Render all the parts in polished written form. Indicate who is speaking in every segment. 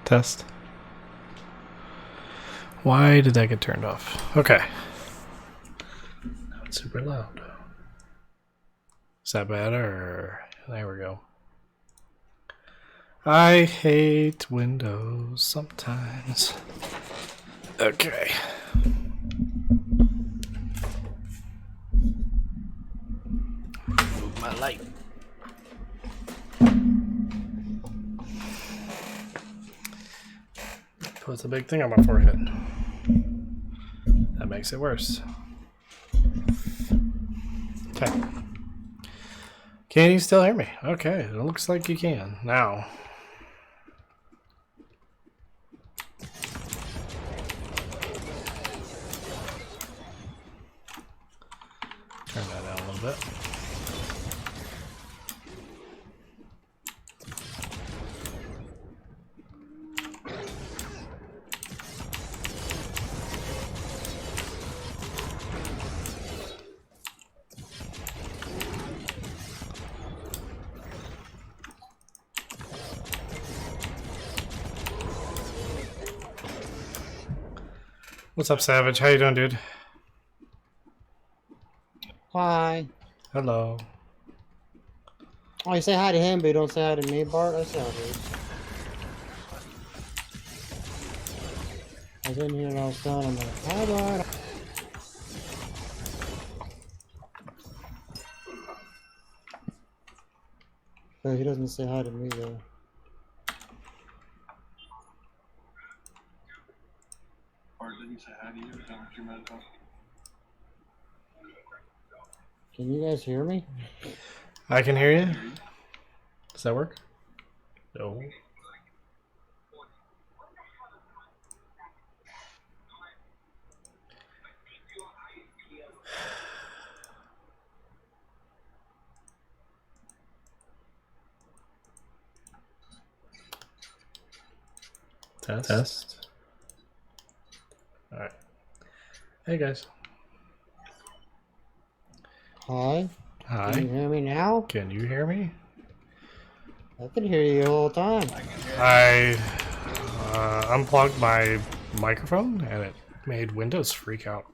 Speaker 1: Test. Why did that get turned off? Okay. Now it's super loud. Is that better? There we go. I hate Windows sometimes. Okay. Move my light. Puts a big thing on my forehead. That makes it worse. Okay. Can you still hear me? Okay, it looks like you can now. Turn that down a little bit. What's up, Savage? How you doing, dude?
Speaker 2: Hi.
Speaker 1: Hello.
Speaker 2: Oh, you say hi to him, but you don't say hi to me, Bart? I say hi to you. I was in here and I was telling him, like, hi, Bart. But he doesn't say hi to me, though.
Speaker 3: Or didn't say hi to you? Is that what you meant?
Speaker 2: Can you guys hear me?
Speaker 1: I can hear you. Does that work? No. Test. All right. Hey guys.
Speaker 2: Hi.
Speaker 1: Hi.
Speaker 2: Can you hear me now?
Speaker 1: Can you hear me?
Speaker 2: I can hear you the whole time.
Speaker 1: I unplugged my microphone and it made Windows freak out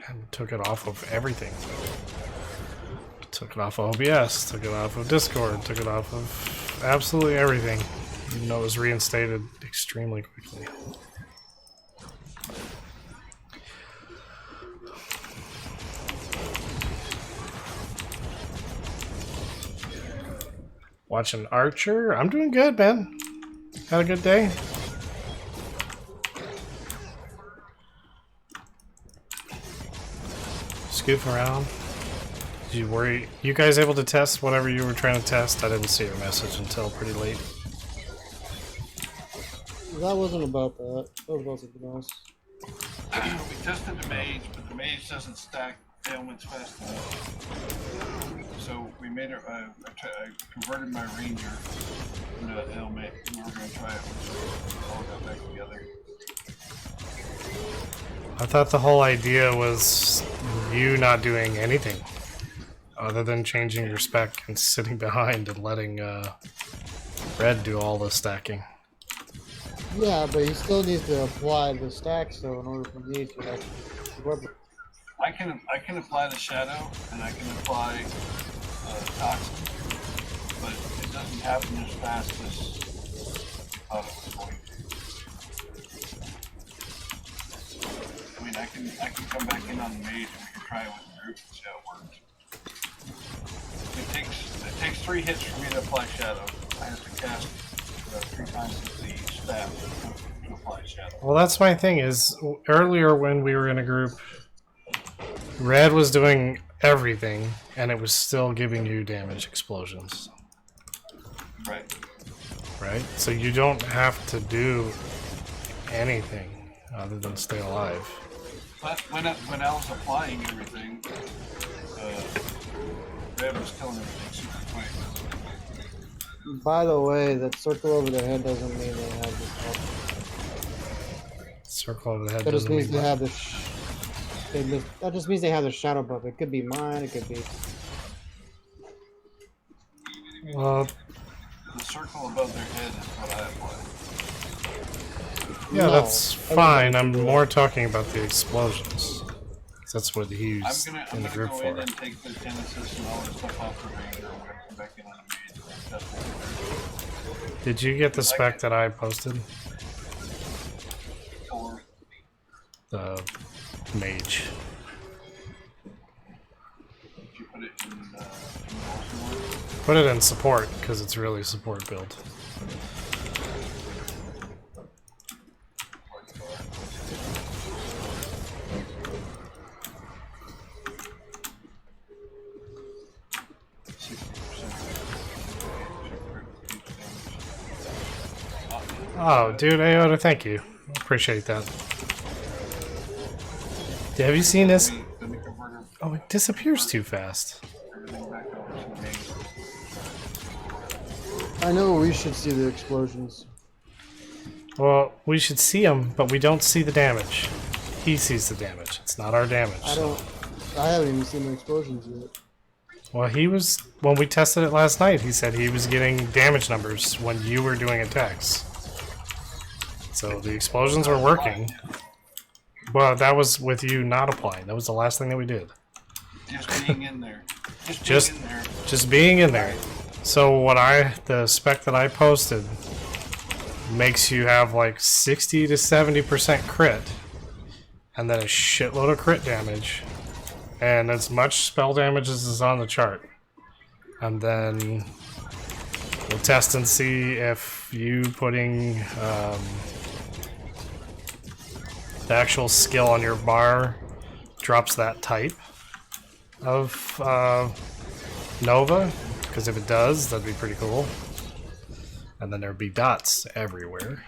Speaker 1: and took it off of everything. Took it off of OBS, took it off of Discord, took it off of absolutely everything. Even though it was reinstated extremely quickly. Watching Archer. I'm doing good, man. Had a good day. Scooping around. Did you worry? You guys able to test whatever you were trying to test? I didn't see your message until pretty late.
Speaker 2: That wasn't about that. That was about something else.
Speaker 3: We tested the mage, but the mage doesn't stack ailments fast enough. So we made I converted my ranger into an ailment, and we were going to try it once we all got back together.
Speaker 1: I thought the whole idea was you not doing anything other than changing your spec and sitting behind and letting Red do all the stacking.
Speaker 2: Yeah, but he still needs to apply the stacks, though, in order for me to actually...
Speaker 3: I can apply the shadow, and I can apply toxin, but it doesn't happen as fast as I thought it was going to. I mean, I can come back in on the mage and we can try it with the group and see how it works. It takes 3 hits for me to apply shadow. I have to cast 3 times the staff to apply shadow.
Speaker 1: Well, that's my thing is earlier when we were in a group, Red was doing everything and it was still giving you damage explosions.
Speaker 3: Right.
Speaker 1: Right? So you don't have to do anything other than stay alive.
Speaker 3: But when I was applying everything, Red was killing everything super quick.
Speaker 2: By the way, that circle over their head doesn't mean they have this help.
Speaker 1: Circle over the head
Speaker 2: That just
Speaker 1: doesn't
Speaker 2: means
Speaker 1: mean
Speaker 2: they
Speaker 1: what?
Speaker 2: have the that just means they have the shadow buff. It could be mine, it could be...
Speaker 1: Well,
Speaker 3: the circle above their head is what I apply.
Speaker 1: Yeah,
Speaker 2: No,
Speaker 1: that's fine. I'm more talking about the explosions. That's what
Speaker 3: I'm
Speaker 1: he's
Speaker 3: gonna
Speaker 1: in the group
Speaker 3: go
Speaker 1: for.
Speaker 3: in and take the Genesis and all that stuff off the Ranger. I'm gonna come back in on the mage and test it.
Speaker 1: Did you get the spec that I posted?
Speaker 3: Or
Speaker 1: The mage.
Speaker 3: if you put it in awesome
Speaker 1: Put it in support, because it's really support build. Oh, dude, Aota, thank you. Appreciate that. Have you seen this?
Speaker 3: Let me convert her-
Speaker 1: Oh, it disappears too fast.
Speaker 3: everything back over to the mage.
Speaker 2: I know we should see the explosions.
Speaker 1: Well, we should see them, but we don't see the damage. He sees the damage. It's not our damage.
Speaker 2: I haven't even seen the explosions yet.
Speaker 1: Well, he was... When we tested it last night, he said he was getting damage numbers when you were doing attacks. So the explosions were working. Well, that was with you not applying. That was the last thing that we did.
Speaker 3: Just being in there.
Speaker 1: Just-
Speaker 3: being in there.
Speaker 1: Just being in there. So the spec that I posted makes you have like 60 to 70% crit, and then a shitload of crit damage, and as much spell damage as is on the chart. And then we'll test and see if you putting the actual skill on your bar drops that type of Nova, because if it does, that'd be pretty cool. And then there'd be dots everywhere.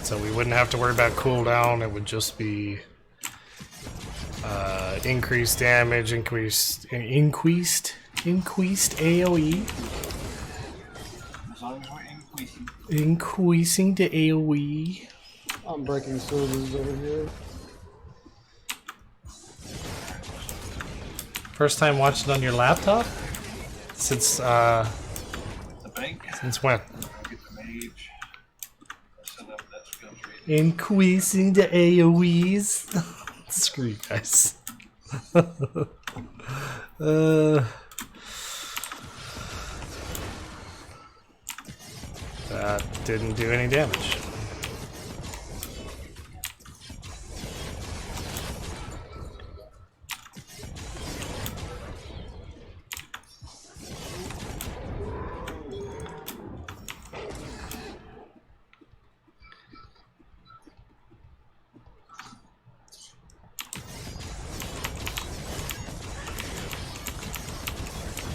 Speaker 1: So we wouldn't have to worry about cooldown, it would just be increased damage, increased AoE.
Speaker 3: As long as we're increasing.
Speaker 1: Increasing the AoE.
Speaker 2: I'm breaking servers over here.
Speaker 1: First time watching on your laptop? Since
Speaker 3: The bank.
Speaker 1: since when?
Speaker 3: I'll get the mage. Set up that skill tree.
Speaker 1: Increasing the AoEs. Screw you guys. That didn't do any damage.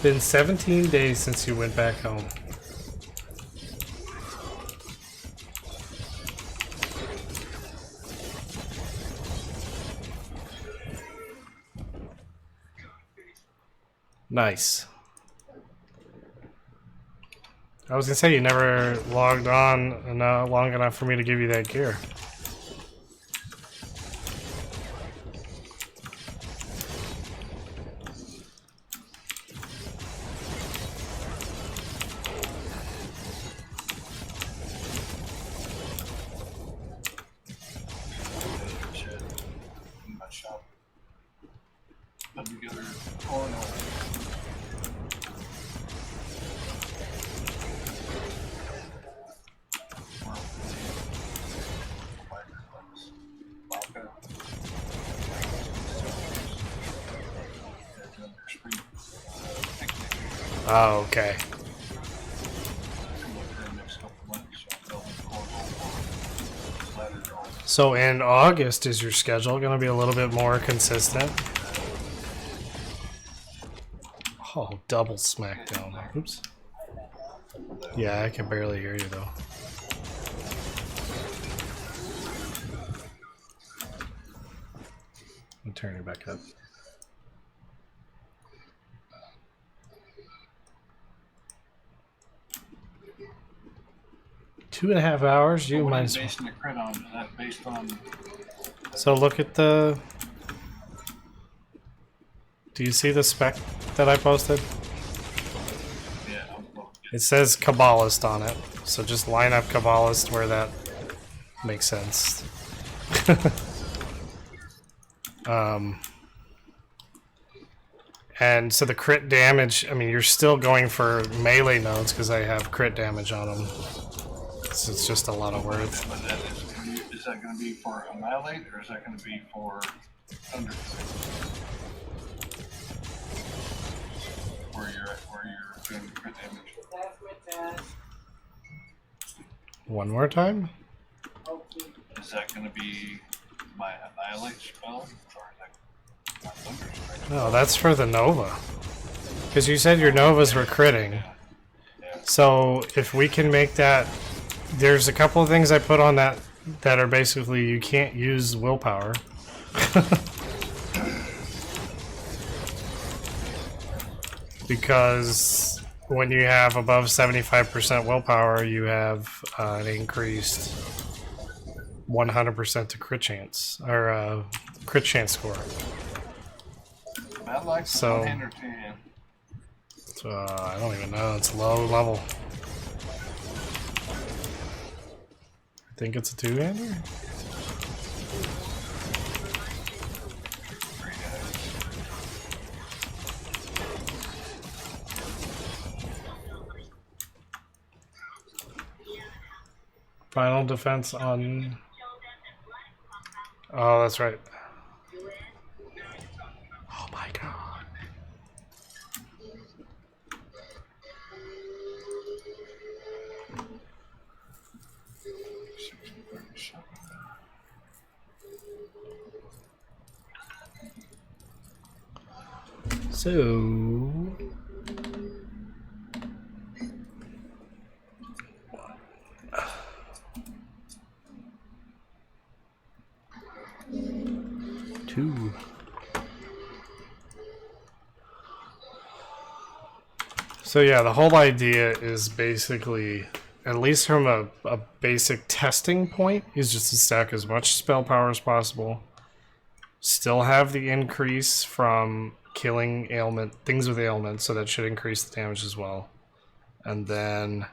Speaker 1: Been 17 days since you went back home. Nice. I was gonna say you never logged on long enough for me to give you that gear.
Speaker 3: Shit. In my shop. Put together corn oil.
Speaker 1: Oh, okay. So in August, is your schedule going to be a little bit more consistent? Oh, double smackdown. Oops. Yeah, I can barely hear you though. I'll turn it back up. Two and a half hours. You
Speaker 3: What are
Speaker 1: might
Speaker 3: you
Speaker 1: as well.
Speaker 3: basing the crit on? Is that based on
Speaker 1: So look at the... Do you see the spec that I posted?
Speaker 3: Yeah,
Speaker 1: It says Kabbalist on it. So just line up Kabbalist where that makes sense. And so the crit damage, I mean, you're still going for melee nodes because I have crit damage on them. So it's just a lot of words.
Speaker 3: but is that going to be for Annihilate or is that going to be for Thunder? Where you're doing crit damage?
Speaker 1: One more time?
Speaker 3: Is that going to be my Annihilate spell? Or is that my Thunder strike?
Speaker 1: No, that's for the Nova. Because you said your Novas were critting. So if we can make that... There's a couple of things I put on that that are basically you can't use willpower. Because when you have above 75% willpower, you have an increased 100% to crit chance, or crit chance score.
Speaker 3: I like
Speaker 1: So-
Speaker 3: one hand or two hand.
Speaker 1: So, I don't even know, it's low level. I think it's a two-hander? Final defense on... Oh, that's right. Oh my god. So... Two. So yeah, the whole idea is basically, at least from a basic testing point, is just to stack as much spell power as possible. Still have the increase from killing things with ailments, so that should increase the damage as well. And then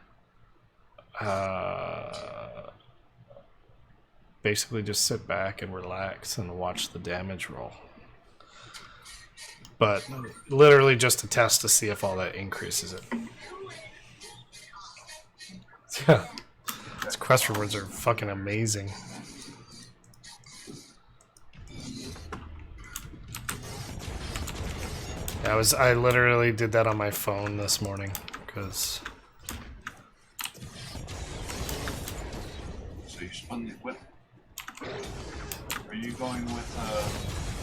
Speaker 1: basically just sit back and relax and watch the damage roll. But literally just to test to see if all that increases it. Yeah. These quest rewards are fucking amazing. Yeah, I literally did that on my phone this morning because
Speaker 3: So you spun the whip. Are you going with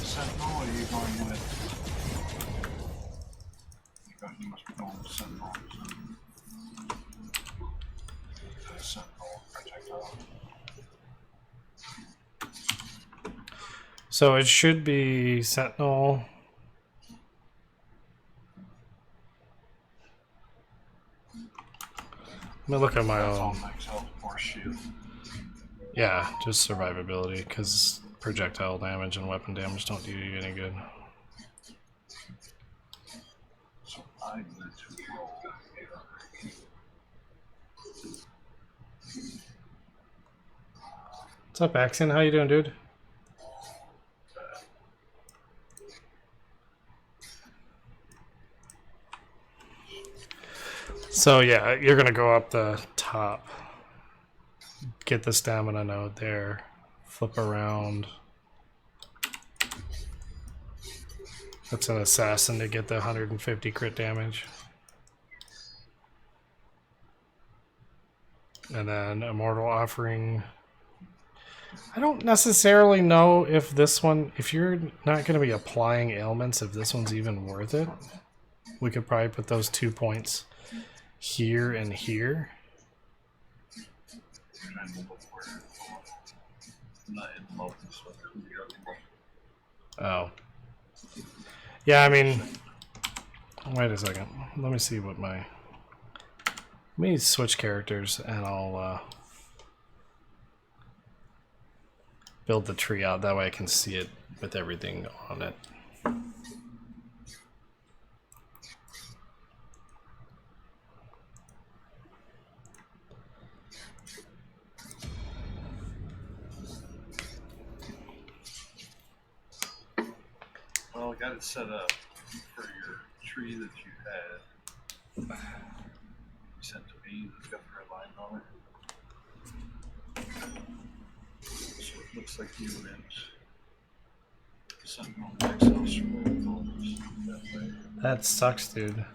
Speaker 3: Sentinel or are you going with... You must be going with Sentinel. Sentinel projectile.
Speaker 1: so it should be Sentinel. Let me look at my
Speaker 3: That's all
Speaker 1: own.
Speaker 3: max health or shield.
Speaker 1: Yeah, just survivability, because projectile damage and weapon damage don't do you any good.
Speaker 3: So I need to roll here.
Speaker 1: What's up, Axon? How you doing, dude? So yeah, you're gonna go up the top, get the stamina node there, flip around. That's an assassin to get the 150 crit damage. And then Immortal Offering. I don't necessarily know if this one, if you're not going to be applying ailments, if this one's even worth it. We could probably put those 2 points here and here. Oh. Yeah, I mean, wait a second. Let me see what my... Let me switch characters and I'll build the tree out. That way I can see it with everything on it.
Speaker 3: Well, I got it set up for your tree that you had. You sent to me. It's got the red line on it. So it looks like you went something on the Excel spreadsheet that way.
Speaker 1: That sucks, dude.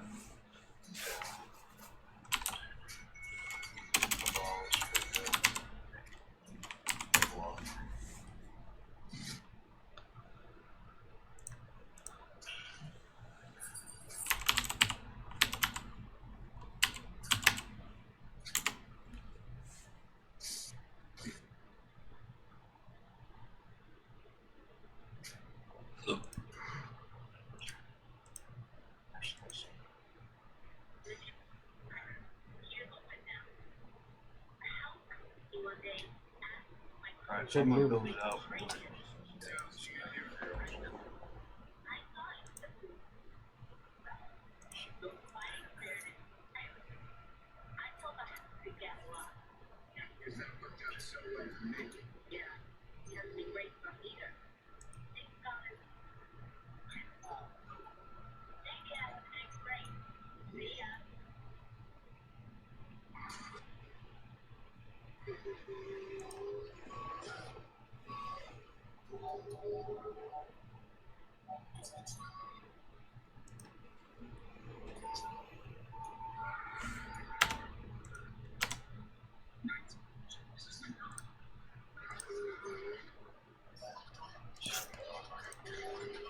Speaker 3: Alright, so I'm gonna build it out.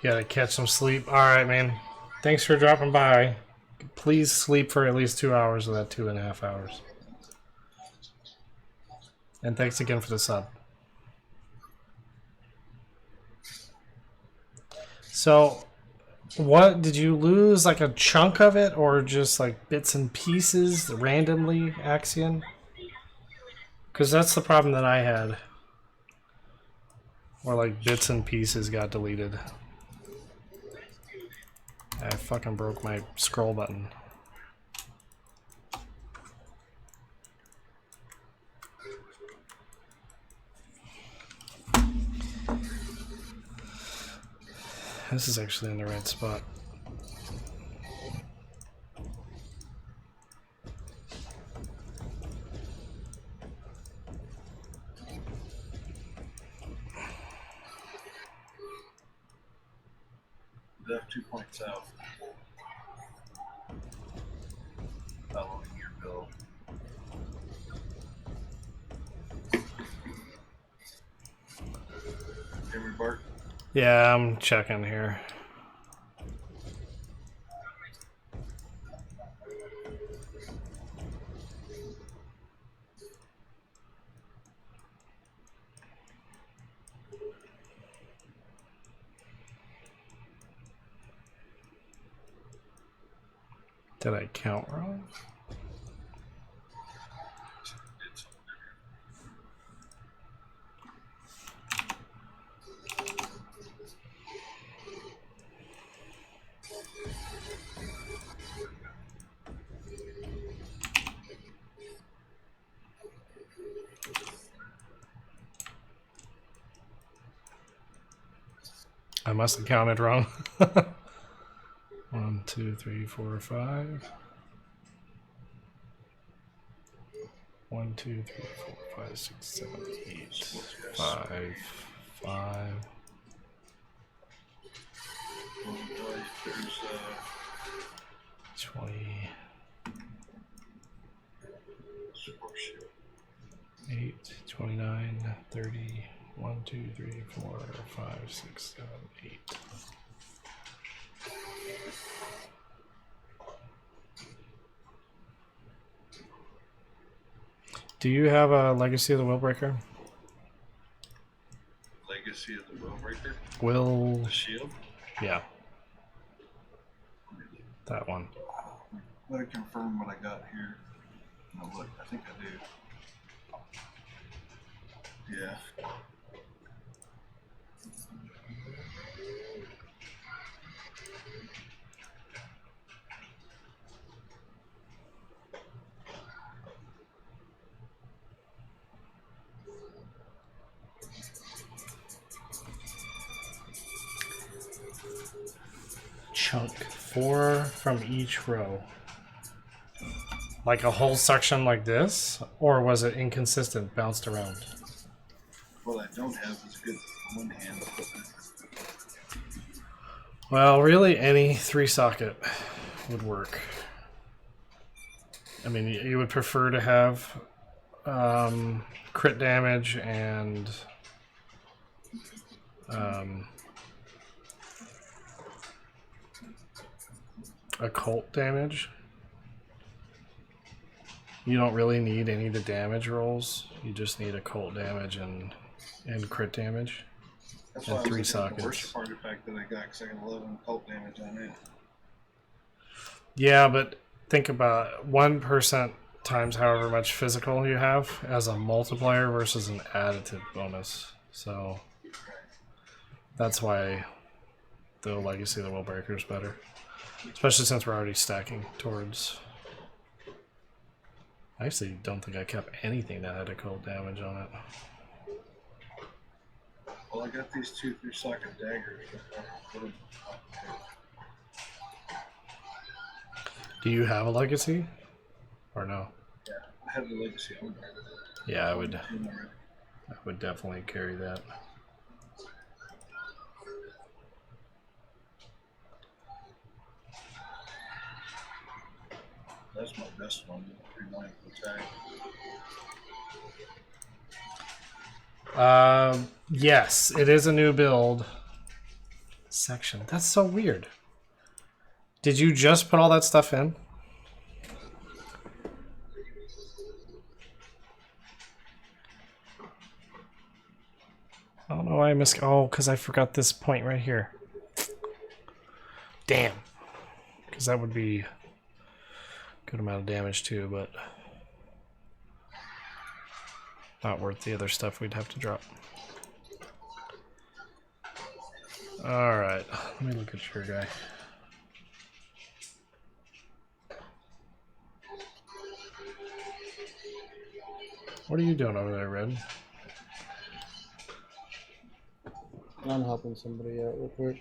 Speaker 1: Gotta catch some sleep. Alright, man. Thanks for dropping by. Please sleep for at least 2 hours of that 2.5 hours. And thanks again for the sub. So, what did you lose? Like a chunk of it, or just like bits and pieces randomly, Axion? Because that's the problem that I had. Where like bits and pieces got deleted. I fucking broke my scroll button. This is actually in the right spot.
Speaker 3: Left 2 points out. Following your build. Henry Bart.
Speaker 1: Yeah, I'm checking here. Did I count wrong? I must have counted wrong. 1, 2, 3, 4, 5. 1, 2, 3, 4, 5, 6, 7, 8. 5, 5.
Speaker 3: There's
Speaker 1: 20. 8, 29, 30. 1, 2, 3, 4, 5, 6, 7, 8. Do you have a Legacy of the Willbreaker?
Speaker 3: Legacy of the Willbreaker.
Speaker 1: Will.
Speaker 3: The shield.
Speaker 1: Yeah. That one.
Speaker 3: Let me confirm what I got here. No, look, I think I do. Yeah.
Speaker 1: chunk. 4 from each row. Like a whole section like this? Or was it inconsistent, bounced around?
Speaker 3: What I don't have is good one hand.
Speaker 1: Well, really, any 3-socket would work. I mean, you would prefer to have crit damage and occult damage. You don't really need any of the damage rolls. You just need occult damage and crit damage.
Speaker 3: That's
Speaker 1: And
Speaker 3: why I was
Speaker 1: 3
Speaker 3: looking at
Speaker 1: sockets.
Speaker 3: the worship artifact that I got because I got 11 cult damage on it.
Speaker 1: Yeah, but think about 1% times however much physical you have as a multiplier versus an additive bonus. So that's why the Legacy of the Willbreaker is better. Especially since we're already stacking towards... I actually don't think I kept anything that had occult damage on it.
Speaker 3: Well, I got these 2 3-socket daggers.
Speaker 1: Do you have a Legacy? Or no?
Speaker 3: Yeah, I have the legacy on there.
Speaker 1: Yeah, I would definitely carry that.
Speaker 3: That's my best one. 3 attack.
Speaker 1: Yes, it is a new build section. That's so weird. Did you just put all that stuff in? I don't know why I missed. Oh, because I forgot this point right here. Damn. Because that would be a good amount of damage too, but not worth the other stuff we'd have to drop. Alright, let me look at your guy. What are you doing over there, Red?
Speaker 2: I'm helping somebody out real quick.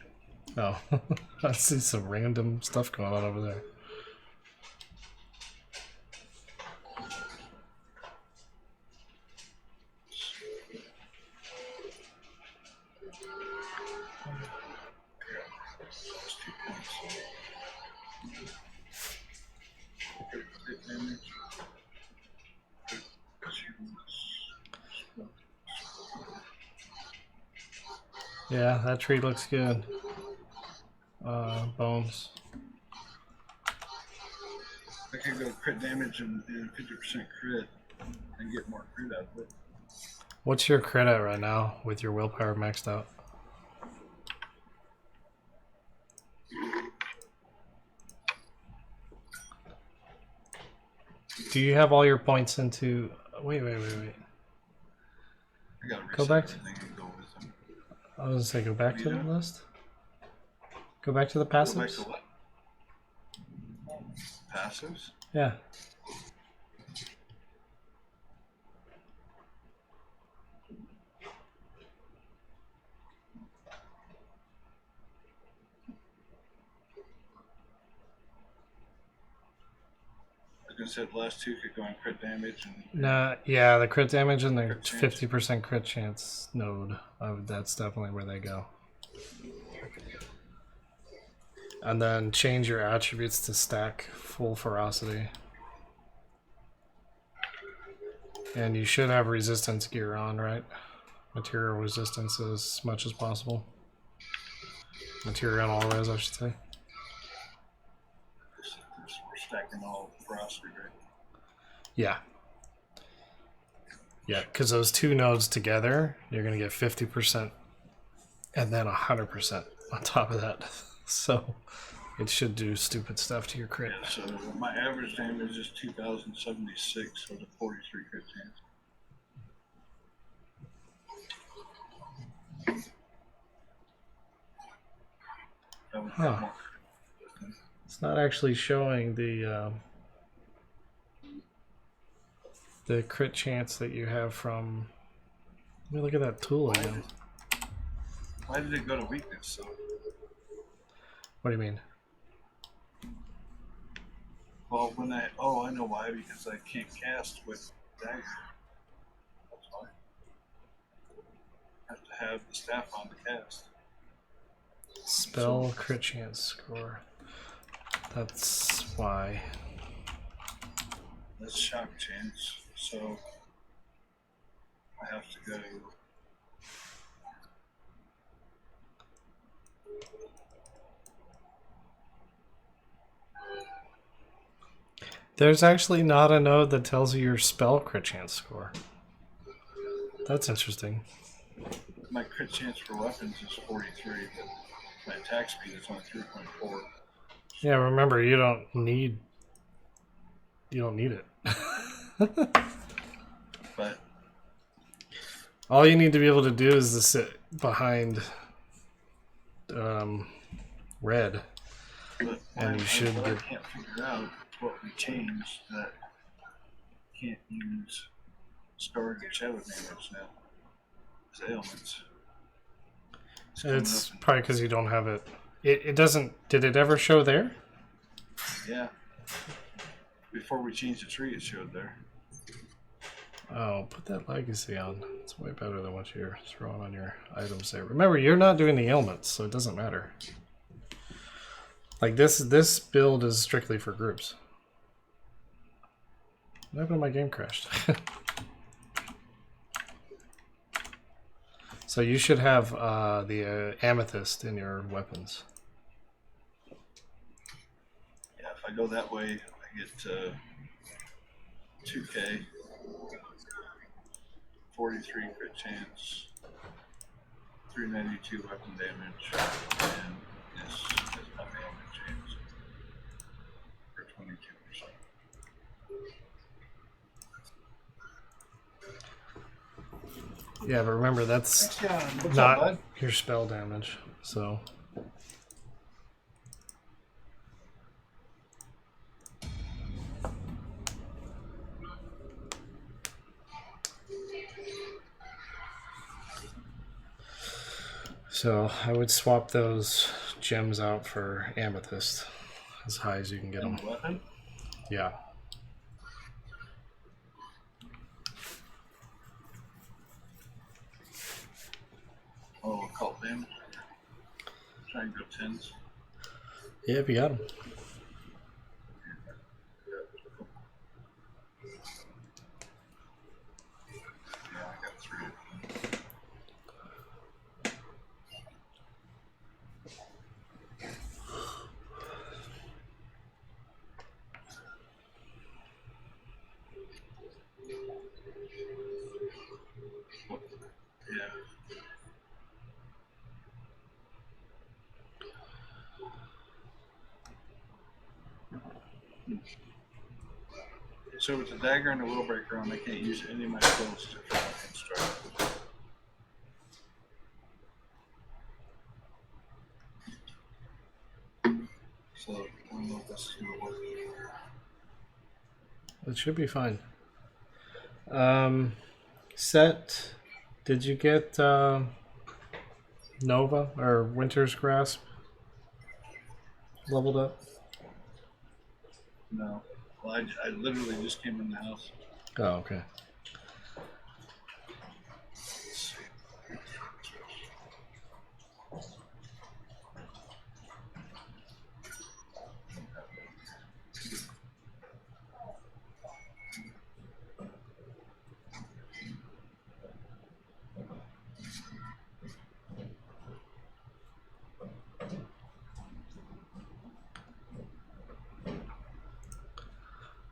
Speaker 1: Oh, I see some random stuff going on over there. Yeah, that tree looks good. Bones.
Speaker 3: I could go crit damage and 50% crit and get more crit out of it.
Speaker 1: What's your crit at right now with your willpower maxed out? Do you have all your points into... Wait.
Speaker 3: I gotta
Speaker 1: Go
Speaker 3: reset
Speaker 1: back to...
Speaker 3: everything and go with them.
Speaker 1: I was gonna say, go back to the
Speaker 3: doing?
Speaker 1: list. Go back to the
Speaker 3: Go back
Speaker 1: passives.
Speaker 3: to what? Passives?
Speaker 1: Yeah.
Speaker 3: Like I said, the last 2 could go on crit damage and
Speaker 1: Nah, yeah, the crit damage and the
Speaker 3: Crit chance.
Speaker 1: 50% crit chance node. That's definitely where they go. And then change your attributes to stack full ferocity. And you should have resistance gear on, right? Material resistance as much as possible. Material all res, I should say.
Speaker 3: we're stacking all ferocity, right?
Speaker 1: Yeah. Yeah, because those 2 nodes together, you're going to get 50% and then 100% on top of that. So it should do stupid stuff to your crit.
Speaker 3: Yeah, so my average damage is 2,076 with a 43 crit chance. That would
Speaker 1: Huh.
Speaker 3: have more.
Speaker 1: It's not actually showing the crit chance that you have from... Let me look at that tool again.
Speaker 3: Why did it go to weakness? So
Speaker 1: What do you mean?
Speaker 3: Well, when I know why, because I can't cast with dagger. That's why. I have to have the staff on to cast.
Speaker 1: Spell crit chance score. That's why.
Speaker 3: That's shock chance. So I have to go.
Speaker 1: There's actually not a node that tells you your spell crit chance score. That's interesting.
Speaker 3: My crit chance for weapons is 43, but my attack speed is only 3.4.
Speaker 1: Yeah, remember you don't need it.
Speaker 3: But
Speaker 1: All you need to be able to do is to sit behind red.
Speaker 3: But
Speaker 1: And you should
Speaker 3: what I
Speaker 1: get-
Speaker 3: can't figure out is what we changed that can't use Scarred and Shadow damage now as ailments.
Speaker 1: It's probably because you don't have it. It doesn't. Did it ever show there?
Speaker 3: Yeah. Before we changed the tree, it showed there.
Speaker 1: Oh, put that legacy on. It's way better than what you're throwing on your items there. Remember, you're not doing the ailments, so it doesn't matter. Like this build is strictly for groups. What happened? My game crashed. So you should have the amethyst in your weapons.
Speaker 3: Yeah, if I go that way, I get 2k, 43 crit chance, 392 weapon damage, and this is my ailment chance for 22%.
Speaker 1: Yeah, but remember that's
Speaker 3: What's
Speaker 1: not
Speaker 3: up, bud?
Speaker 1: your spell damage. So I would swap those gems out for amethyst as high as you can get them.
Speaker 3: Weapon?
Speaker 1: Yeah.
Speaker 3: Oh, occult damage. Try and go 10s.
Speaker 1: Yeah, if you got them.
Speaker 3: Yeah, I got 3. Yeah. So with the dagger and the will breaker on, I can't use any of my skills to construct. So I don't know if this is gonna work.
Speaker 1: It should be fine. Set. Did you get Nova or Winter's Grasp leveled up?
Speaker 3: No. Well, I literally just came in the house.
Speaker 1: Oh, okay.
Speaker 3: Let's see.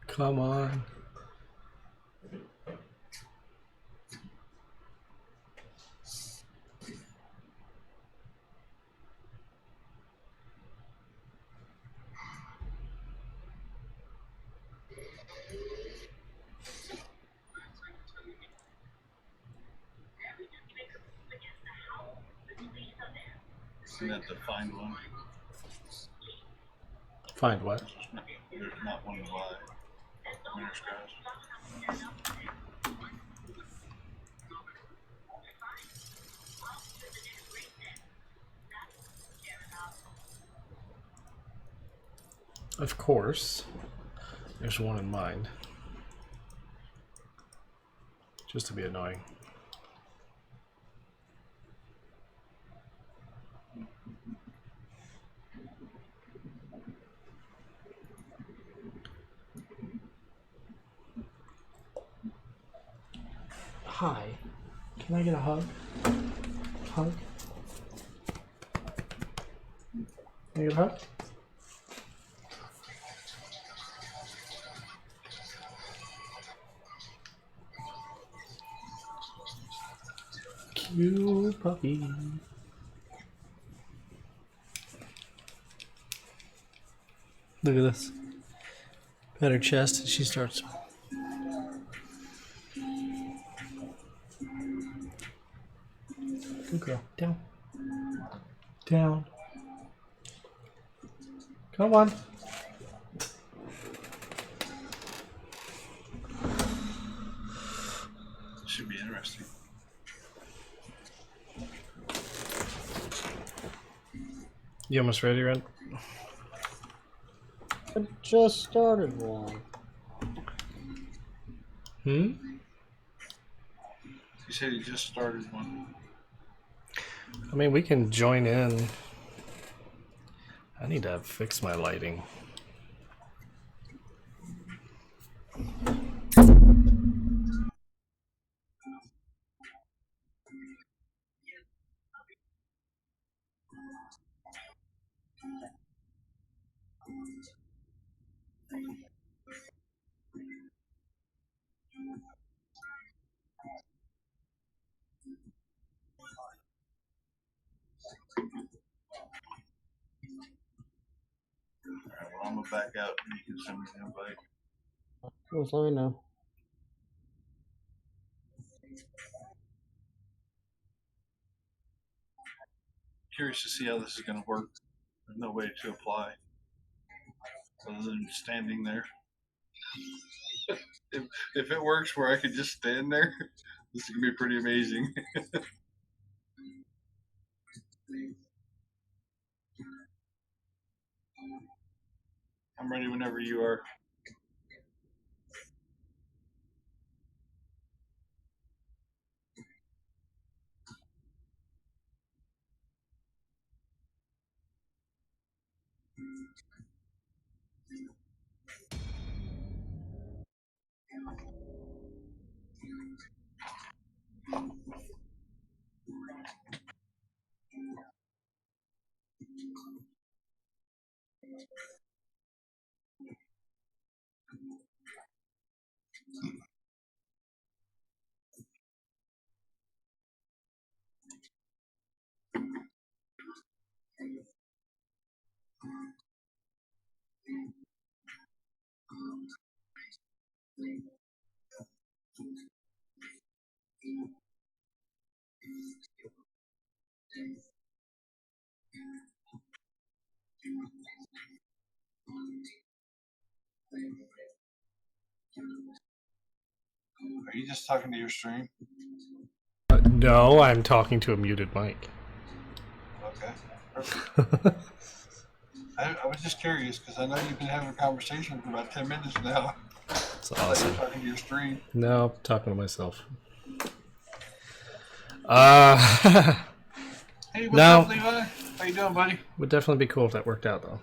Speaker 1: Come on.
Speaker 3: And then to find one.
Speaker 1: Find what?
Speaker 3: There's not one to buy. Winter's Grasp.
Speaker 1: Of course. There's one in mind. Just to be annoying. Hi. Can I get a hug? Hug? Can I get a hug? Cute puppy. Look at this. Pat her chest and she starts. Good girl. Down. Down. Come on.
Speaker 3: Should be interesting.
Speaker 1: You almost ready, Red?
Speaker 2: I just started one.
Speaker 1: Hmm?
Speaker 3: You said you just started one.
Speaker 1: I mean, we can join in. I need to fix my lighting.
Speaker 3: Alright, well, I'm gonna back out and you can send me the invite.
Speaker 2: Just let me know.
Speaker 3: Curious to see how this is gonna work. There's no way to apply other than standing there. if it works where I could just stand there, this is gonna be pretty amazing. I'm ready whenever you are. Are you just talking to your stream?
Speaker 1: No, I'm talking to a muted mic.
Speaker 3: Okay. Perfect. I was just curious because I know you've been having a conversation for about 10 minutes now.
Speaker 1: It's
Speaker 3: I thought you
Speaker 1: awesome.
Speaker 3: were talking to your stream.
Speaker 1: No, I'm talking to myself.
Speaker 3: Hey, what's
Speaker 1: No.
Speaker 3: up, Levi? How you doing, buddy?
Speaker 1: Would definitely be cool if that worked out, though.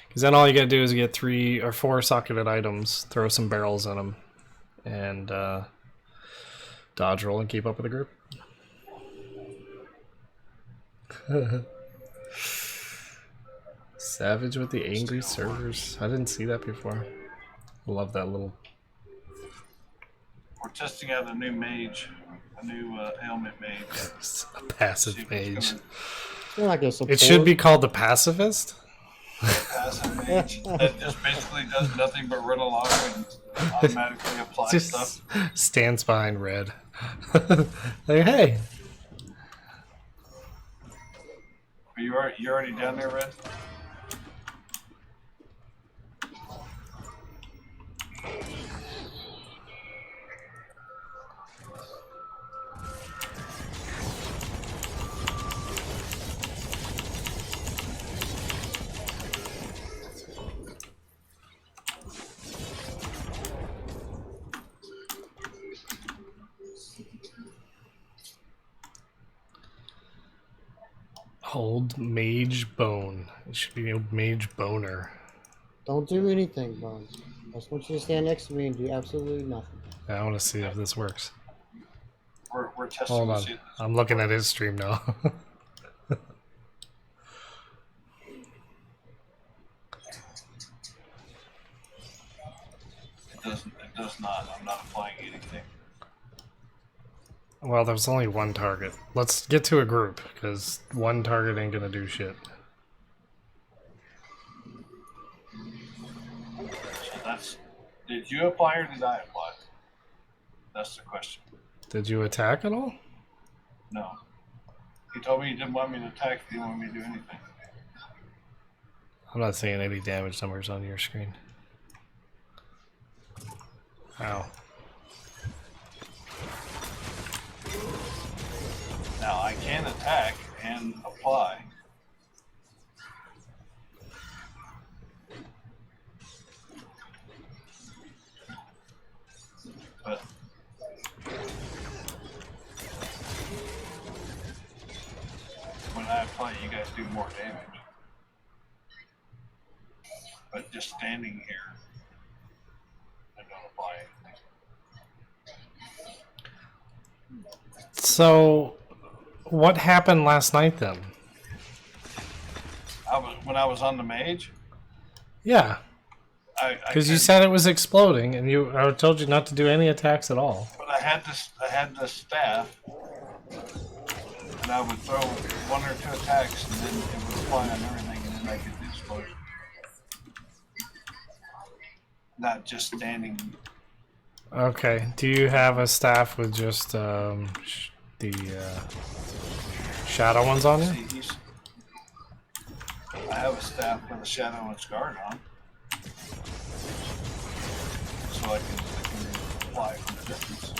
Speaker 1: Because then all you gotta do is get 3 or 4 socketed items, throw some barrels in them, and dodge roll and keep up with the group. Savage with the angry servers. I didn't see that before. Love that little.
Speaker 3: We're testing out a new mage, a new ailment mage.
Speaker 1: A passive
Speaker 3: See if it's
Speaker 1: mage.
Speaker 3: gonna-
Speaker 2: It's more like a support.
Speaker 1: It should be called the pacifist.
Speaker 3: Passive mage that just basically does nothing but run along and automatically apply
Speaker 1: Just
Speaker 3: stuff.
Speaker 1: stands behind Red. Like, hey.
Speaker 3: You already down there, Red?
Speaker 1: Hold mage bone. It should be mage boner.
Speaker 2: Don't do anything, Bones. I just want you to stand next to me and do absolutely nothing.
Speaker 1: I want to see if this works.
Speaker 3: We're testing
Speaker 1: Hold
Speaker 3: to
Speaker 1: on.
Speaker 3: see if this
Speaker 1: I'm looking at his stream now.
Speaker 3: It does not. I'm not applying anything.
Speaker 1: Well, there's only one target. Let's get to a group, because one target ain't gonna do shit.
Speaker 3: So that's. Did you apply or did I apply? That's the question.
Speaker 1: Did you attack at all?
Speaker 3: No. He told me he didn't want me to attack. He didn't want me to do anything.
Speaker 1: I'm not seeing any damage numbers on your screen. Ow.
Speaker 3: Now I can attack and apply. But when I apply, you guys do more damage. But just standing here, I don't apply anything.
Speaker 1: So, what happened last night then?
Speaker 3: When I was on the mage,
Speaker 1: Yeah,
Speaker 3: I
Speaker 1: because you
Speaker 3: couldn't-
Speaker 1: said it was exploding, and I told you not to do any attacks at all.
Speaker 3: But I had this staff, and I would throw one or two attacks, and then it would fly on everything, and then I could explode. Not just standing.
Speaker 1: Okay. Do you have a staff with just the shadow ones on
Speaker 3: See,
Speaker 1: you?
Speaker 3: I have a staff with a shadow and scarred on, so I can fly from the distance.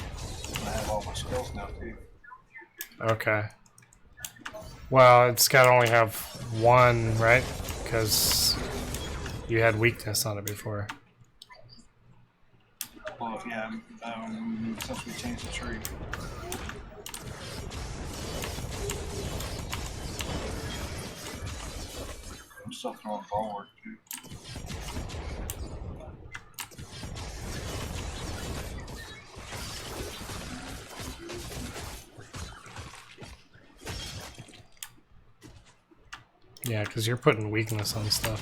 Speaker 3: And I have all my skills now too.
Speaker 1: Okay. Well, it's got to only have one, right? Because you had weakness on it before.
Speaker 3: Well, yeah, since we changed the tree. I'm still throwing forward too.
Speaker 1: Yeah, because you're putting weakness on stuff.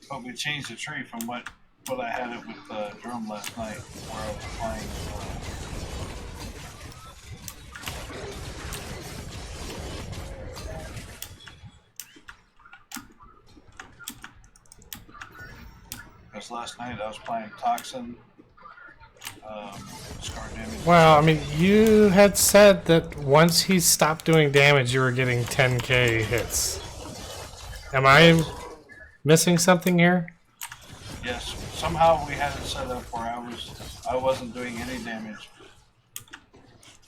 Speaker 3: But we changed the tree from what I had it with drum last night, where I was playing. Because last night I was playing Toxin, Scar Damage.
Speaker 1: Well, I mean, you had said that once he stopped doing damage, you were getting 10k hits. Am I missing something here?
Speaker 3: Yes, somehow we had it set up where I wasn't doing any damage.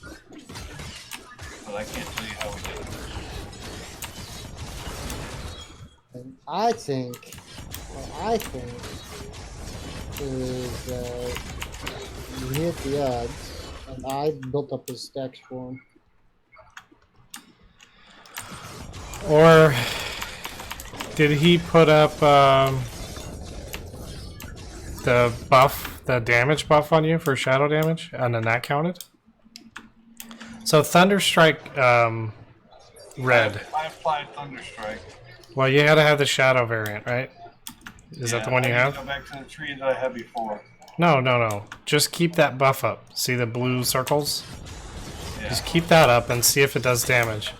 Speaker 3: But I can't tell you how we did it.
Speaker 2: And I think is that you hit the odds, and I built up his stacks for him.
Speaker 1: Or did he put up the buff, the damage buff on you for shadow damage, and then that counted? So Thunderstrike red.
Speaker 3: I applied Thunderstrike.
Speaker 1: Well, you gotta have the shadow variant, right? Is that the one you
Speaker 3: I
Speaker 1: have?
Speaker 3: Go back to the tree that I had before.
Speaker 1: No. Just keep that buff up. See the blue circles?
Speaker 3: Yeah.
Speaker 1: Just keep that up and see if it does damage.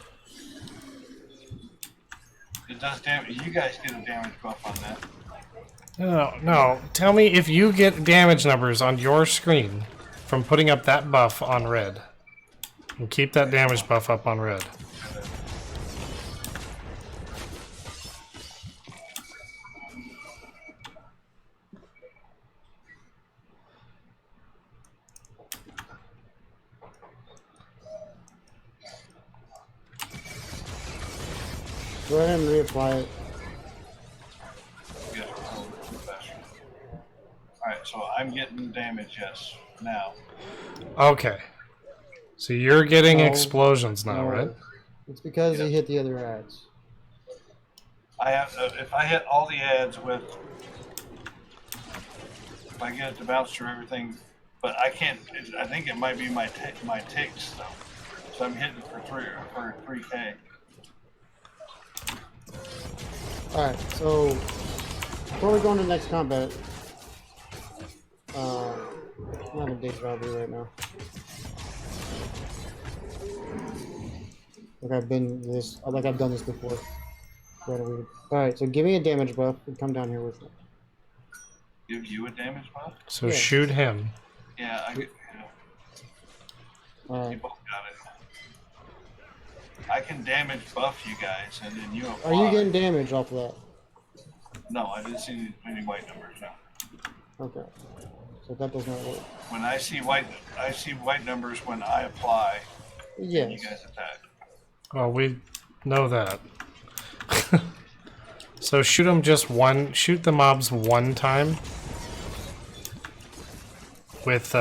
Speaker 3: It does damage. You guys get a damage buff on that.
Speaker 1: No. Tell me if you get damage numbers on your screen from putting up that buff on red. And keep that damage buff up on red.
Speaker 2: Go ahead and reapply it.
Speaker 3: Get it a little bit faster. Alright, so I'm getting damage, yes. now.
Speaker 1: Okay. So you're getting
Speaker 2: No.
Speaker 1: explosions now,
Speaker 2: No.
Speaker 1: right?
Speaker 2: It's because
Speaker 3: Yeah.
Speaker 2: he hit the other ads.
Speaker 3: I have if I hit all the ads with, if I get it to bounce through everything, but I can't. I think it might be my ticks though. So I'm hitting for 3K.
Speaker 2: Alright, so before we go into the next combat, I'm having days robbery right now. Like I've done this before. Alright, so give me a damage buff and come down here with me.
Speaker 3: Give you a damage buff?
Speaker 1: So
Speaker 2: Yeah.
Speaker 1: shoot him.
Speaker 3: Yeah, I get. You
Speaker 2: Alright.
Speaker 3: both got it. I can damage buff you guys, and then you apply.
Speaker 2: Are you getting damage off of that?
Speaker 3: No, I didn't see any white numbers. No.
Speaker 2: Okay. So that does not work.
Speaker 3: When I see white numbers when I apply. And you
Speaker 2: Yes.
Speaker 3: guys attack.
Speaker 1: Well, we know that. So shoot the mobs one time with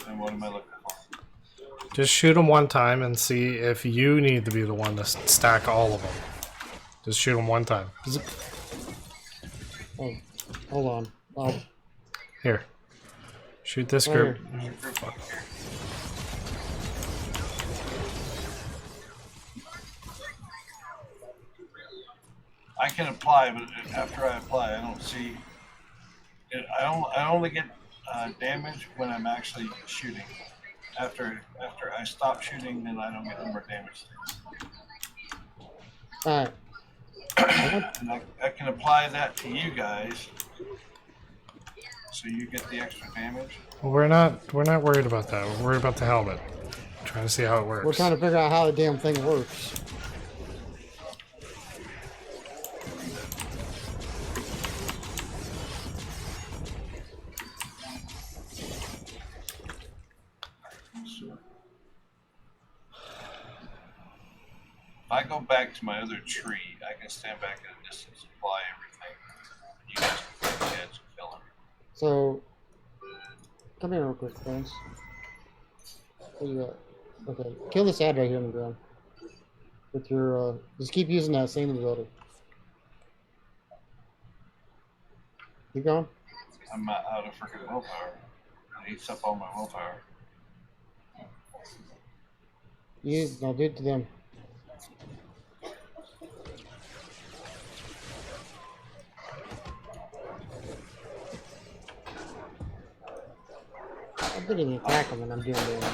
Speaker 3: And what am I looking for?
Speaker 1: just shoot them one time and see if you need to be the one to stack all of them. Just shoot them one time.
Speaker 2: Oh, hold on. Oh,
Speaker 1: Here. Shoot this
Speaker 2: right
Speaker 1: group.
Speaker 2: here.
Speaker 3: I can apply, but after I apply, I don't see. I only get damage when I'm actually shooting. After I stop shooting, then I don't get no more damage.
Speaker 2: Alright.
Speaker 3: And I can apply that to you guys, so you get the extra damage.
Speaker 1: Well, we're not worried about that. We're worried about the helmet. Trying to see how it works.
Speaker 2: We're trying to figure out how the damn thing works.
Speaker 3: If I go back to my other tree, I can stand back at a distance, apply everything. You guys can go ahead and kill him.
Speaker 2: So, come here real quick, friends. What do you got? Okay, kill this ad right here on the ground. With your, just keep using that same ability. Keep going.
Speaker 3: I'm out of freaking willpower. It eats up all my willpower.
Speaker 2: No, do it to them. I didn't even attack them and I'm doing damage.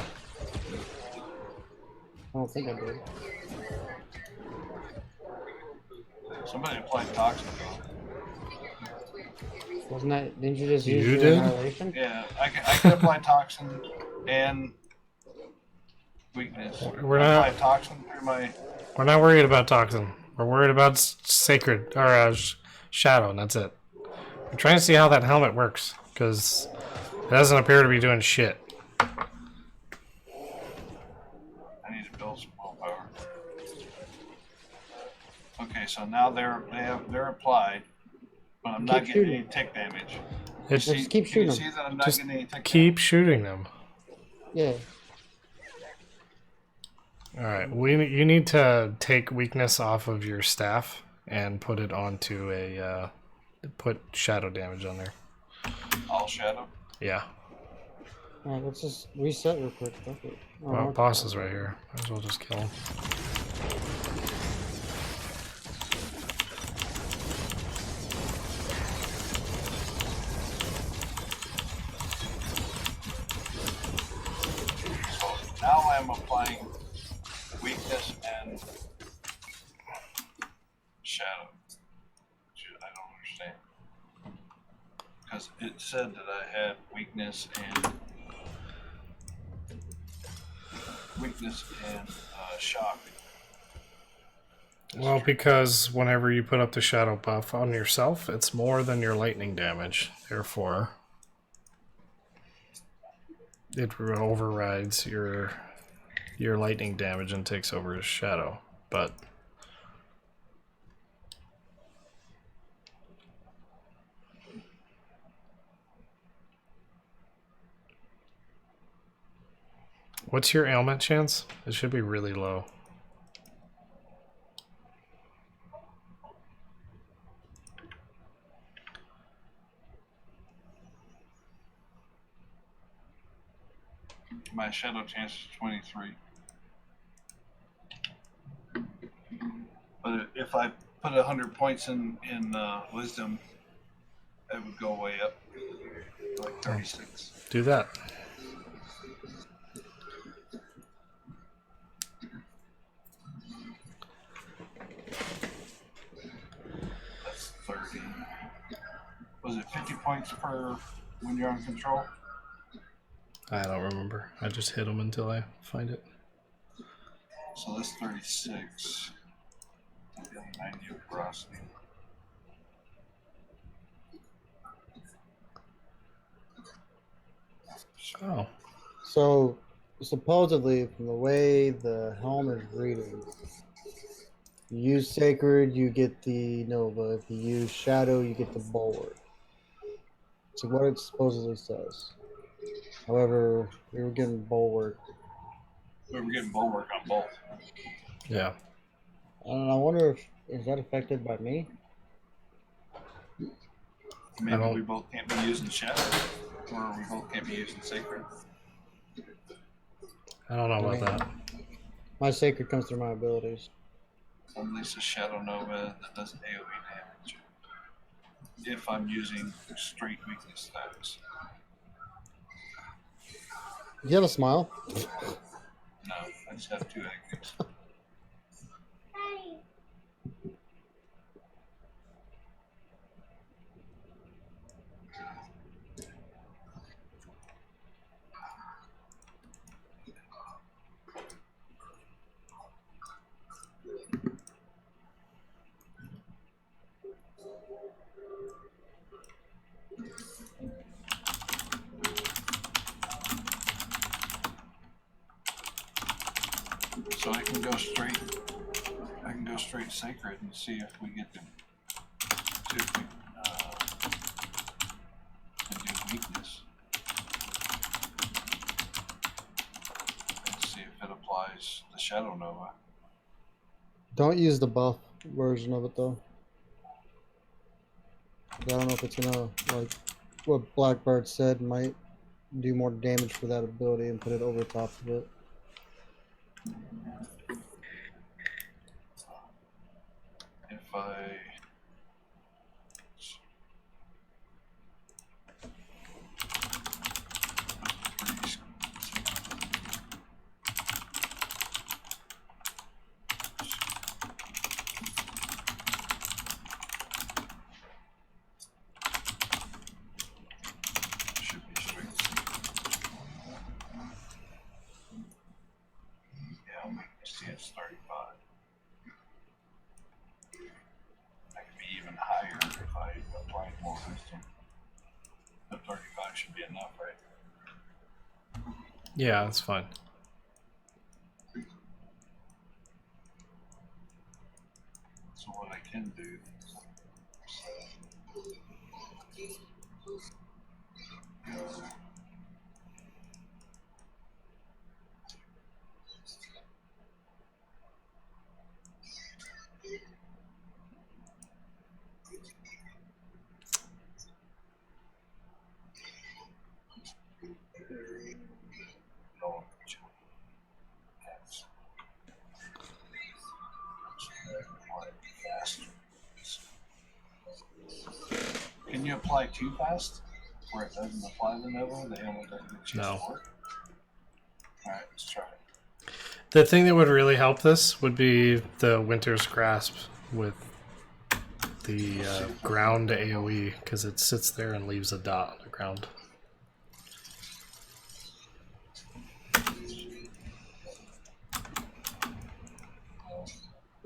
Speaker 2: I don't think I did.
Speaker 3: Somebody applied toxin.
Speaker 2: Wasn't that? Didn't you just
Speaker 1: You
Speaker 2: use your
Speaker 1: did?
Speaker 2: annihilation?
Speaker 3: Yeah, I can apply toxin and weakness.
Speaker 1: We're
Speaker 3: I
Speaker 1: not-
Speaker 3: apply toxin through my.
Speaker 1: We're not worried about toxin. We're worried about sacred or shadow, and that's it. We're trying to see how that helmet works because it doesn't appear to be doing shit.
Speaker 3: I need to build some willpower. Okay, so now they're applied, but I'm not
Speaker 2: Keep
Speaker 3: getting
Speaker 2: shooting.
Speaker 3: any tick damage.
Speaker 1: It's
Speaker 2: Just keep
Speaker 3: You can
Speaker 2: shooting
Speaker 3: see
Speaker 2: them.
Speaker 3: that I'm not
Speaker 1: Just
Speaker 3: getting any tick
Speaker 1: keep shooting them.
Speaker 2: Yeah.
Speaker 1: All right, you need to take weakness off of your staff and put it onto a put shadow damage on there.
Speaker 3: damage. All shadow.
Speaker 1: Yeah.
Speaker 2: Alright, let's just reset real quick. Fuck it. Oh,
Speaker 1: Well,
Speaker 2: okay.
Speaker 1: boss is right here. Might as well just kill him.
Speaker 3: So now I'm applying weakness and shadow. Which I don't understand. Because it said that I had weakness and shock.
Speaker 1: Well, because whenever you put up the shadow buff on yourself, it's more than your lightning damage. Therefore, it overrides your lightning damage and takes over his shadow. But What's your ailment chance? It should be really low.
Speaker 3: My shadow chance is 23. But if I put 100 points in wisdom, it would go way up, like 36.
Speaker 1: Do that.
Speaker 3: That's 30. Was it 50 points per when you're on control?
Speaker 1: I don't remember. I just hit them until I find it.
Speaker 3: So that's 36. 90 of ferocity.
Speaker 1: Oh.
Speaker 2: So, supposedly, from the way the helm is reading, you use Sacred, you get the Nova. If you use Shadow, you get the Bulwark. So what it supposedly says. However, we were getting Bulwark.
Speaker 3: We were getting bulwark on both.
Speaker 1: Yeah.
Speaker 2: And I wonder if is that affected by me?
Speaker 3: Maybe we both can't be using shadow, or we both can't be using sacred.
Speaker 1: I don't know about that.
Speaker 2: My Sacred comes through my abilities.
Speaker 3: Unleash a shadow nova that does AoE damage. If I'm using straight weakness stats.
Speaker 2: You have a smile?
Speaker 3: No, I just have 2 actives. So I can go straight. I can go straight sacred and see if we get to see if we can do weakness and see if it applies the shadow nova.
Speaker 2: Don't use the buff version of it though. I don't know if it's gonna, like what Blackbird said, might do more damage for that ability and put it over top of it.
Speaker 3: If I should be straight. Yeah, I'll make this chance 35. I can be even higher if I apply more wisdom. But 35 should be enough, right?
Speaker 1: Yeah, that's fine.
Speaker 3: So what I can do. Can you apply too fast? Where it doesn't apply the Nova, the ammo doesn't get chance to work? Alright, let's try it.
Speaker 1: The thing that would really help this would be the Winter's Grasp with the ground AoE, because it sits there and leaves a dot on the ground.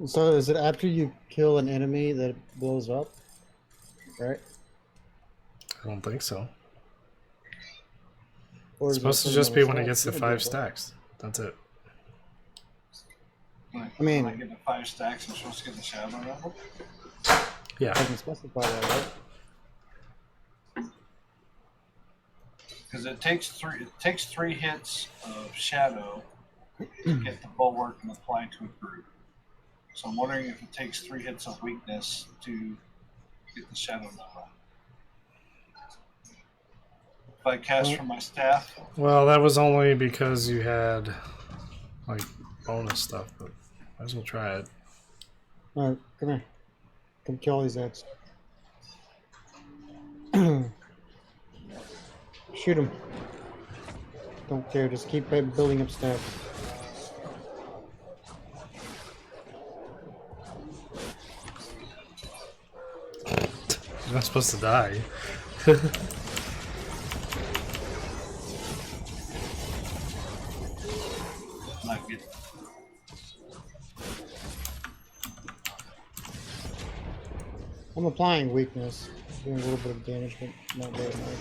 Speaker 2: So is it after you kill an enemy that it blows up? Right?
Speaker 1: I don't think so.
Speaker 2: Or
Speaker 1: It's
Speaker 2: is
Speaker 1: supposed
Speaker 2: it
Speaker 1: to just be when it
Speaker 2: something
Speaker 1: gets to
Speaker 2: else?
Speaker 1: 5 stacks. That's it.
Speaker 2: I mean-
Speaker 3: when I get to 5 stacks, I'm supposed to get the shadow Nova?
Speaker 1: Yeah.
Speaker 2: Doesn't specify that, right?
Speaker 3: Because it takes three hits of shadow to get the bulwark and apply to a group. So I'm wondering if it takes 3 hits of weakness to get the shadow nova. If I cast from my staff,
Speaker 1: Well, that was only because you had like bonus stuff, but might as well try it.
Speaker 2: Alright, come here. Come kill all these ads. Shoot him. Don't care, just keep building up staff.
Speaker 1: You're not supposed to die.
Speaker 3: not get.
Speaker 2: I'm applying weakness. Doing a little bit of damage, but not very much.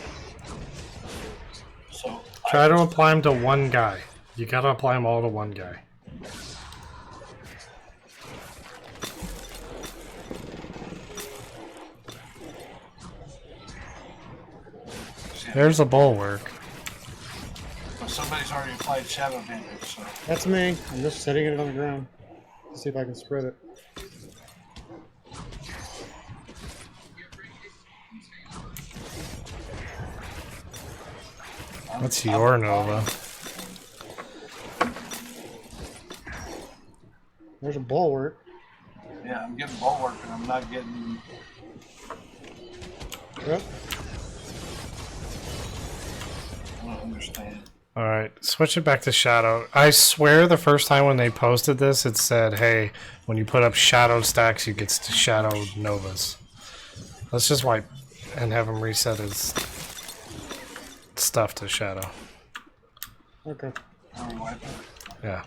Speaker 3: So
Speaker 1: Try to apply them to one guy. You gotta apply them all to one guy. There's a bulwark.
Speaker 3: Somebody's already applied shadow damage, so
Speaker 2: That's me. I'm just setting it on the ground. Let's see if I can spread it.
Speaker 1: What's your Nova?
Speaker 2: There's a bulwark.
Speaker 3: yeah, I'm getting bulwark and I'm not getting.
Speaker 2: Yep.
Speaker 3: I don't understand.
Speaker 1: Alright, switch it back to Shadow. I swear the first time when they posted this, it said, hey, when you put up Shadow stacks, you get to Shadow Novas. Let's just wipe and have him reset his stuff to Shadow.
Speaker 2: Okay.
Speaker 3: Are we wiping?
Speaker 1: Yeah.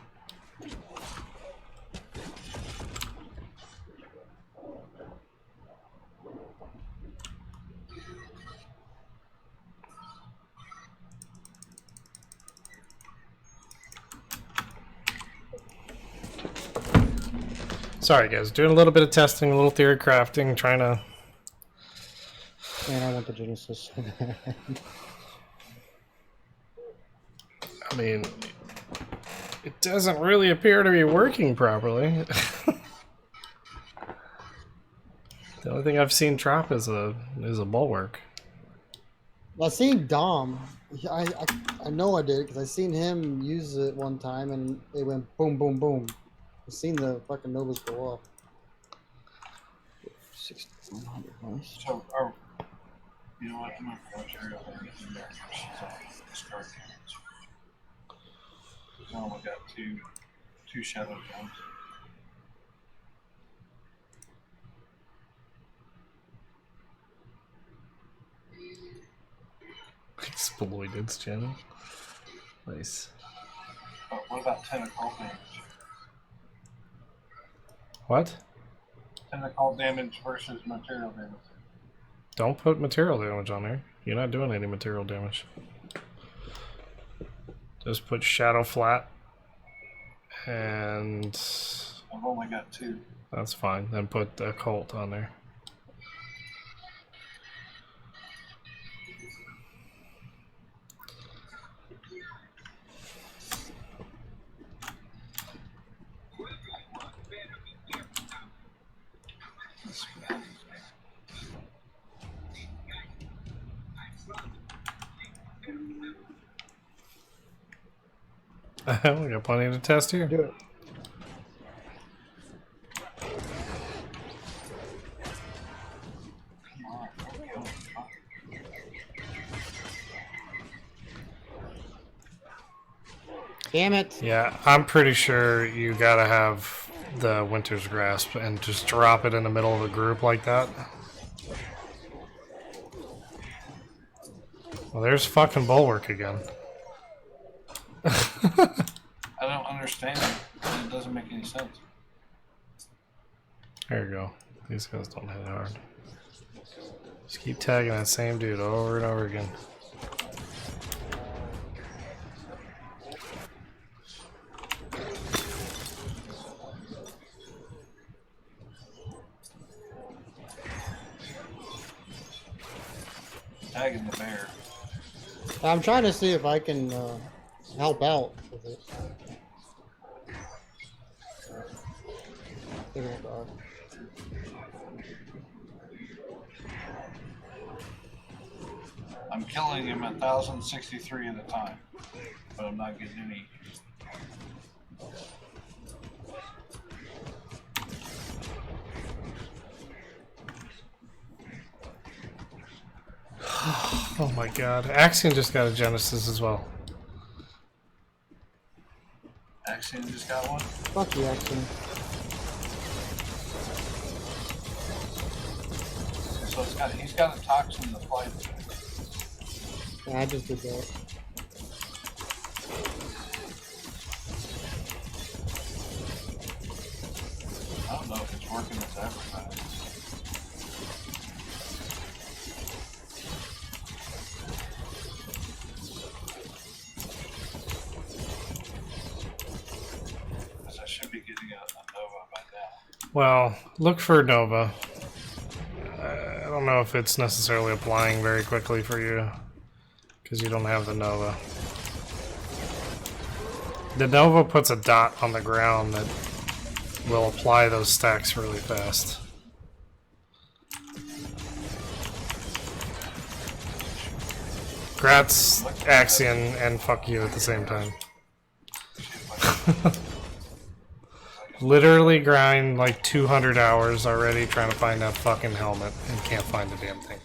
Speaker 1: Sorry guys, doing a little bit of testing, a little theory crafting, trying to...
Speaker 2: Man, I want the Genesis so bad.
Speaker 1: I mean, it doesn't really appear to be working properly. The only thing I've seen drop is a bulwark.
Speaker 2: I seen Dom. I know I did because I seen him use it one time and it went boom, boom, boom. I seen the fucking Novas go off. 6,100 nice.
Speaker 3: So, you know what? I'm gonna put material damage in there. So, discard damage. I only got two shadow gems.
Speaker 1: Exploited channel. Nice.
Speaker 3: But what about tentacle damage?
Speaker 1: What?
Speaker 3: Tentacle damage versus material damage.
Speaker 1: Don't put material damage on there. You're not doing any material damage. Just put Shadow flat. And
Speaker 3: I've only got 2.
Speaker 1: that's fine. Then put the Occult on there. We got plenty to test here.
Speaker 2: Do it. Damn it.
Speaker 1: Yeah, I'm pretty sure you gotta have the Winter's Grasp and just drop it in the middle of a group like that. Well, there's fucking Bulwark again.
Speaker 3: I don't understand it. It doesn't make any sense.
Speaker 1: There you go. These guys don't hit hard. Just keep tagging that same dude over and over again.
Speaker 3: Tagging the bear.
Speaker 2: I'm trying to see if I can help out with it. They won't die.
Speaker 3: I'm killing him 1,063 at a time, but I'm not getting any.
Speaker 1: Oh my god. Axion just got a Genesis as well.
Speaker 3: Axiom just got one.
Speaker 2: Fuck you, Axiom.
Speaker 3: So he's got a toxin to fly to.
Speaker 2: Yeah, I just did that.
Speaker 3: I don't know if it's working as advertised. Because I should be getting a Nova by now.
Speaker 1: Well, look for Nova. I don't know if it's necessarily applying very quickly for you, because you don't have the Nova. The Nova puts a dot on the ground that will apply those stacks really fast. Grats, Axion, and fuck you at the same time. Literally grind like 200 hours already trying to find that fucking helmet and can't find the damn thing.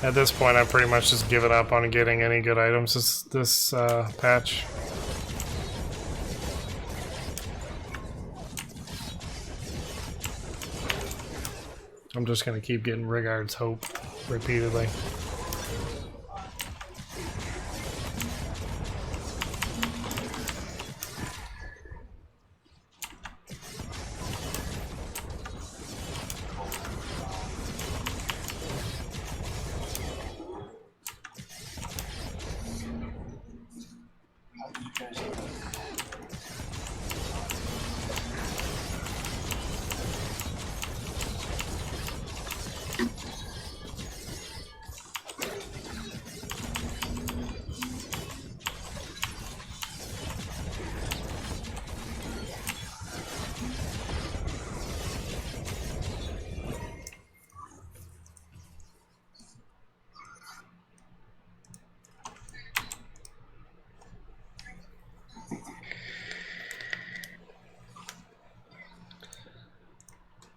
Speaker 1: At this point, I've pretty much just given up on getting any good items this patch. I'm just gonna keep getting Rigard's Hope repeatedly.
Speaker 3: How did you guys do that?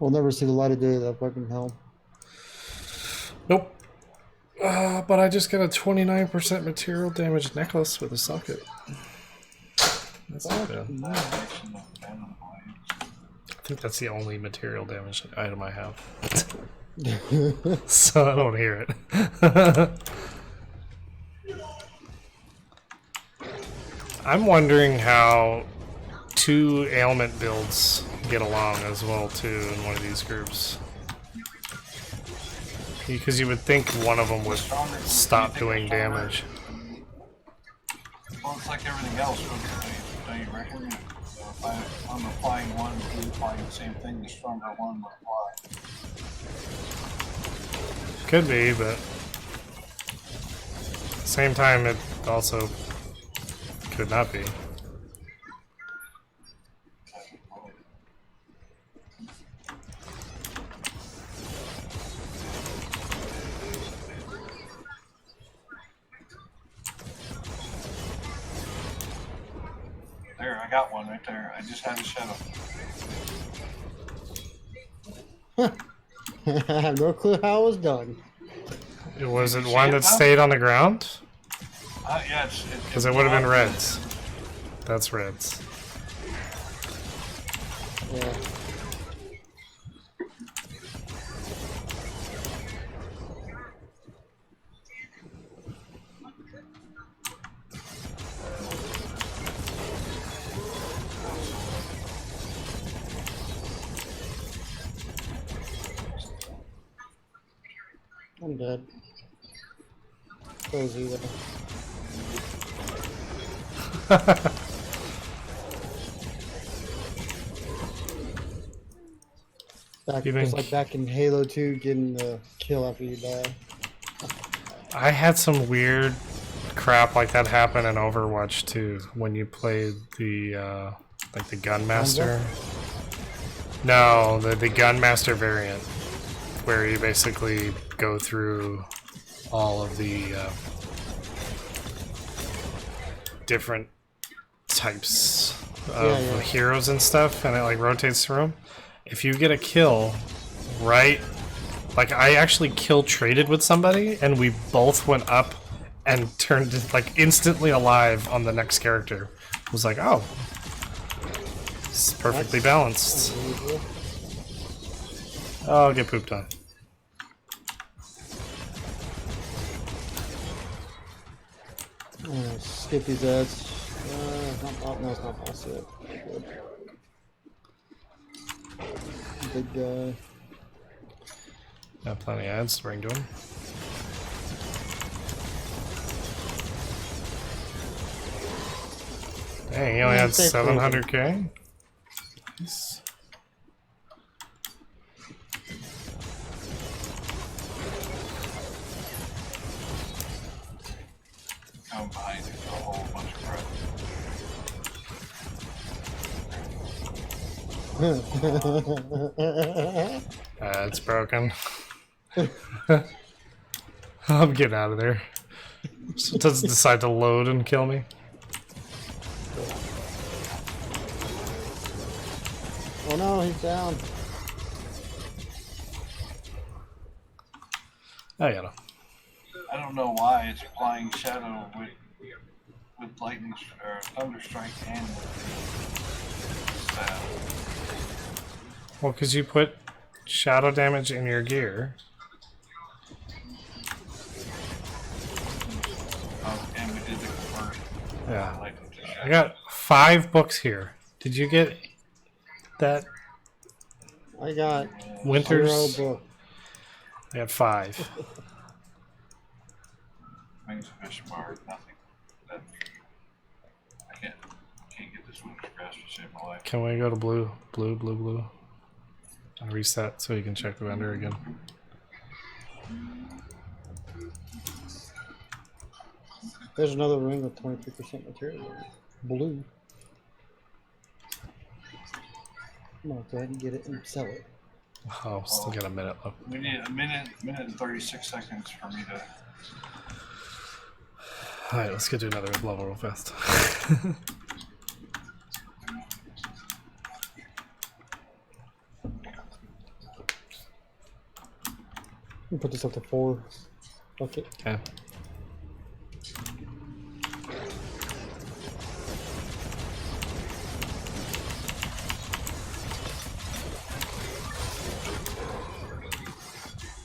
Speaker 2: We'll never see the light of day, that fucking hell.
Speaker 1: Nope. But I just got a 29% material damage necklace with a socket. That's not bad.
Speaker 3: Action of Venom Blades.
Speaker 1: I think that's the only material damage item I have. So I don't hear it. I'm wondering how two ailment builds get along as well too in one of these groups. Because you would think one of them would stop doing damage.
Speaker 3: Well, it's like everything else, don't you reckon? If I'm applying one, he's applying the same thing, the stronger one will apply.
Speaker 1: Could be, but at the same time it also could not be.
Speaker 3: There, I got one right there. I just had a shadow.
Speaker 2: I have no clue how it was done.
Speaker 1: Was it one that stayed on the ground?
Speaker 3: Yeah,
Speaker 1: Because it would have been reds. That's reds.
Speaker 2: Yeah. I'm dead. Cozy though. Back,
Speaker 1: You
Speaker 2: just
Speaker 1: think-
Speaker 2: like back in Halo 2, getting the kill after you die.
Speaker 1: I had some weird crap like that happen in Overwatch 2 when you played the like the Gunmaster. No, the Gunmaster variant, where you basically go through all of the different types of heroes and stuff, and it like rotates through them. If you get a kill, right? Like I actually kill traded with somebody, and we both went up and turned like instantly alive on the next character. It was like, oh, it's perfectly balanced. Oh, I'll get pooped on.
Speaker 2: Skip these ads. No, it's not boss yet. Good. Big guy.
Speaker 1: Got plenty of ads to bring to him. Dang, he only had 700k. Nice.
Speaker 3: Come behind you for a whole bunch of breath.
Speaker 1: It's broken. I'm getting out of there. So it doesn't decide to load and kill me.
Speaker 2: Oh no, he's down.
Speaker 1: I got him.
Speaker 3: I don't know why it's applying shadow with lightning or thunder strike and with the staff.
Speaker 1: Well, because you put shadow damage in your gear.
Speaker 3: Oh, and we did the conversion.
Speaker 1: Yeah.
Speaker 3: Lightning to
Speaker 1: I
Speaker 3: shadow.
Speaker 1: got 5 books here. Did you get that?
Speaker 2: I got
Speaker 1: Winters?
Speaker 2: 0 book.
Speaker 1: I got 5.
Speaker 3: Wings, fish, bar, nothing. That, I can't get this winter's grass to save my life.
Speaker 1: Can we go to blue? Blue. And reset so you can check the vendor again.
Speaker 2: There's another ring with 23% material in it. Blue. Come on, go ahead and get it and sell it.
Speaker 1: Oh, still got a minute left.
Speaker 3: We need a minute and 36 seconds for me to.
Speaker 1: Alright, let's get to another level real fast.
Speaker 2: Put this up to 4. Okay.
Speaker 1: Okay.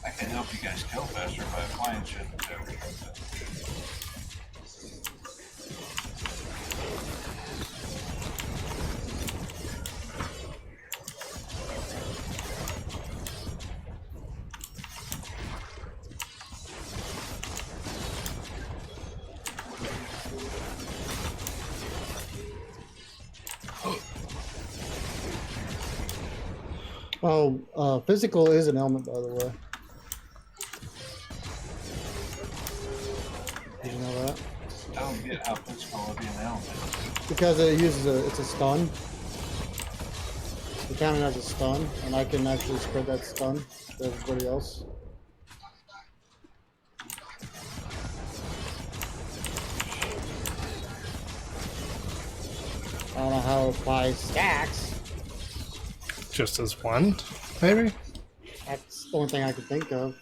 Speaker 3: I can help you guys kill faster by applying shit too.
Speaker 2: Oh, physical is an element, by the way. Did you know that?
Speaker 3: I don't get how physical would be an element.
Speaker 2: Because it uses it's a stun. The cannon has a stun, and I can actually spread that stun to everybody else. I don't know how it applies stacks.
Speaker 1: Just as one, maybe?
Speaker 2: That's the only thing I could think of.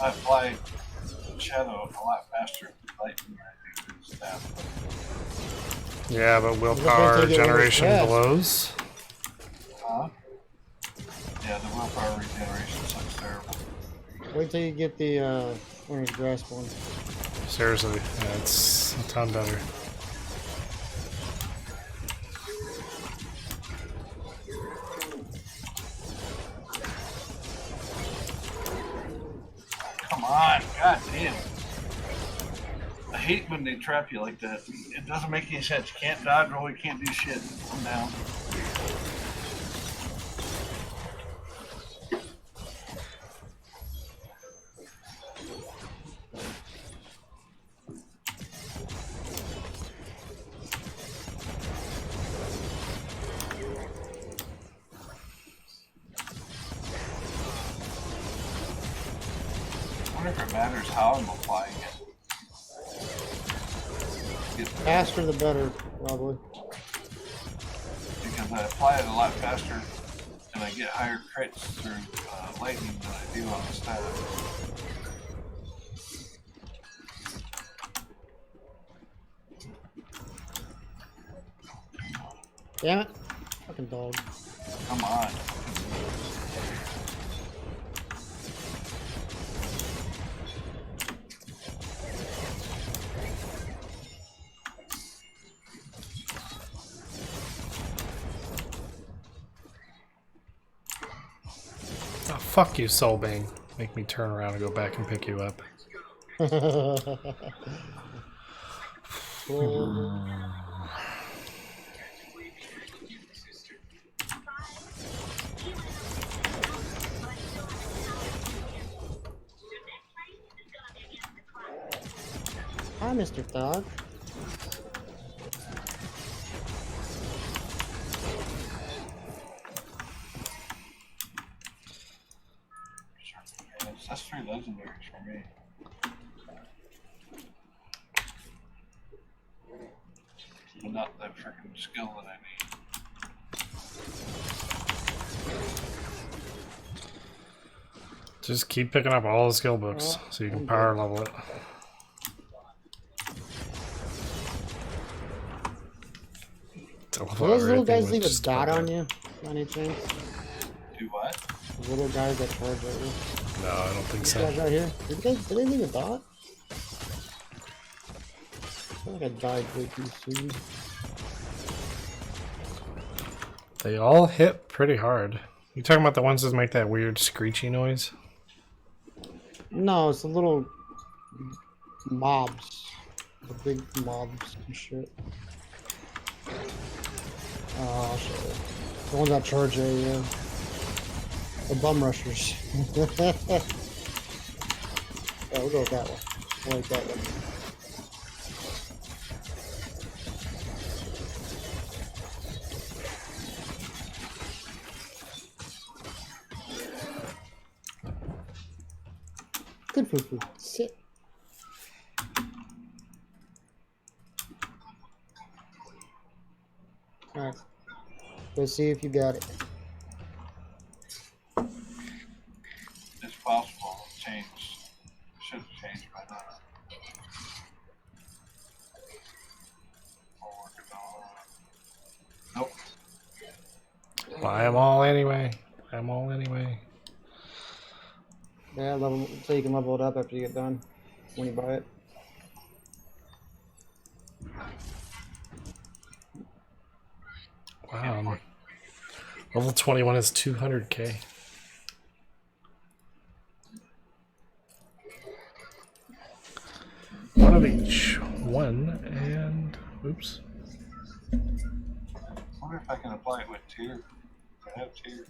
Speaker 3: I apply shadow a lot faster with lightning than I do with staff.
Speaker 1: Yeah, but
Speaker 2: Depends
Speaker 1: willpower
Speaker 2: on your
Speaker 1: generation
Speaker 2: test.
Speaker 1: blows.
Speaker 3: Huh? Yeah, the willpower regeneration sucks terrible.
Speaker 2: Wait till you get the orange grass one.
Speaker 1: Seriously, yeah, it's a ton better.
Speaker 3: hate when they trap you like that. It doesn't make any sense. You can't dodge roll, you can't do shit. I'm down. I wonder if it matters how I'm applying it.
Speaker 2: Faster the better, probably.
Speaker 3: Because I apply it a lot faster and I get higher crits through lightning than I do on the staff.
Speaker 2: Damn it. Fucking dog.
Speaker 3: Come on.
Speaker 1: Oh, fuck you, Soulbane. Make me turn around and go back and pick you up.
Speaker 2: Hi, Mr. Thug.
Speaker 3: That's 3 legendaries for me. But not that freaking skill that I need.
Speaker 1: Just keep picking up all the skill books so you can power level it.
Speaker 2: Do those little guys leave a dot on you, by any chance?
Speaker 3: Do what?
Speaker 2: The little guys that charge at you.
Speaker 1: No, I don't think
Speaker 2: These
Speaker 1: so.
Speaker 2: guys right here. Did they leave a dot? I feel like I died way too soon.
Speaker 1: They all hit pretty hard. You talking about the ones that make that weird screechy noise?
Speaker 2: No, it's the little mobs. The big mobs and shit. I'll show you. The ones that charge at you. The bum rushers. Yeah, we'll go with that one. I like that one. Good foo-foo. Sit. Alright. Let's see if you got it.
Speaker 3: It's possible to change. Should have changed by now. I'll work it on. Nope.
Speaker 1: Buy them all anyway. Buy them all anyway.
Speaker 2: Yeah, level, so you can level it up after you get done. When you buy it.
Speaker 1: Wow. Level 21 is 200k. One of each. One and... Oops.
Speaker 3: I wonder if I can apply it with tier. I have tier.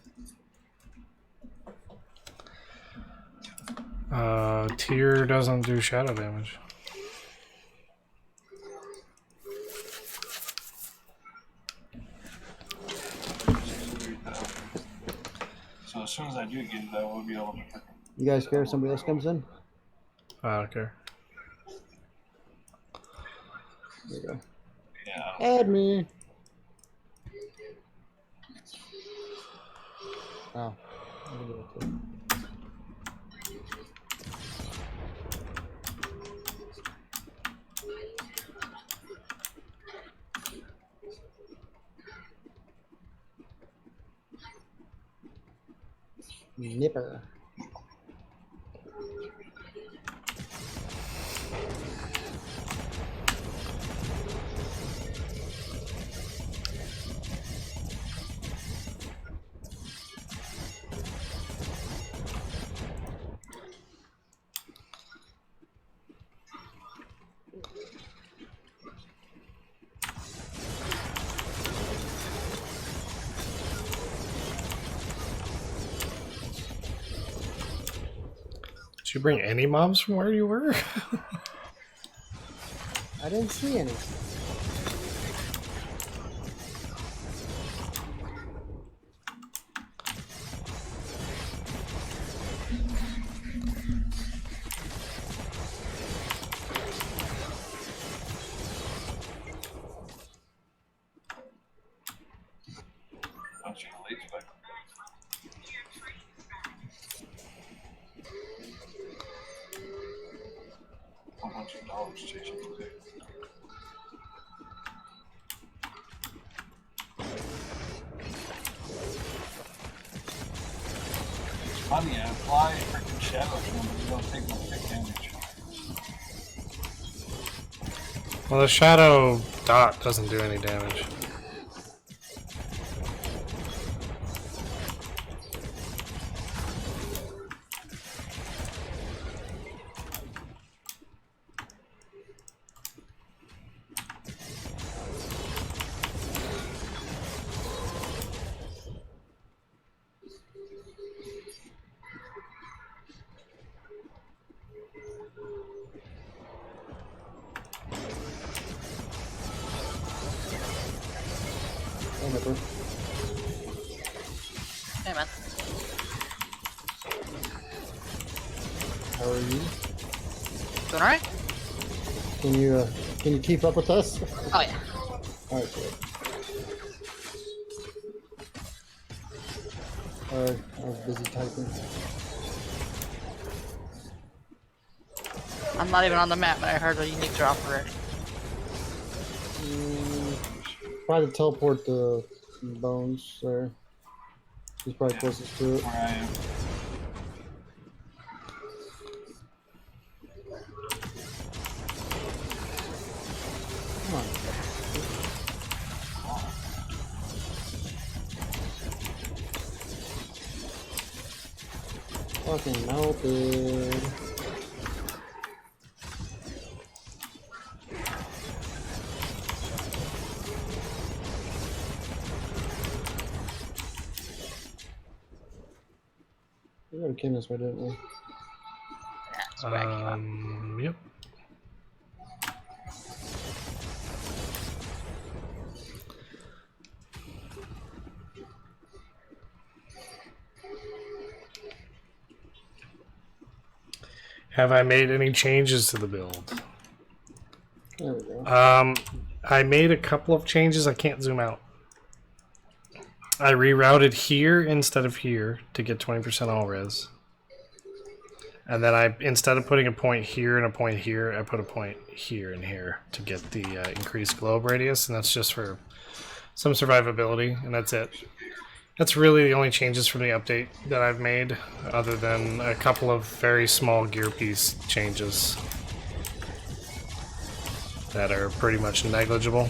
Speaker 1: Tier doesn't do shadow damage.
Speaker 3: So as soon as I do get it, I will be able to.
Speaker 2: You guys care if somebody else comes in?
Speaker 1: I don't care.
Speaker 2: There you go.
Speaker 3: Yeah.
Speaker 2: Add me. Oh. I'll do it too. Nipper.
Speaker 1: Did you bring any mobs from where you were?
Speaker 2: I didn't see any.
Speaker 3: Bunch of elites back. A whole bunch of dogs chasing me too. It's funny, I apply freaking shadow to them, but you don't take no tick damage.
Speaker 1: Well, the shadow dot doesn't do any damage.
Speaker 2: Whatever.
Speaker 4: Hey, man.
Speaker 2: How are you?
Speaker 4: Doing alright?
Speaker 2: Can you keep up with us?
Speaker 4: Oh, yeah.
Speaker 2: Alright, good. Alright, I was busy typing.
Speaker 4: I'm not even on the map, but I heard a unique drop already.
Speaker 2: Try to teleport the bones there. He's probably closest to it.
Speaker 3: Where I am.
Speaker 2: Come on. Fucking melted. We got a king this way, didn't we?
Speaker 4: Yeah, it's wacky.
Speaker 1: Yep. Have I made any changes to the build?
Speaker 2: There we go.
Speaker 1: I made a couple of changes. I can't zoom out. I rerouted here instead of here to get 20% all res. And then instead of putting a point here and a point here, I put a point here and here to get the increased globe radius, and that's just for some survivability, and that's it. That's really the only changes from the update that I've made, other than a couple of very small gear piece changes that are pretty much negligible.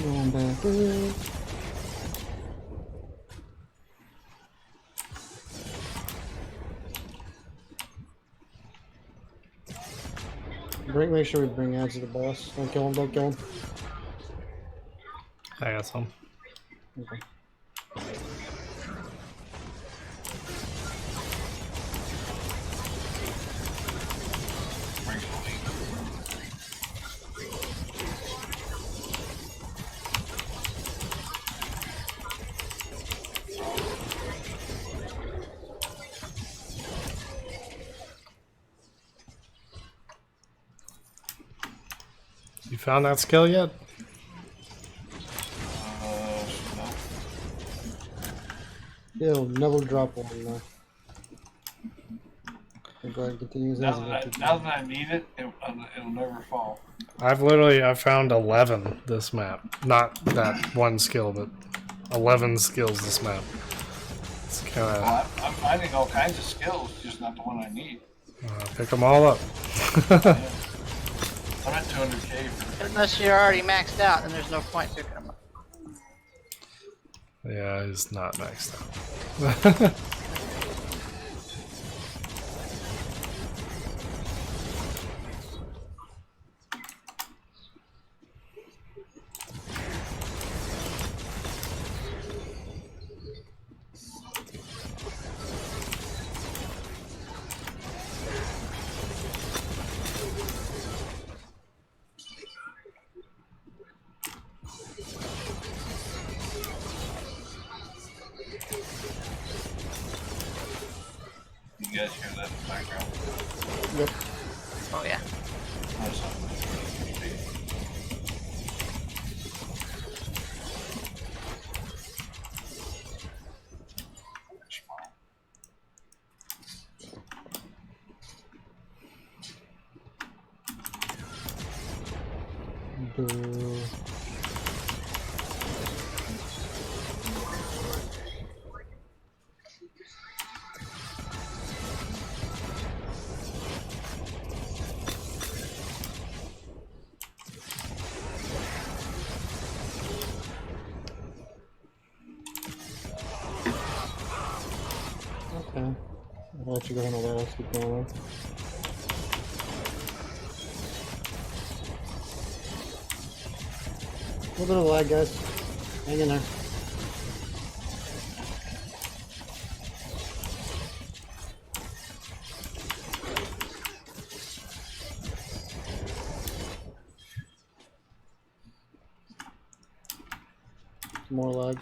Speaker 2: Going back. Make sure we bring ads to the boss. Don't kill him, don't kill him.
Speaker 1: I got some.
Speaker 2: Okay.
Speaker 1: You found that skill yet?
Speaker 3: No.
Speaker 2: It'll never drop one though. Go ahead and continue.
Speaker 3: Now that I need it, it'll never fall.
Speaker 1: I've found 11 this map. Not that one skill, but 11 skills this map. It's kind of...
Speaker 3: Well, I'm finding all kinds of skills, just not the one I need.
Speaker 1: Pick them all up.
Speaker 3: I'm at 200K for
Speaker 4: Unless you're already maxed out, then there's no point picking them up.
Speaker 1: Yeah, it's not maxed out.
Speaker 3: you guys hear that in the background.
Speaker 2: Yep.
Speaker 4: Oh yeah.
Speaker 3: That's not-
Speaker 2: Boo. Okay. I'll let you go handle that. I'll keep going on. A little bit of lag, guys. Hang in there. More lag.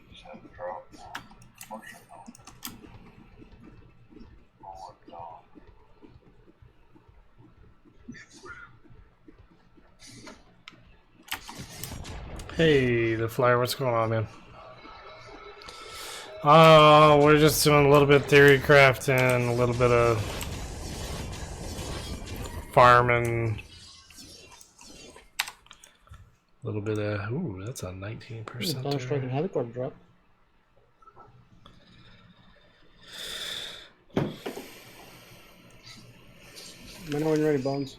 Speaker 3: Just have to drop. Motion on. Forward on.
Speaker 1: Hey, the flyer, what's going on, man? We're just doing a little bit of theory crafting, a little bit of farming, a little bit of. Ooh, that's a 19%.
Speaker 2: Down striking havoc or drop. Let me know when you're ready, Bones.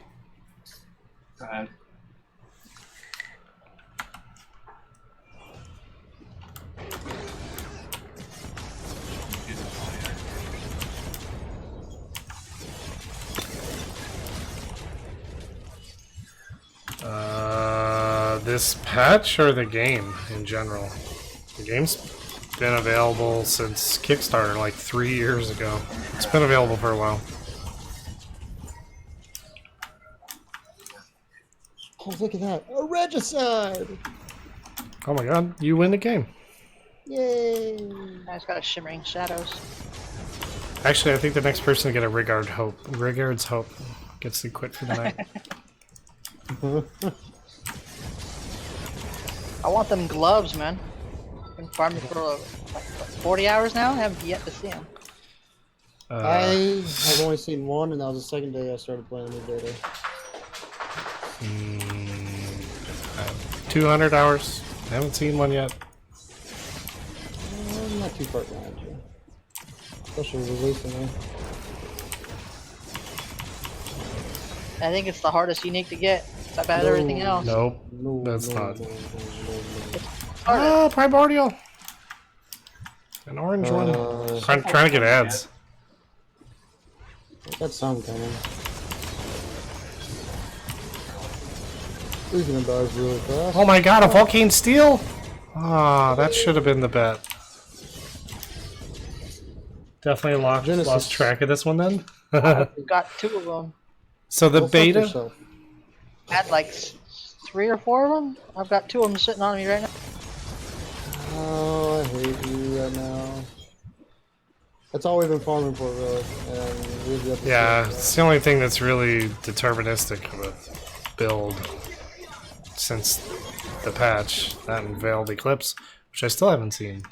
Speaker 3: Go ahead. Get this one here.
Speaker 1: This patch or the game in general? The game's been available since Kickstarter, like 3 years ago. It's been available for a while.
Speaker 2: Oh, look at that. A regicide!
Speaker 1: Oh my god, you win the game.
Speaker 2: Yay!
Speaker 4: I just got a shimmering shadows.
Speaker 1: Actually, I think the next person to get a Rigard's Hope gets the quit for the night.
Speaker 4: I want them gloves, man. I've been farming for like what, 40 hours now. I haven't yet to see them.
Speaker 2: I've only seen one, and that was the second day I started playing the new beta.
Speaker 1: 200 hours. I haven't seen one yet.
Speaker 2: I'm not too far behind you. Especially releasing it.
Speaker 4: I think it's the hardest unique to get. It's about everything else.
Speaker 1: Nope,
Speaker 2: No,
Speaker 1: that's
Speaker 2: no,
Speaker 1: not.
Speaker 2: no, no, no, no.
Speaker 4: Harder.
Speaker 1: Oh, Primordial! An orange one. Trying to get ads.
Speaker 2: I got some coming. He's gonna dive really fast.
Speaker 1: Oh my god, a Volcane Steel? Ah, that should have been the bet. Definitely
Speaker 2: Genesis.
Speaker 1: lost track of this one then.
Speaker 4: I've got 2 of them.
Speaker 1: So the
Speaker 2: Go fuck
Speaker 1: beta.
Speaker 2: yourself.
Speaker 4: I had like 3 or 4 of them. I've got 2 of them sitting on me right now.
Speaker 2: Oh, I hate you right now. That's all we've been farming for, really. And we've got the
Speaker 1: Yeah,
Speaker 2: shit,
Speaker 1: it's the only thing that's really deterministic of a build since the patch. That and Veiled Eclipse, which I still haven't seen.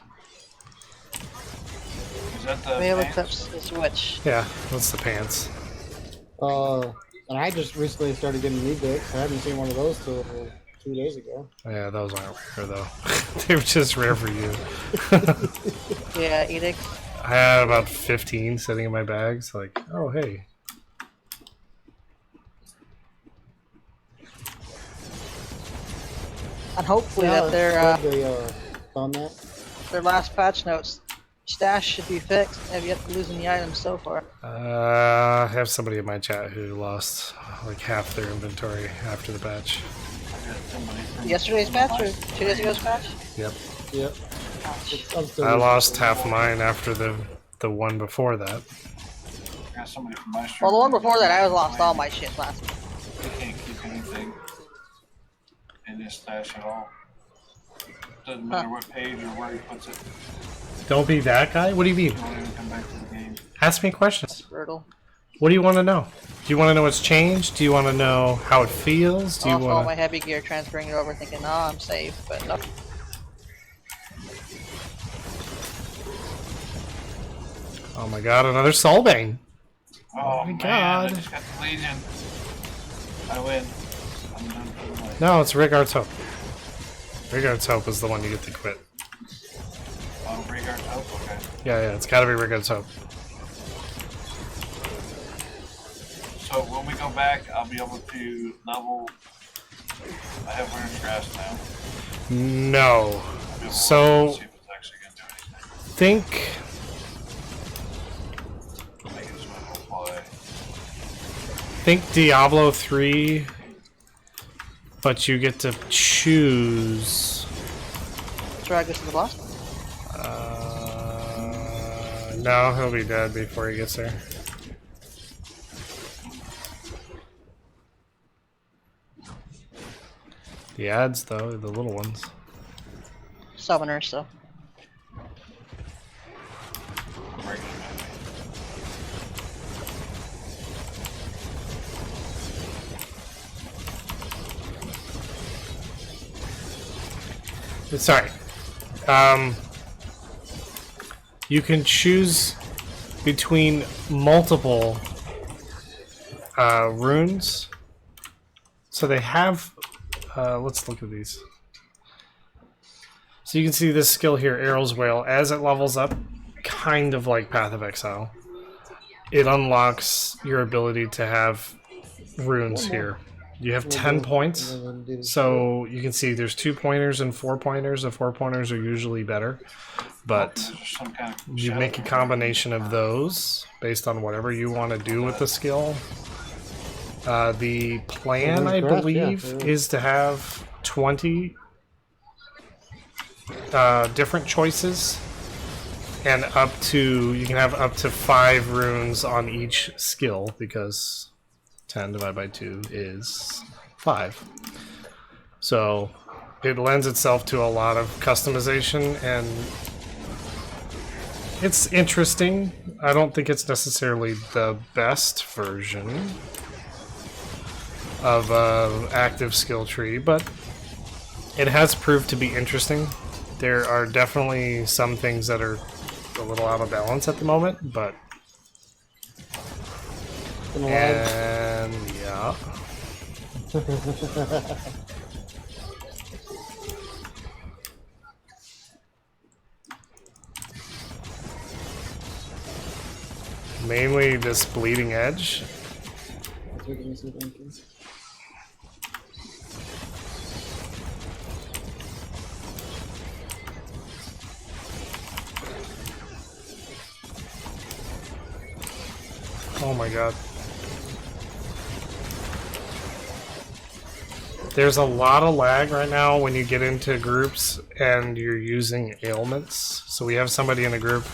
Speaker 3: Is that the
Speaker 4: Veil
Speaker 3: pants?
Speaker 4: Eclipse is which?
Speaker 1: Yeah, what's the pants?
Speaker 2: And I just recently started getting knee dicks. I haven't seen one of those till 2 days ago.
Speaker 1: Yeah, those aren't rare though. They were just rare for you.
Speaker 4: Yeah, Edict.
Speaker 1: I had about 15 sitting in my bags. Like, oh hey.
Speaker 4: And hopefully
Speaker 2: Yeah,
Speaker 4: that
Speaker 2: on that.
Speaker 4: their last patch notes stash should be fixed. Have yet to lose any items so far.
Speaker 1: I have somebody in my chat who lost like half their inventory after the patch.
Speaker 3: I got somebody from
Speaker 4: Yesterday's
Speaker 3: from
Speaker 4: patch
Speaker 3: my-
Speaker 4: or 2 days ago's patch?
Speaker 1: Yep.
Speaker 2: Yep. I'm still
Speaker 1: I
Speaker 2: using
Speaker 1: lost
Speaker 2: it.
Speaker 1: half mine after the one before that.
Speaker 3: I got somebody from my stream.
Speaker 4: Well, the one before that, I lost all my shit last week.
Speaker 3: He can't keep anything in his stash at all. Doesn't matter what page or where he puts it.
Speaker 1: Don't be that guy? What do you mean?
Speaker 3: He won't even come back to the game.
Speaker 1: Ask me questions.
Speaker 4: Brutal.
Speaker 1: What do you want to know? Do you want to know what's changed? Do you want to know how it feels? Do you
Speaker 4: Off all
Speaker 1: want
Speaker 4: my
Speaker 1: to...
Speaker 4: heavy gear, transferring it over, thinking, "Oh, I'm safe," but no.
Speaker 1: Oh my god, another Soulbane.
Speaker 3: Oh,
Speaker 1: my
Speaker 3: man,
Speaker 1: God.
Speaker 3: I just got the Legion. I win. I'm done for the night.
Speaker 1: No, it's Rigard's Hope. Rigard's Hope is the one you get to quit.
Speaker 3: Oh, Rigard's Hope, okay.
Speaker 1: Yeah, it's gotta be Rigard's Hope.
Speaker 3: So when we go back, I'll be able to level. I have Winter's Grass now.
Speaker 1: No.
Speaker 3: I'll be able
Speaker 1: So-
Speaker 3: to see if it's actually going to do anything.
Speaker 1: Think...
Speaker 3: Make it so it will play.
Speaker 1: Think Diablo 3, but you get to choose...
Speaker 4: Drag this to the boss.
Speaker 1: No, he'll be dead before he gets there. The ads, though, the little ones.
Speaker 4: Summoner, so.
Speaker 3: Breaking
Speaker 1: Sorry. You can choose between multiple runes. So they have... let's look at these. So you can see this skill here, Arrow's Wail, as it levels up, kind of like Path of Exile. It unlocks your ability to have runes here. You have 10 points, so you can see there's 2-pointers and 4-pointers. The 4-pointers are usually better, but
Speaker 3: There's some kind of
Speaker 1: you make a combination of those based on whatever you want to do with the skill. The plan, I believe, is to have 20 different choices, and you can have up to 5 runes on each skill, because 10 divided by 2 is 5. So it lends itself to a lot of customization, and it's interesting. I don't think it's necessarily the best version of active skill tree, but it has proved to be interesting. There are definitely some things that are a little out of balance at the moment, but and yeah. Mainly this bleeding edge. Oh my god. There's a lot of lag right now when you get into groups and you're using ailments. So we have somebody in a group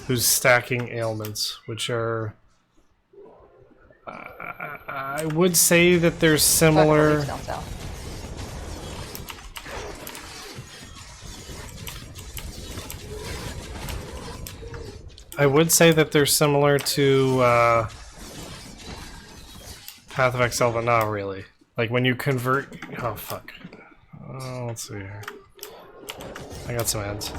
Speaker 1: who's stacking ailments, which are... I would say that they're similar...
Speaker 4: Down south.
Speaker 1: I would say that they're similar to Path of Exile, but not really. Like when you convert... Oh, fuck. Oh, let's see here. I got some ads.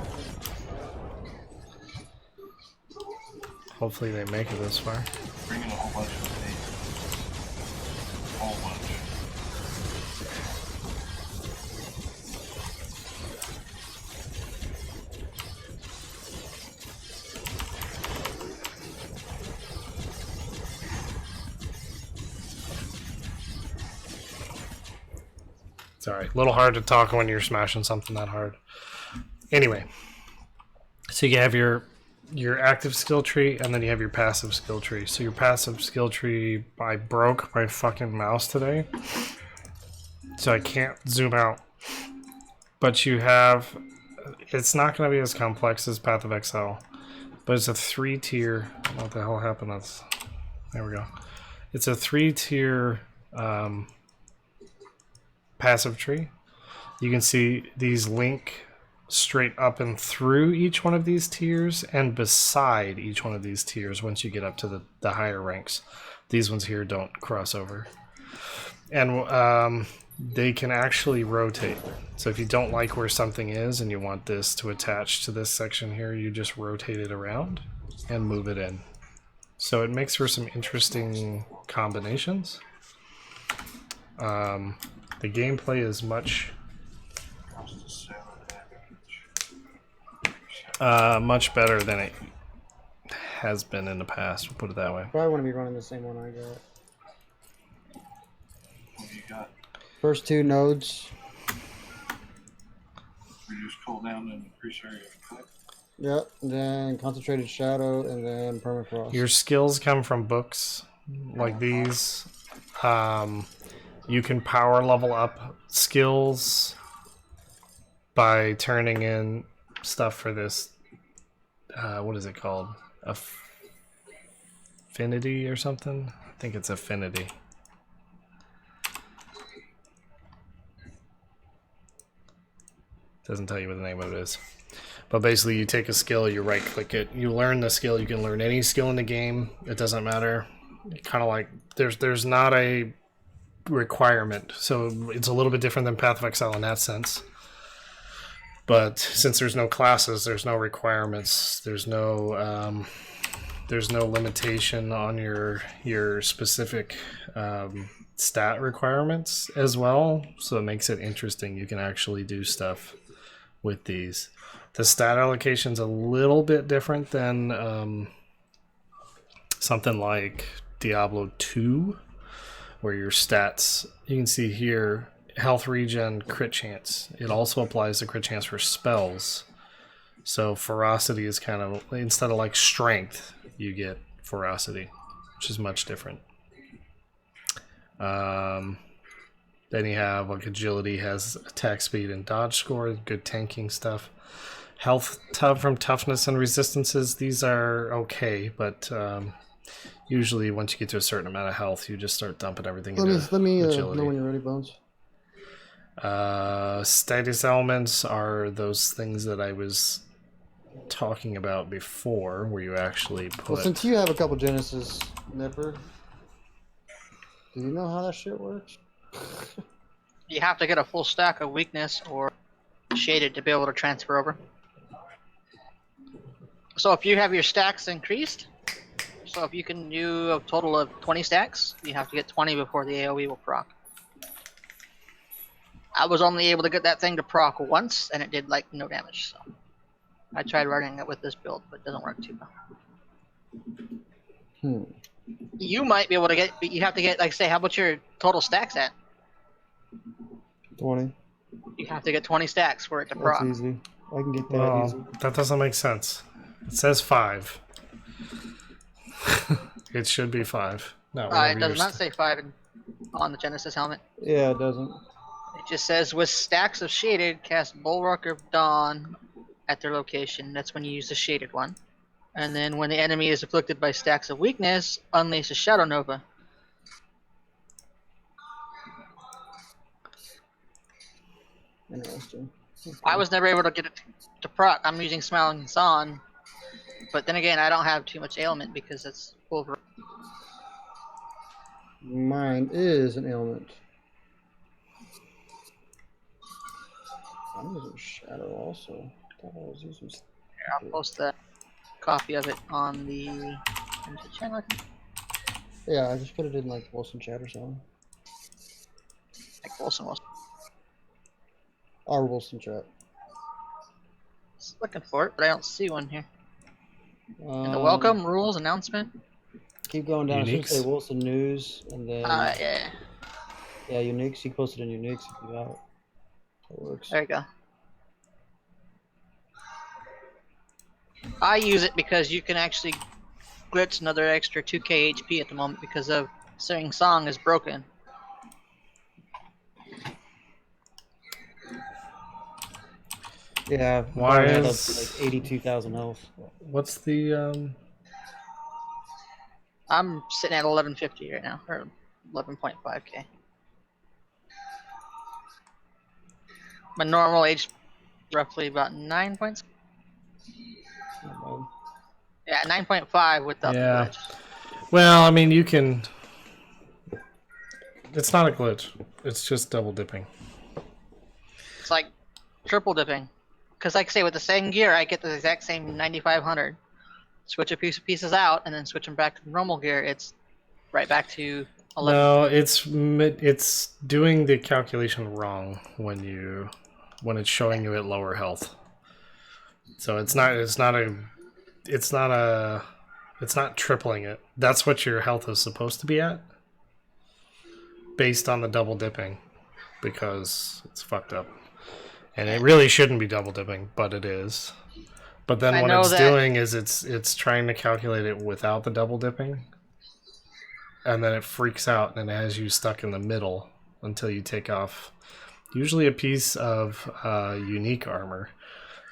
Speaker 1: Hopefully they make it this far.
Speaker 3: Bring in a whole bunch of things. A whole bunch.
Speaker 1: Sorry, a little hard to talk when you're smashing something that hard. Anyway, so you have your active skill tree, and then you have your passive skill tree. So your passive skill tree, I broke my fucking mouse today, so I can't zoom out. But you have, it's not going to be as complex as Path of Exile, but it's a 3-tier. What the hell happened? There we go. It's a 3-tier passive tree. You can see these link straight up and through each one of these tiers and beside each one of these tiers once you get up to the higher ranks. These ones here don't cross over. And they can actually rotate. So if you don't like where something is and you want this to attach to this section here, you just rotate it around and move it in. So it makes for some interesting combinations. The gameplay is much better than it has been in the past. We'll put it that way.
Speaker 2: Probably want to be running the same one I got.
Speaker 3: What do you got?
Speaker 2: First 2 nodes.
Speaker 3: Reduce cooldown and increase area of click.
Speaker 2: Yep. And then concentrated shadow, and then permafrost.
Speaker 1: Your skills come from books like these. You can power level up skills by turning in stuff for this. What is it called? Affinity or something? I think it's affinity. Doesn't tell you what the name of it is. But basically you take a skill, you right click it, you learn the skill. You can learn any skill in the game. It doesn't matter. Kind of like there's not a requirement. So it's a little bit different than Path of Exile in that sense. But since there's no classes, there's no requirements, there's no limitation on your specific stat requirements as well. So it makes it interesting. You can actually do stuff with these. The stat allocation's a little bit different than something like Diablo 2, where your stats, you can see here, health regen, crit chance. It also applies to crit chance for spells. So ferocity is kind of, instead of like strength, you get ferocity, which is much different. Then you have like agility, has attack speed and dodge score, good tanking stuff. Health from toughness and resistances, these are okay, but usually once you get to a certain amount of health, you just start dumping everything into agility.
Speaker 2: Let me know when you're ready, Bones.
Speaker 1: Status elements are those things that I was talking about before, where you actually put...
Speaker 2: Well, since you have a couple Genesis, Nipper, do you know how that shit works?
Speaker 4: You have to get a full stack of weakness or shaded to be able to transfer over. So if you have your stacks increased, so if you can do a total of 20 stacks, you have to get 20 before the AoE will proc. I was only able to get that thing to proc once, and it did like no damage. So I tried running it with this build, but it doesn't work too well. You might be able to get, but you have to get, like, say, how about your total stacks at?
Speaker 2: 20.
Speaker 4: You have to get 20 stacks for it to proc.
Speaker 2: That's easy. I can get that easy.
Speaker 1: That doesn't make sense. It says 5. It should be 5. No,
Speaker 4: It does not say 5 on the Genesis helmet.
Speaker 2: Yeah, it doesn't.
Speaker 4: It just says, with stacks of shaded, cast Bulwark of Dawn at their location. That's when you use the shaded one. And then when the enemy is afflicted by stacks of weakness, unleash a Shadow Nova.
Speaker 2: Interesting.
Speaker 4: I was never able to get it to proc. I'm using Smiling Sun. But then again, I don't have too much ailment because it's over.
Speaker 2: Mine is an ailment. I'm using Shadow also. I thought I was using...
Speaker 4: Here, I'll post a copy of it on the channel, I think.
Speaker 2: Yeah, I just put it in like Wilson chat or something.
Speaker 4: Like Wilson was
Speaker 2: Our Wilson chat.
Speaker 4: just looking for it, but I don't see one here. In the welcome rules announcement.
Speaker 2: Keep going down. It should
Speaker 1: Uniques?
Speaker 2: say Wilson News, and then
Speaker 4: Yeah.
Speaker 2: yeah, Uniques. He posted in Uniques if you got it. That works.
Speaker 4: There you go. I use it because you can actually glitch another extra 2k HP at the moment because of Sing Song is broken.
Speaker 2: Yeah,
Speaker 1: Why
Speaker 2: Bard had up
Speaker 1: is-
Speaker 2: to like 82,000 health.
Speaker 1: What's the
Speaker 4: I'm sitting at 1150 right now, or 11.5k. My normal age, roughly about 9 points. Yeah, 9.5 without the
Speaker 1: Yeah.
Speaker 4: glitch.
Speaker 1: Well, I mean, you can. It's not a glitch. It's just double dipping.
Speaker 4: It's like triple dipping. Because, like I say, with the same gear, I get the exact same 9,500. Switch a piece of pieces out, and then switch them back to the normal gear. It's right back to 11.
Speaker 1: No, it's doing the calculation wrong when it's showing you at lower health. So it's not tripling it. That's what your health is supposed to be at, based on the double dipping, because it's fucked up, and it really shouldn't be double dipping, but it is. But then
Speaker 4: I
Speaker 1: what
Speaker 4: know
Speaker 1: it's
Speaker 4: that-
Speaker 1: doing is it's trying to calculate it without the double dipping, and then it freaks out and it has you stuck in the middle until you take off usually a piece of unique armor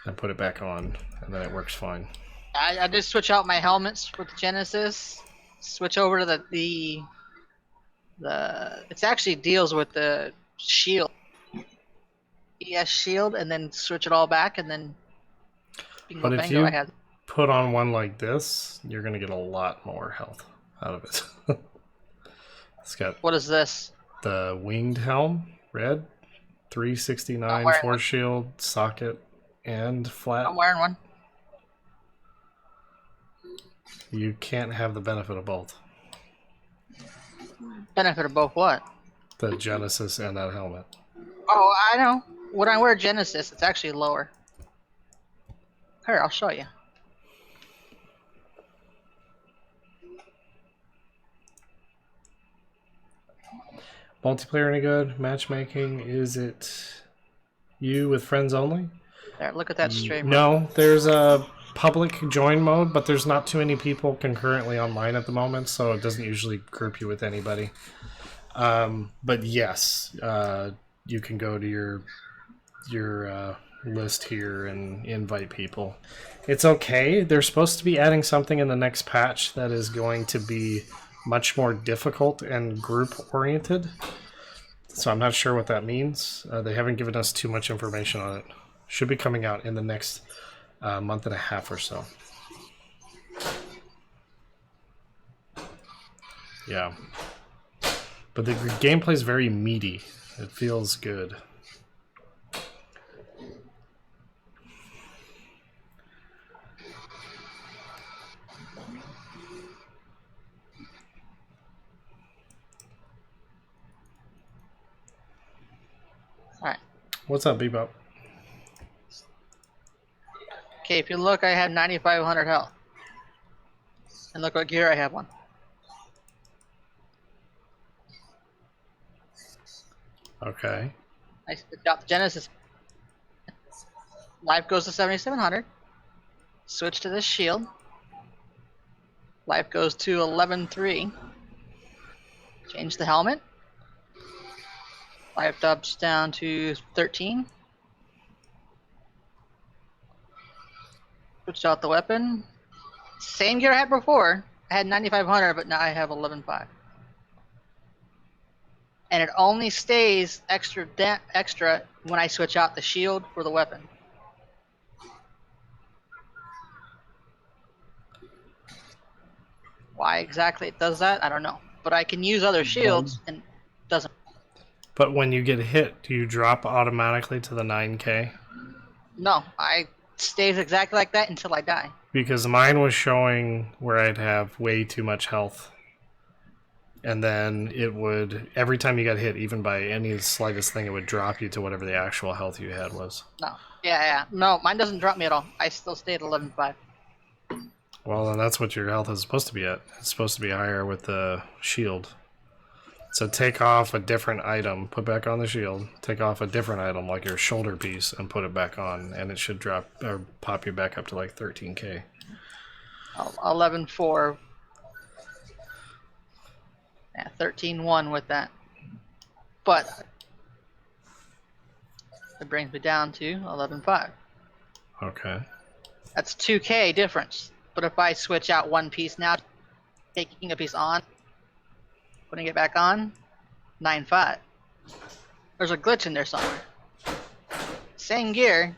Speaker 1: and put it back on, and then it works fine.
Speaker 4: I just switch out my helmets with the Genesis. Switch over to the it actually deals with the shield. ES shield, and then switch it all back, and then bingo
Speaker 1: But if
Speaker 4: bango,
Speaker 1: you
Speaker 4: I had.
Speaker 1: put on one like this, you're going to get a lot more health out of it. It's got
Speaker 4: What is this?
Speaker 1: the winged helm, red, 369
Speaker 4: I'm wearing
Speaker 1: force
Speaker 4: one.
Speaker 1: shield, socket, and flat.
Speaker 4: I'm wearing one.
Speaker 1: You can't have the benefit of both.
Speaker 4: Benefit of both what?
Speaker 1: The Genesis and that helmet.
Speaker 4: Oh, I know. When I wear Genesis, it's actually lower. Here, I'll show you.
Speaker 1: Multiplayer any good? Matchmaking, is it you with friends only?
Speaker 4: There, look at that stream.
Speaker 1: No, there's a public join mode, but there's not too many people concurrently online at the moment, so it doesn't usually group you with anybody. But yes, you can go to your list here and invite people. It's okay. They're supposed to be adding something in the next patch that is going to be much more difficult and group oriented. So I'm not sure what that means. They haven't given us too much information on it. Should be coming out in the next month and a half or so. Yeah. But the gameplay is very meaty. It feels good.
Speaker 4: Alright.
Speaker 1: What's up, Bebop?
Speaker 4: Okay, if you look, I have 9,500 health. And look what gear I have on.
Speaker 1: Okay.
Speaker 4: I got the Genesis. Life goes to 7,700. Switch to this shield. Life goes to 11,300. Change the helmet. Life drops down to 13. Switched out the weapon. Same gear I had before. I had 9,500, but now I have 11,500. And it only stays extra when I switch out the shield for the weapon. Why exactly it does that, I don't know. But I can use other shields and it doesn't.
Speaker 1: But when you get hit, do you drop automatically to the 9K?
Speaker 4: No, I stays exactly like that until I die.
Speaker 1: Because mine was showing where I'd have way too much health. And then it would, every time you got hit, even by any slightest thing, it would drop you to whatever the actual health you had was.
Speaker 4: No. Yeah. No, mine doesn't drop me at all. I still stay at 11,500.
Speaker 1: Well, then that's what your health is supposed to be at. It's supposed to be higher with the shield. So take off a different item, put back on the shield, take off a different item like your shoulder piece and put it back on, and it should drop or pop you back up to like 13k.
Speaker 4: 11.4. Yeah, 13.1 with that. But it brings me down to 11.5.
Speaker 1: Okay.
Speaker 4: That's 2k difference. But if I switch out one piece now, taking a piece on, putting it back on, 9.5. There's a glitch in there somewhere. Same gear,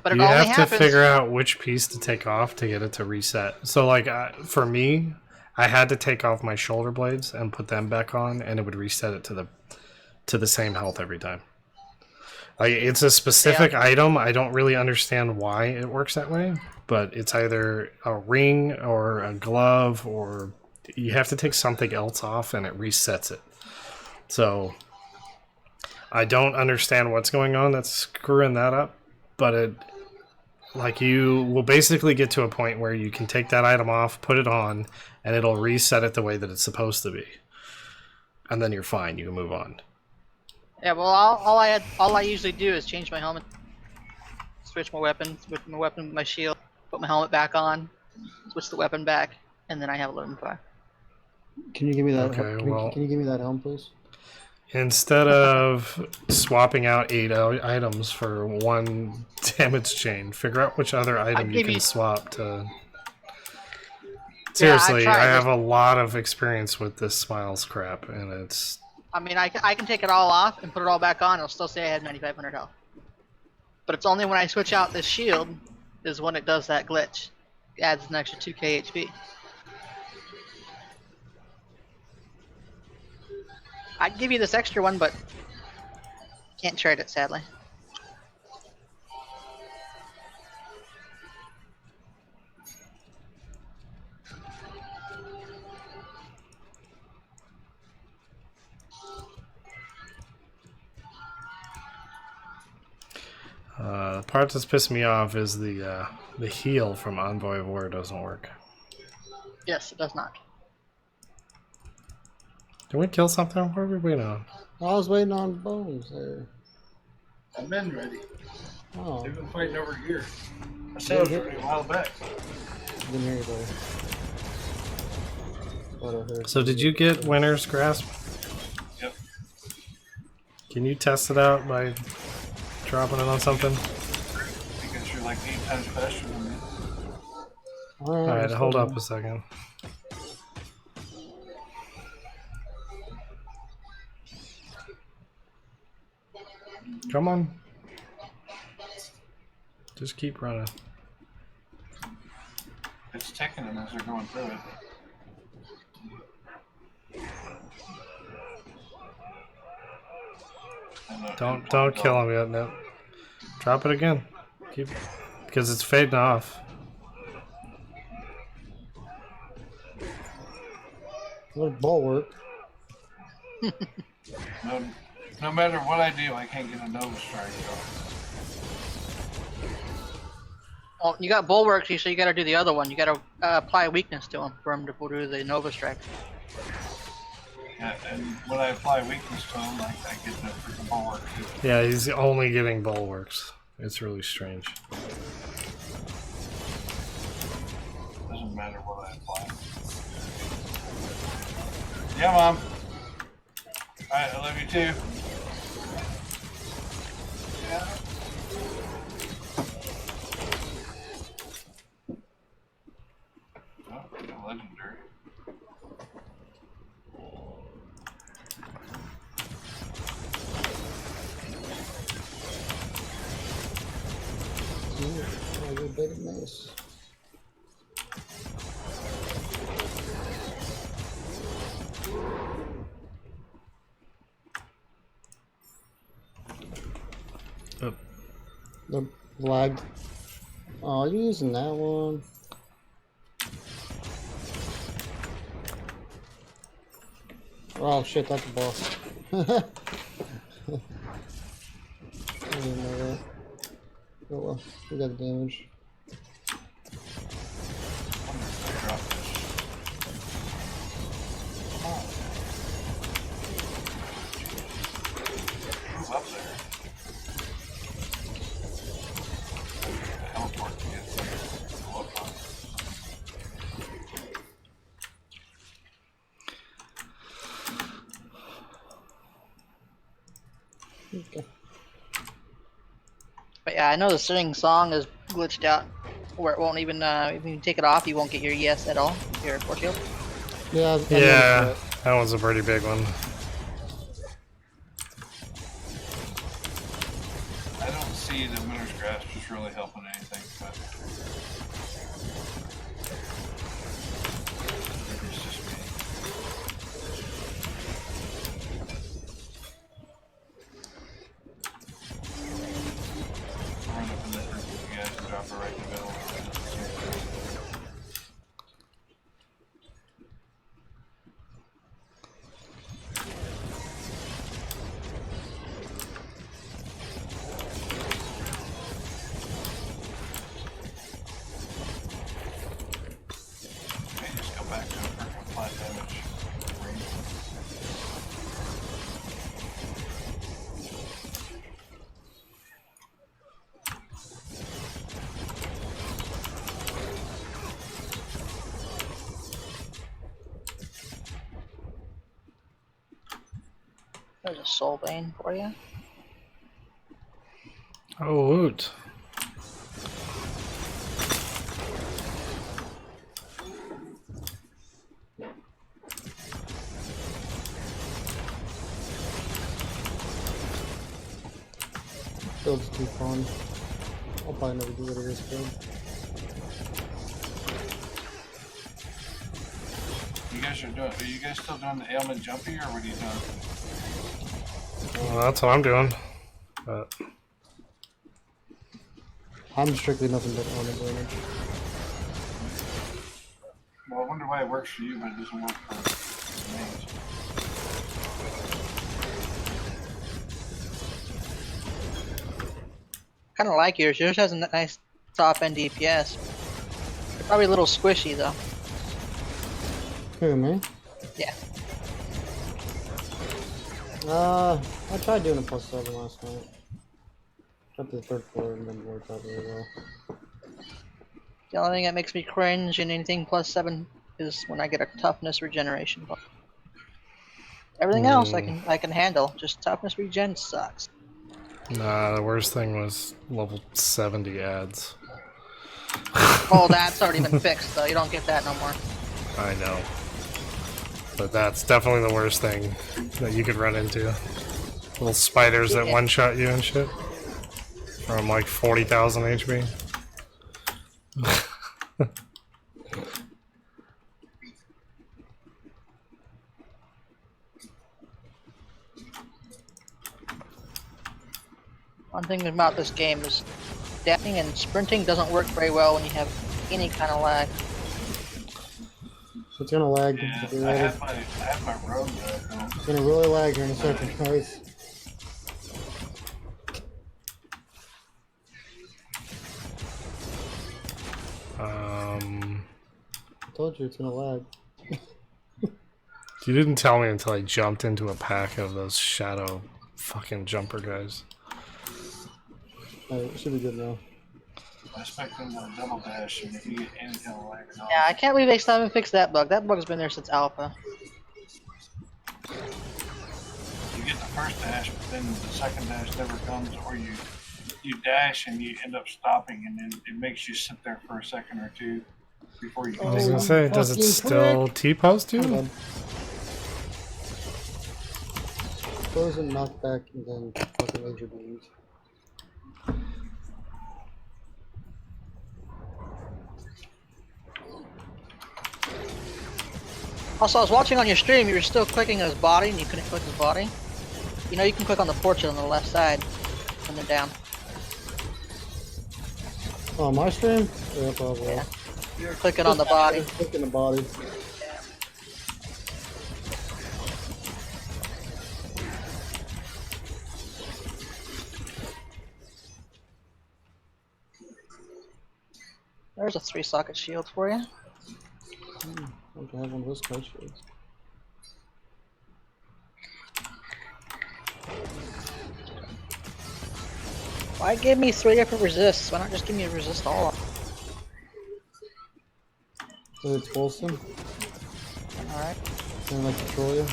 Speaker 4: but it
Speaker 1: You
Speaker 4: only
Speaker 1: have to
Speaker 4: happens.
Speaker 1: figure out which piece to take off to get it to reset. So like for me, I had to take off my shoulder blades and put them back on, and it would reset it to the same health every time. Like it's a specific item. I don't really understand why it works that way, but it's either a ring or a glove, or you have to take something else off and it resets it. So I don't understand what's going on that's screwing that up, but it like you will basically get to a point where you can take that item off, put it on, and it'll reset it the way that it's supposed to be. And then you're fine, you can move on.
Speaker 4: Yeah, well, all I usually do is change my helmet, switch my weapon with my shield, put my helmet back on, switch the weapon back, and then I have 11.5.
Speaker 2: Can you give me that?
Speaker 1: Okay,
Speaker 2: Can you give me that helm, please?
Speaker 1: Instead of swapping out 8 items for 1 damage chain, figure out which other item you can swap to... Seriously,
Speaker 4: yeah,
Speaker 1: I have a lot of experience with this Smiles crap, and it's...
Speaker 4: I mean, I can take it all off and put it all back on, it'll still say I have 9,500 health. But it's only when I switch out this shield is when it does that glitch. It adds an extra 2k HP. I'd give you this extra one, but can't trade it, sadly.
Speaker 1: The part that's pissing me off is the heal from Envoy of War doesn't work.
Speaker 4: Yes, it does not.
Speaker 1: Did we kill something? What are we waiting on?
Speaker 2: I was waiting on bones there.
Speaker 3: I've been ready.
Speaker 2: Oh,
Speaker 3: They've been fighting over here. I said it a while back.
Speaker 2: didn't hear you, buddy. What I heard.
Speaker 1: So did you get Winter's Grasp?
Speaker 3: Yep.
Speaker 1: Can you test it out by dropping it on something?
Speaker 3: Because you're like 8 times faster than me.
Speaker 1: Alright, hold up a second. Come on. Just keep running.
Speaker 3: It's taking them as they're going through it.
Speaker 1: Don't kill him yet, no. Drop it again. Keep because it's fading off.
Speaker 2: What bulwark?
Speaker 3: No matter what I do, I can't get a Nova Strike.
Speaker 4: Well, you got bulwarks, so you gotta do the other one. You gotta apply weakness to him for him to do the Nova Strike.
Speaker 3: Yeah, and when I apply weakness to him, I get the freaking bulwark too.
Speaker 1: Yeah, he's only getting bulwarks. It's really strange.
Speaker 3: Doesn't matter what I apply. Yeah, Mom. Alright, I love you too. Yeah. Oh, no legendary.
Speaker 2: Oh, you're very nice. The lag. Oh, you're using that one. Oh shit, that's a boss. I didn't know that. Oh well, we got damage.
Speaker 3: Drop this.
Speaker 2: Okay.
Speaker 4: But yeah, I know the sing song is glitched out, where it won't even if you take it off, you won't get your yes at all. Your force shield.
Speaker 2: Yeah, I noticed
Speaker 1: Yeah,
Speaker 2: that.
Speaker 1: that was a pretty big one.
Speaker 3: I don't see the Winter's Grasp just really helping anything, but maybe it's just me. I'll run up in this group with you guys and drop it right in the middle. Okay, just go back to a freaking flat damage range.
Speaker 4: There's a soul bane for you.
Speaker 1: Oh, woot.
Speaker 2: Build's too fun. I'll probably never get rid of this build.
Speaker 3: Are you guys still doing the ailment jumpy, or what are you doing?
Speaker 1: Well, that's what I'm doing. But
Speaker 2: I'm strictly nothing but element damage.
Speaker 3: Well, I wonder why it works for you, but it doesn't work for the
Speaker 4: Kind of like yours. Yours has a nice top end DPS. Probably a little squishy though.
Speaker 2: Who, me?
Speaker 4: Yeah.
Speaker 2: I tried doing a +7 last night. Got to the 3rd floor and then worked out really well.
Speaker 4: The only thing that makes me cringe in anything +7 is when I get a toughness regeneration buff. Everything else I can handle. Just toughness regen sucks.
Speaker 1: nah, the worst thing was level 70 ads.
Speaker 4: Oh, that's already been fixed though. You don't get that no more.
Speaker 1: I know. But that's definitely the worst thing that you could run into. Little spiders that
Speaker 4: Yeah.
Speaker 1: one-shot you and shit. From like 40,000 HP.
Speaker 4: One thing about this game is dashing and sprinting doesn't work very well when you have any kind of lag.
Speaker 2: It's gonna lag.
Speaker 3: Yeah,
Speaker 2: Get
Speaker 3: I
Speaker 2: ready.
Speaker 3: have my road though.
Speaker 2: It's gonna really lag here in a second, guys. I told you it's gonna lag.
Speaker 1: You didn't tell me until I jumped into a pack of those shadow fucking jumper guys.
Speaker 2: Alright, it should be good now.
Speaker 3: I expect them to double dash, and if you get any kind of lag at all,
Speaker 4: Yeah, I can't believe they still haven't fixed that bug. That bug's been there since alpha.
Speaker 3: you get the first dash, but then the second dash never comes, or you dash and you end up stopping, and then it makes you sit there for a second or two before you
Speaker 1: I was
Speaker 3: can
Speaker 1: gonna
Speaker 3: take
Speaker 1: say, does it
Speaker 2: fucking
Speaker 1: still T-post
Speaker 2: I'm
Speaker 1: you?
Speaker 2: done. Close and knock back and then fucking laser beams.
Speaker 4: Also, I was watching on your stream, you were still clicking his body and you couldn't click his body. You know, you can click on the portrait on the left side when they're down.
Speaker 2: Oh, my stream? Yeah, probably.
Speaker 4: Yeah. You were clicking on the body.
Speaker 2: Clicking the body.
Speaker 4: There's a 3-socket shield for you.
Speaker 2: I can have one of those card shields.
Speaker 4: Why give me 3 different resists? Why not just give me a resist all?
Speaker 2: So it's Bolson.
Speaker 4: Alright.
Speaker 2: And like control you.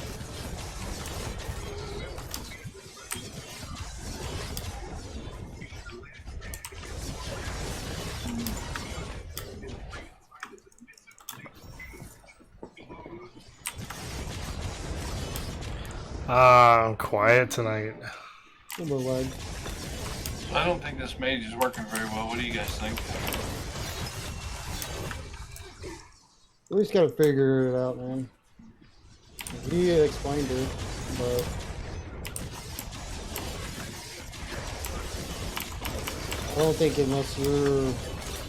Speaker 1: I'm quiet tonight.
Speaker 2: A little lag.
Speaker 3: I don't think this mage is working very well. What do you guys think?
Speaker 2: We just gotta figure it out, man. He explained it, but I don't think unless you're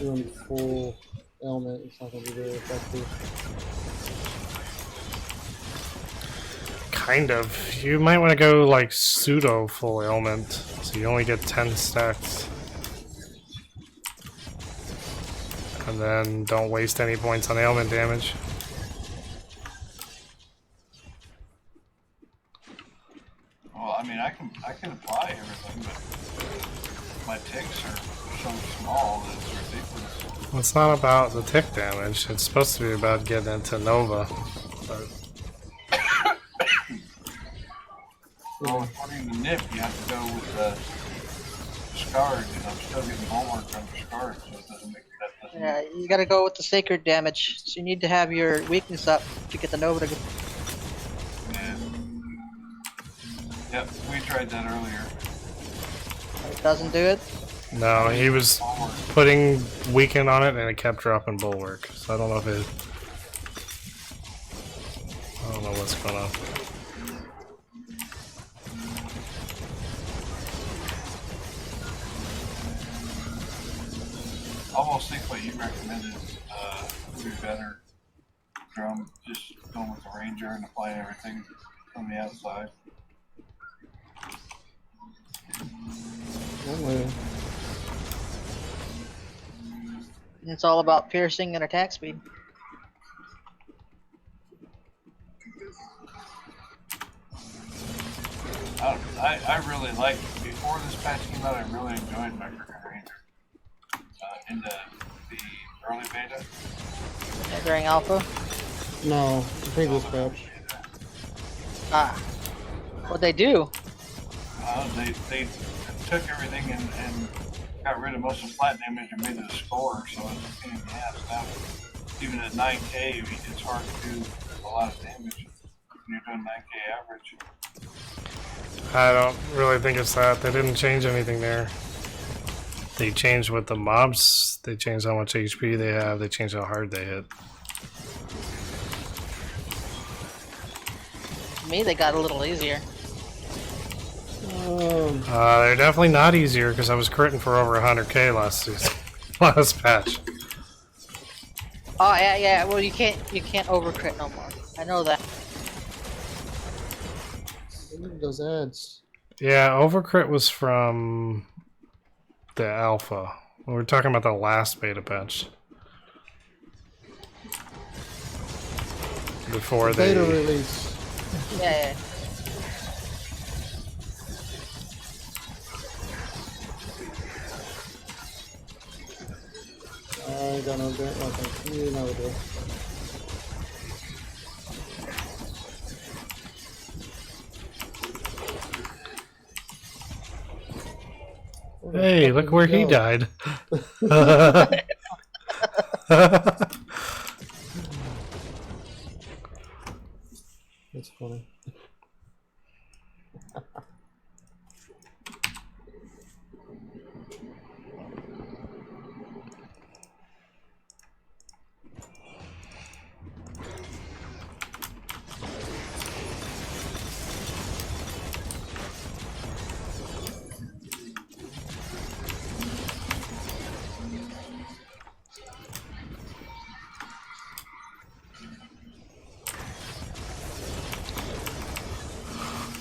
Speaker 2: doing full element, it's not gonna be very effective.
Speaker 1: Kind of. You might want to go like pseudo full ailment, so you only get 10 stacks. And then don't waste any points on ailment damage.
Speaker 3: Well, I mean, I can apply everything, but my ticks are so small that it's ridiculous.
Speaker 1: Well, it's not about the tick damage. It's supposed to be about getting into Nova. But
Speaker 3: Well, according to Nip, you have to go with the Scarred, and I'm still getting homework from the Scarred, so it doesn't make that doesn't
Speaker 4: Yeah, you gotta go with the sacred damage. So you need to have your weakness up to get the Nova to go.
Speaker 3: yeah. Yep, we tried that earlier.
Speaker 4: It doesn't do it.
Speaker 1: no, he was
Speaker 3: Homework.
Speaker 1: putting weaken on it and it kept dropping bulwark. So I don't know if it. I don't know what's going on.
Speaker 3: Almost think what you recommended would be better. Drum, just going with the Ranger and applying everything from the outside.
Speaker 2: One way.
Speaker 4: It's all about piercing and attack speed.
Speaker 3: I really liked, before this patch came out, I really enjoyed my freaking Ranger. In the early beta.
Speaker 4: Yeah, during alpha.
Speaker 2: No, the previous patch.
Speaker 4: Ah. What they do?
Speaker 3: They took everything and got rid of most of the flat damage and made it a score, so it's a pain in the ass now. Even at 9k, it's hard to do a lot of damage when you're doing 9k average.
Speaker 1: I don't really think it's that. They didn't change anything there. They changed with the mobs. They changed how much HP they have. They changed how hard they hit.
Speaker 4: To me, they got a little easier.
Speaker 1: They're definitely not easier because I was critting for over 100k last season, last patch.
Speaker 4: Oh yeah. Well, you can't overcrit no more. I know that.
Speaker 2: Those ads.
Speaker 1: Yeah, overcrit was from the alpha. We're talking about the last beta patch. Before
Speaker 2: Beta
Speaker 1: they
Speaker 2: release.
Speaker 4: Yeah.
Speaker 2: I ain't got no grant, nothing. You know it.
Speaker 1: Hey, look where he died.
Speaker 2: That's funny.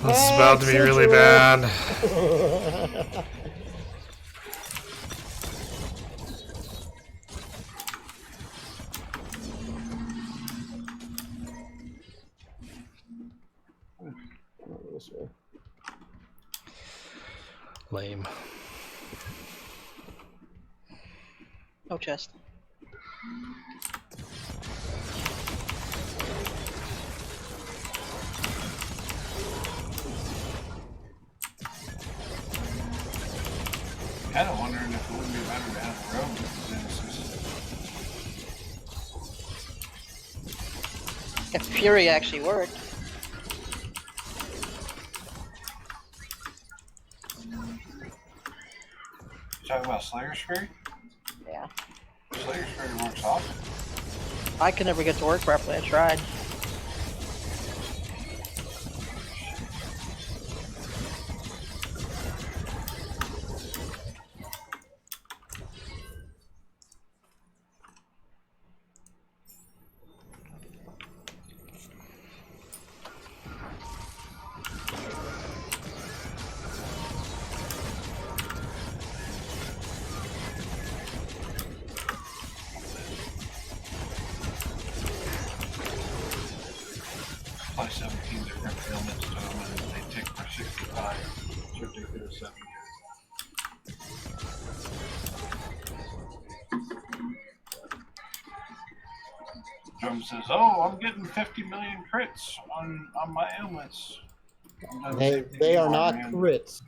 Speaker 1: This is about to be really bad.
Speaker 2: This way.
Speaker 1: Lame.
Speaker 4: No chest.
Speaker 3: Kind of wondering if it wouldn't be better to have a rogue with Genesis.
Speaker 4: If Fury actually worked.
Speaker 3: Talking about Slayer Spirit?
Speaker 4: Yeah.
Speaker 3: Slayer Spirit works awesome.
Speaker 4: I could never get to work properly. I tried.
Speaker 3: Apply 17 different ailments to them and they take for 65. It's ridiculous. Drum says, "Oh, I'm getting 50 million crits on my ailments."
Speaker 2: They are not crits.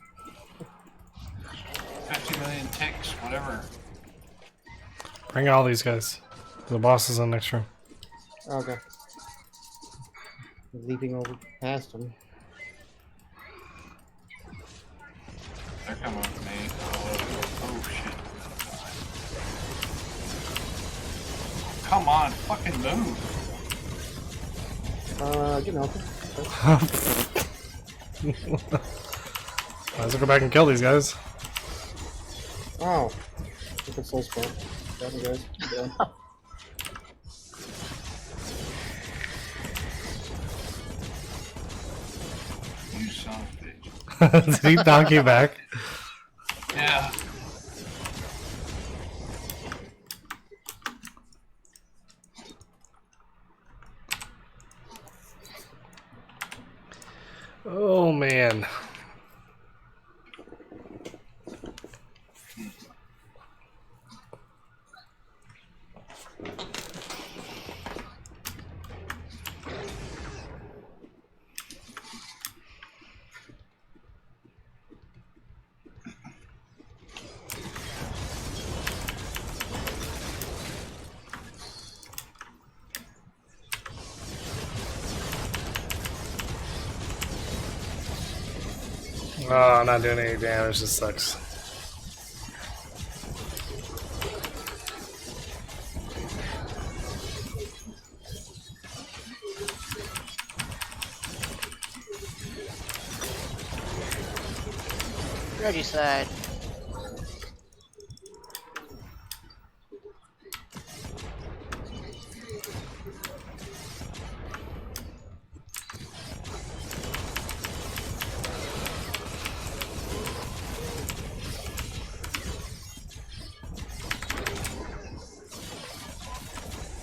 Speaker 3: 50 million ticks, whatever.
Speaker 1: Bring all these guys. The boss is in the next room.
Speaker 2: Okay. Leaping over past them.
Speaker 3: They're coming with me. Oh shit. Come on, fucking move.
Speaker 2: Get open.
Speaker 1: Might as well go back and kill these guys.
Speaker 2: Oh. Look at soul spawn. Got me, guys. Yeah.
Speaker 3: You son of a bitch.
Speaker 1: Did he knock you back?
Speaker 3: Yeah.
Speaker 1: Oh man. Oh, I'm not doing any damage, this sucks.
Speaker 4: Regicide.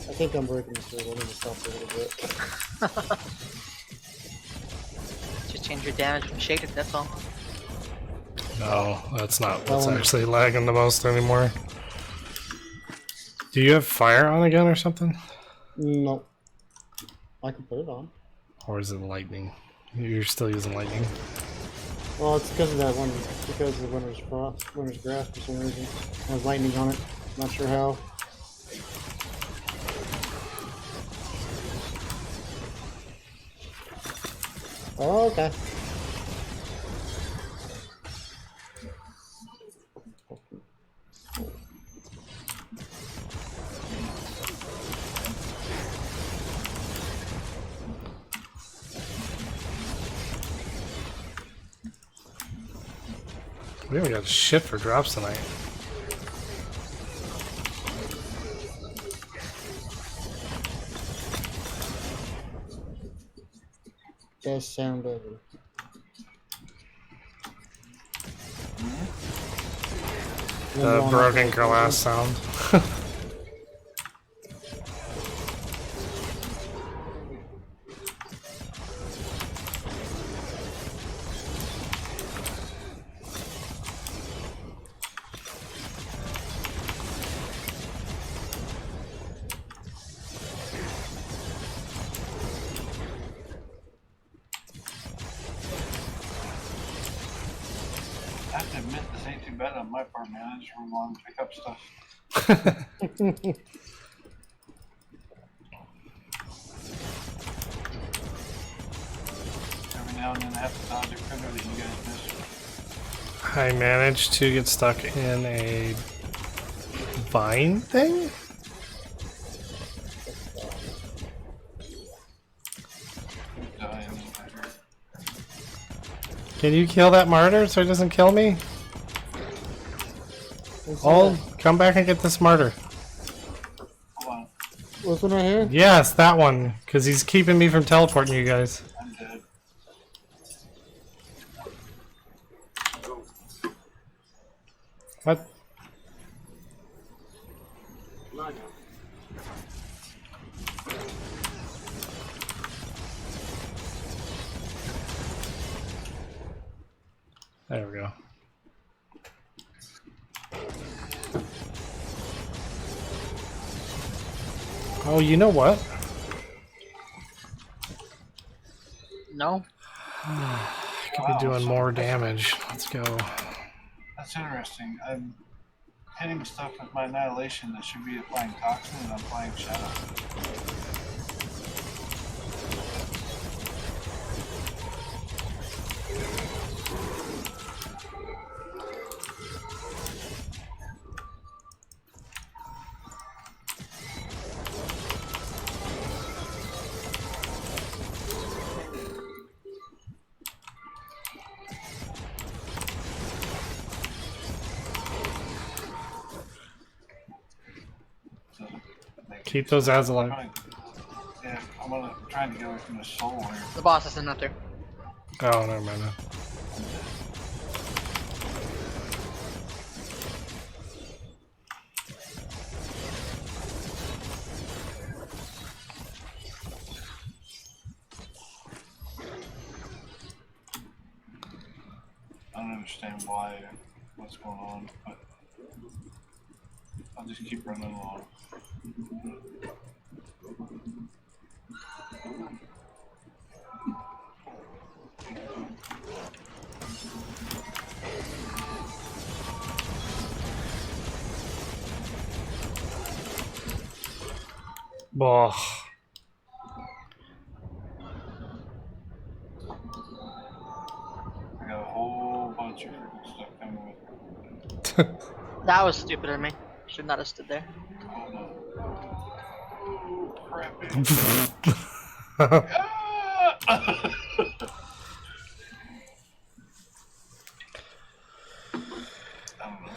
Speaker 2: I think I'm breaking this through. Let me just stop a little bit.
Speaker 4: Just change your damage from shaded, that's all.
Speaker 1: No, that's not what's actually lagging the most anymore. Do you have fire on again or something?
Speaker 2: No. I can put it on.
Speaker 1: Or is it lightning? You're still using lightning?
Speaker 2: Well, it's because of that one. Because of Winter's Frost, Winter's Grass for some reason. It has lightning on it. Not sure how. Oh, okay.
Speaker 1: We haven't got shit for drops tonight.
Speaker 2: Just sound over.
Speaker 1: The broken glass sound.
Speaker 3: I have to admit, this ain't too bad on my part, man. I just run along and pick up stuff. Every now and then I have to dodge a critter that you guys miss.
Speaker 1: I managed to get stuck in a vine thing?
Speaker 3: Dying over here.
Speaker 1: Can you kill that martyr so it doesn't kill me? Oh, come back and get this martyr.
Speaker 3: Hold on.
Speaker 2: This one right here?
Speaker 1: Yes, that one. Because he's keeping me from teleporting you guys.
Speaker 3: I'm dead.
Speaker 1: What? There we go. Oh, you know what?
Speaker 4: No.
Speaker 1: I could be doing more damage. Let's go.
Speaker 3: That's interesting. I'm hitting stuff with my annihilation that should be applying toxin, and I'm applying shadow. So, like,
Speaker 1: Keep those ads alive.
Speaker 3: yeah, I'm trying to get away from the soul here.
Speaker 4: The boss isn't up there.
Speaker 1: Oh, never mind.
Speaker 3: I don't understand what's going on, but I'll just keep running along.
Speaker 1: Bah.
Speaker 3: I got a whole bunch of freaking stuff coming with me.
Speaker 4: That was stupid of me. Should not have stood there.
Speaker 3: Hold on. Oh, crappy. Ah! I don't know.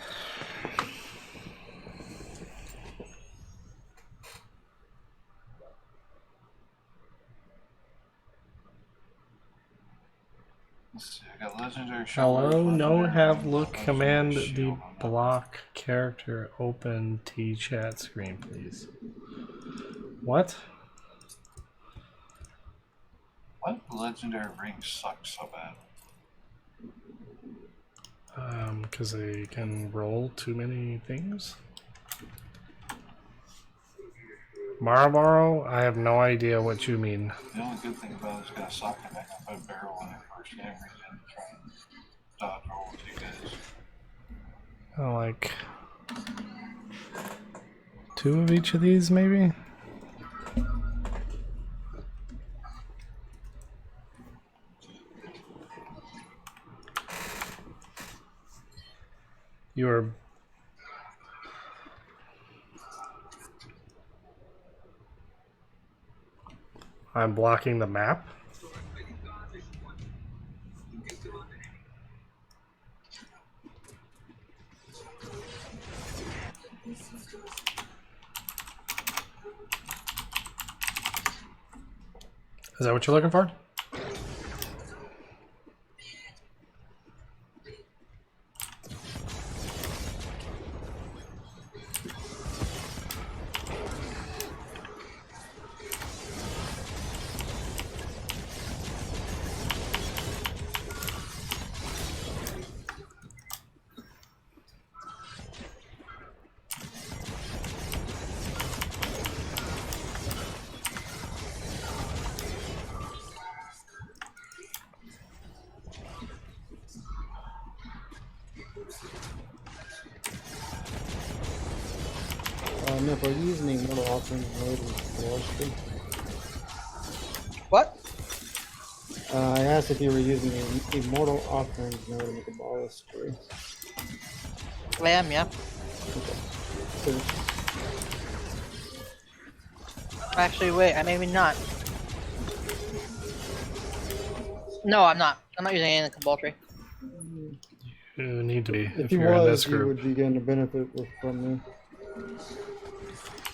Speaker 3: Let's see, I got legendary
Speaker 1: Hello,
Speaker 3: shot.
Speaker 1: no have look command the block character open T chat screen, please. What?
Speaker 3: What legendary rings suck so bad?
Speaker 1: Because they can roll too many things. Marlboro, I have no idea what you mean.
Speaker 3: The only good thing about it is got a socket that can put a barrel in it first and everything. Try and dodge roll with you guys.
Speaker 1: Oh, like 2 of each of these, maybe? You are. I'm blocking the map. Is that what you're looking for?
Speaker 2: Nip, are you using the middle offering mode with the stream?
Speaker 4: What?
Speaker 2: I asked if you were using the immortal offerings in order to make a ball of spree.
Speaker 4: I am, yeah.
Speaker 2: So,
Speaker 4: Actually, wait, I maybe not. No, I'm not. I'm not using any of the Cabal tree.
Speaker 1: You need to be
Speaker 2: if
Speaker 1: if
Speaker 2: he
Speaker 1: you're in this
Speaker 2: was, you
Speaker 1: group.
Speaker 2: would be getting a benefit from me.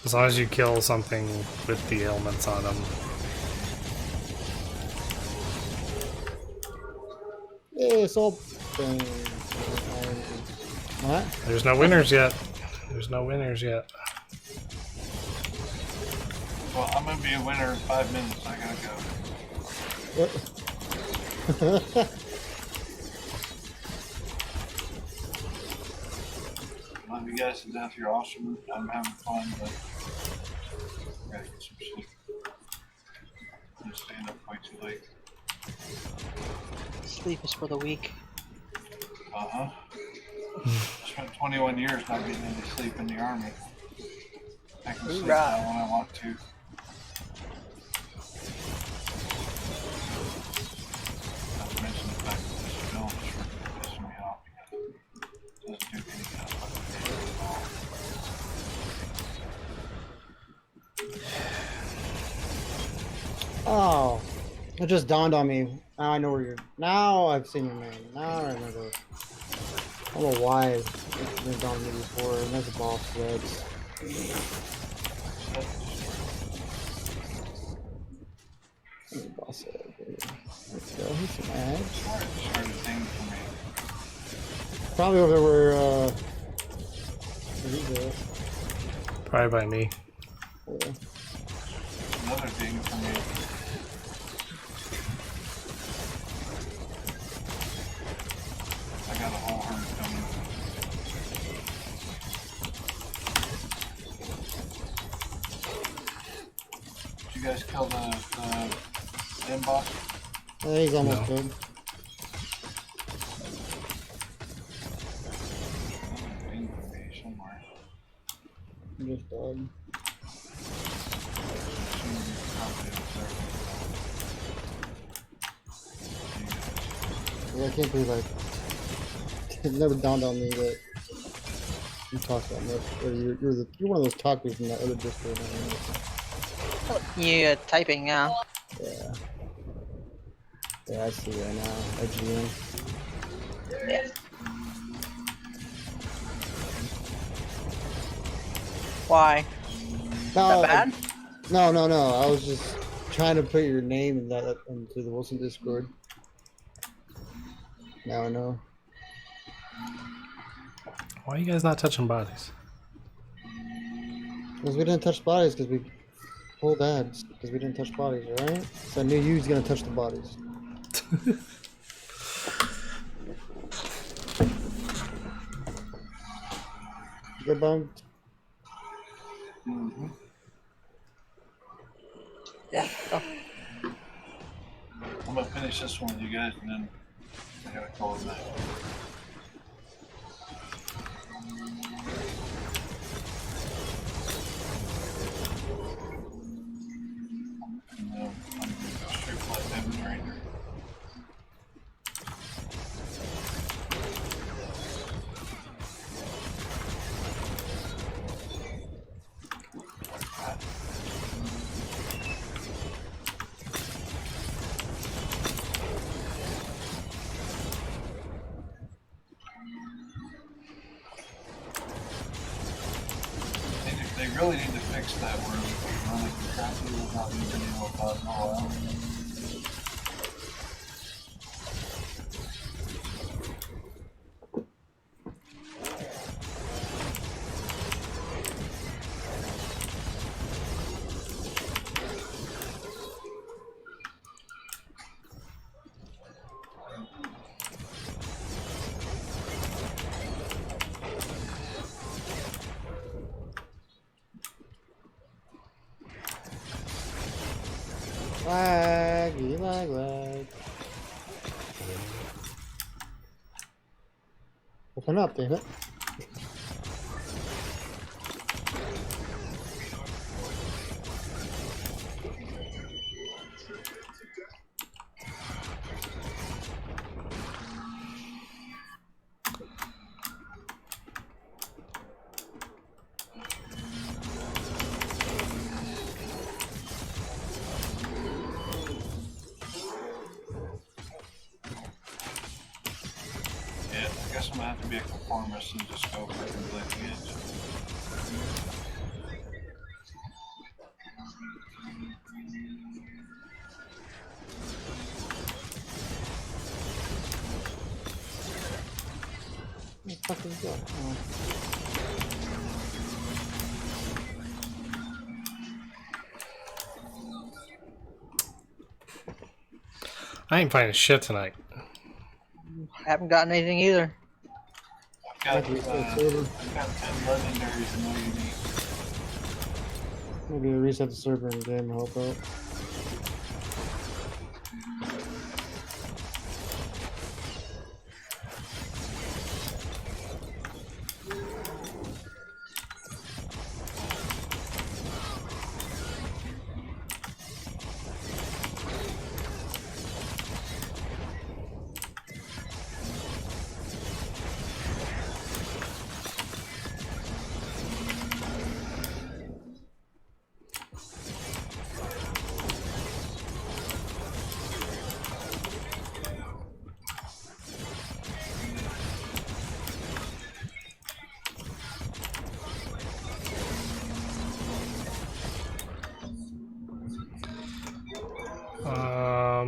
Speaker 1: As long as you kill something with the ailments on them.
Speaker 2: Yeah, it's all things. What?
Speaker 1: There's no winners yet. There's no winners yet.
Speaker 3: Well, I'm gonna be a winner in 5 minutes. I gotta go. Love you guys to death. You're awesome. I'm having fun, but I gotta get some sleep. I'm staying up way too late.
Speaker 4: Sleep is for the weak.
Speaker 3: Uh-huh. I spent 21 years not getting any sleep in the army. I can sleep
Speaker 4: Right.
Speaker 3: now when I want to. Not to mention the fact that this bill is freaking pissing me off because it doesn't do any kind of fucking damage at all.
Speaker 2: Oh, it just dawned on me. Now I know where you're. Now I've seen your name. Now I remember. I don't know why it didn't dawn on me before. And that's a ball threads. Boss thread. Let's go. He's some ads.
Speaker 3: Started thing for me.
Speaker 2: Probably over there where he's at.
Speaker 1: Probably by me.
Speaker 2: Yeah.
Speaker 3: Another thing for me. I got a whole herd coming. Did you guys kill the end boss?
Speaker 2: Yeah, he's almost
Speaker 1: No.
Speaker 2: good.
Speaker 3: Thing for me somewhere.
Speaker 2: He just died. Yeah, I can't believe it never dawned on me that you talk that much. Or you're one of those talkers from that other Discord.
Speaker 4: You typing, yeah.
Speaker 2: Yeah. Yeah, I see right now. IGN.
Speaker 4: Yeah. Why?
Speaker 2: No,
Speaker 4: That bad?
Speaker 2: no. I was just trying to put your name in that into the Wilson Discord. Now I know.
Speaker 1: Why are you guys not touching bodies?
Speaker 2: Because we didn't touch bodies because we pulled ads. Because we didn't touch bodies, right? So I knew you was gonna touch the bodies. Good bumped.
Speaker 3: Mm-hmm.
Speaker 4: Yeah. Oh.
Speaker 3: I'm gonna finish this one with you guys and then I gotta call it night. And I'm gonna go straight flight damage ranger. They really need to fix that where running crappy without using any more button oil.
Speaker 2: Lag. Open up, damn it.
Speaker 3: not to be a conformist and just go for conflicting it.
Speaker 2: Where the fuck is that? Oh.
Speaker 1: I ain't finding shit tonight.
Speaker 4: Haven't gotten anything either.
Speaker 3: I've got
Speaker 2: Maybe reset server.
Speaker 3: 10 legendaries and no unique.
Speaker 2: Maybe reset the server in the game will help out.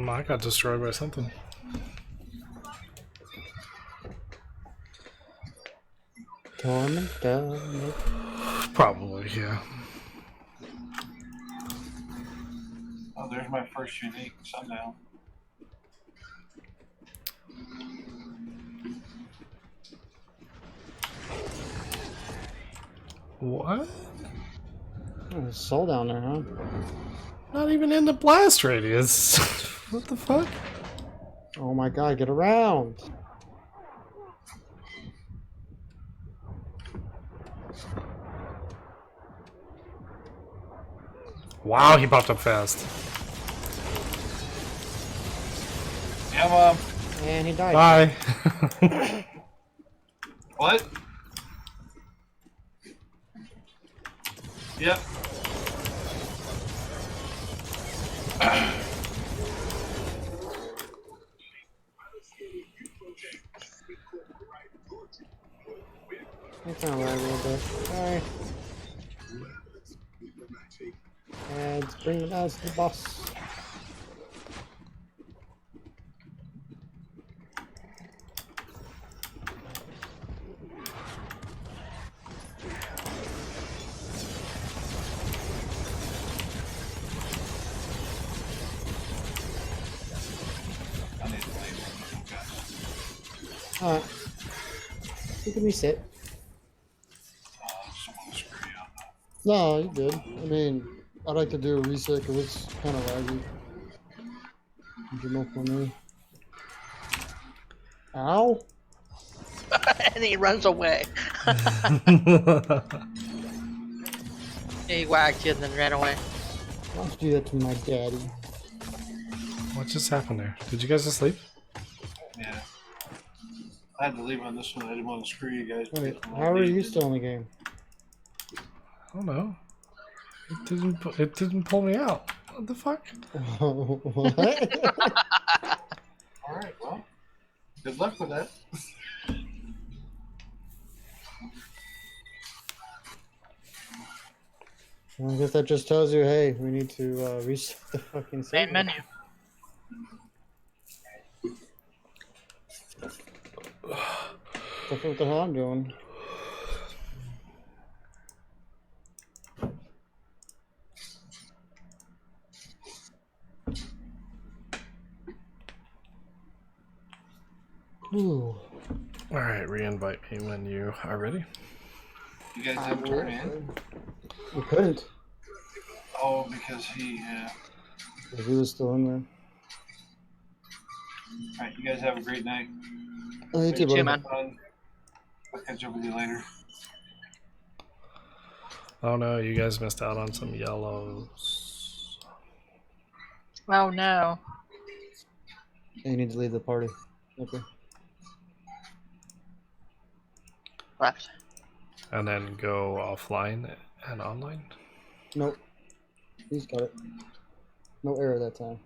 Speaker 1: I got destroyed by something.
Speaker 2: Torment, nope.
Speaker 1: Probably, yeah.
Speaker 3: Oh, there's my first unique sundown.
Speaker 1: What?
Speaker 2: Oh, there's soul down there, huh?
Speaker 1: Not even in the blast radius. What the fuck?
Speaker 2: Oh my god, get around!
Speaker 1: Wow, he popped up fast.
Speaker 3: Yeah, Mom.
Speaker 2: And he died.
Speaker 1: Bye.
Speaker 3: What? Yep.
Speaker 2: It's not right a little bit. Alright. And let's bring it down to the boss.
Speaker 3: I need to leave. Guys.
Speaker 2: Alright. You can reset.
Speaker 3: Just want to screw you up.
Speaker 2: No, you good. I mean, I'd like to do a reset because it's kind of laggy. You know for me. Ow!
Speaker 4: And he runs away. He whacked you and then ran away.
Speaker 2: Why don't you do that to my daddy?
Speaker 1: What just happened there? Did you guys just sleep?
Speaker 3: Yeah. I had to leave on this one. I didn't want to screw you guys.
Speaker 2: Wait, how are you still in the game?
Speaker 1: I don't know. It didn't pull me out. What the fuck?
Speaker 2: What?
Speaker 3: Alright, well. Good luck with that.
Speaker 2: Well, I guess that just tells you, hey, we need to reset the fucking
Speaker 4: Main
Speaker 2: server.
Speaker 4: menu.
Speaker 2: That's what the hell I'm doing. Ooh.
Speaker 1: Alright, re-invite me when you are ready.
Speaker 3: You guys didn't turn in?
Speaker 2: We couldn't.
Speaker 3: Oh, because he,
Speaker 2: Because he was still in there.
Speaker 3: Alright, you guys have a great night.
Speaker 2: Oh, you too,
Speaker 4: You too,
Speaker 2: buddy.
Speaker 4: man.
Speaker 3: Fun. I'll catch up with you later.
Speaker 1: Oh no, you guys missed out on some yellows.
Speaker 4: Oh no.
Speaker 2: Yeah, you need to leave the party. Okay.
Speaker 4: Left.
Speaker 1: And then go offline and online.
Speaker 2: Nope. He's got it. No error that time.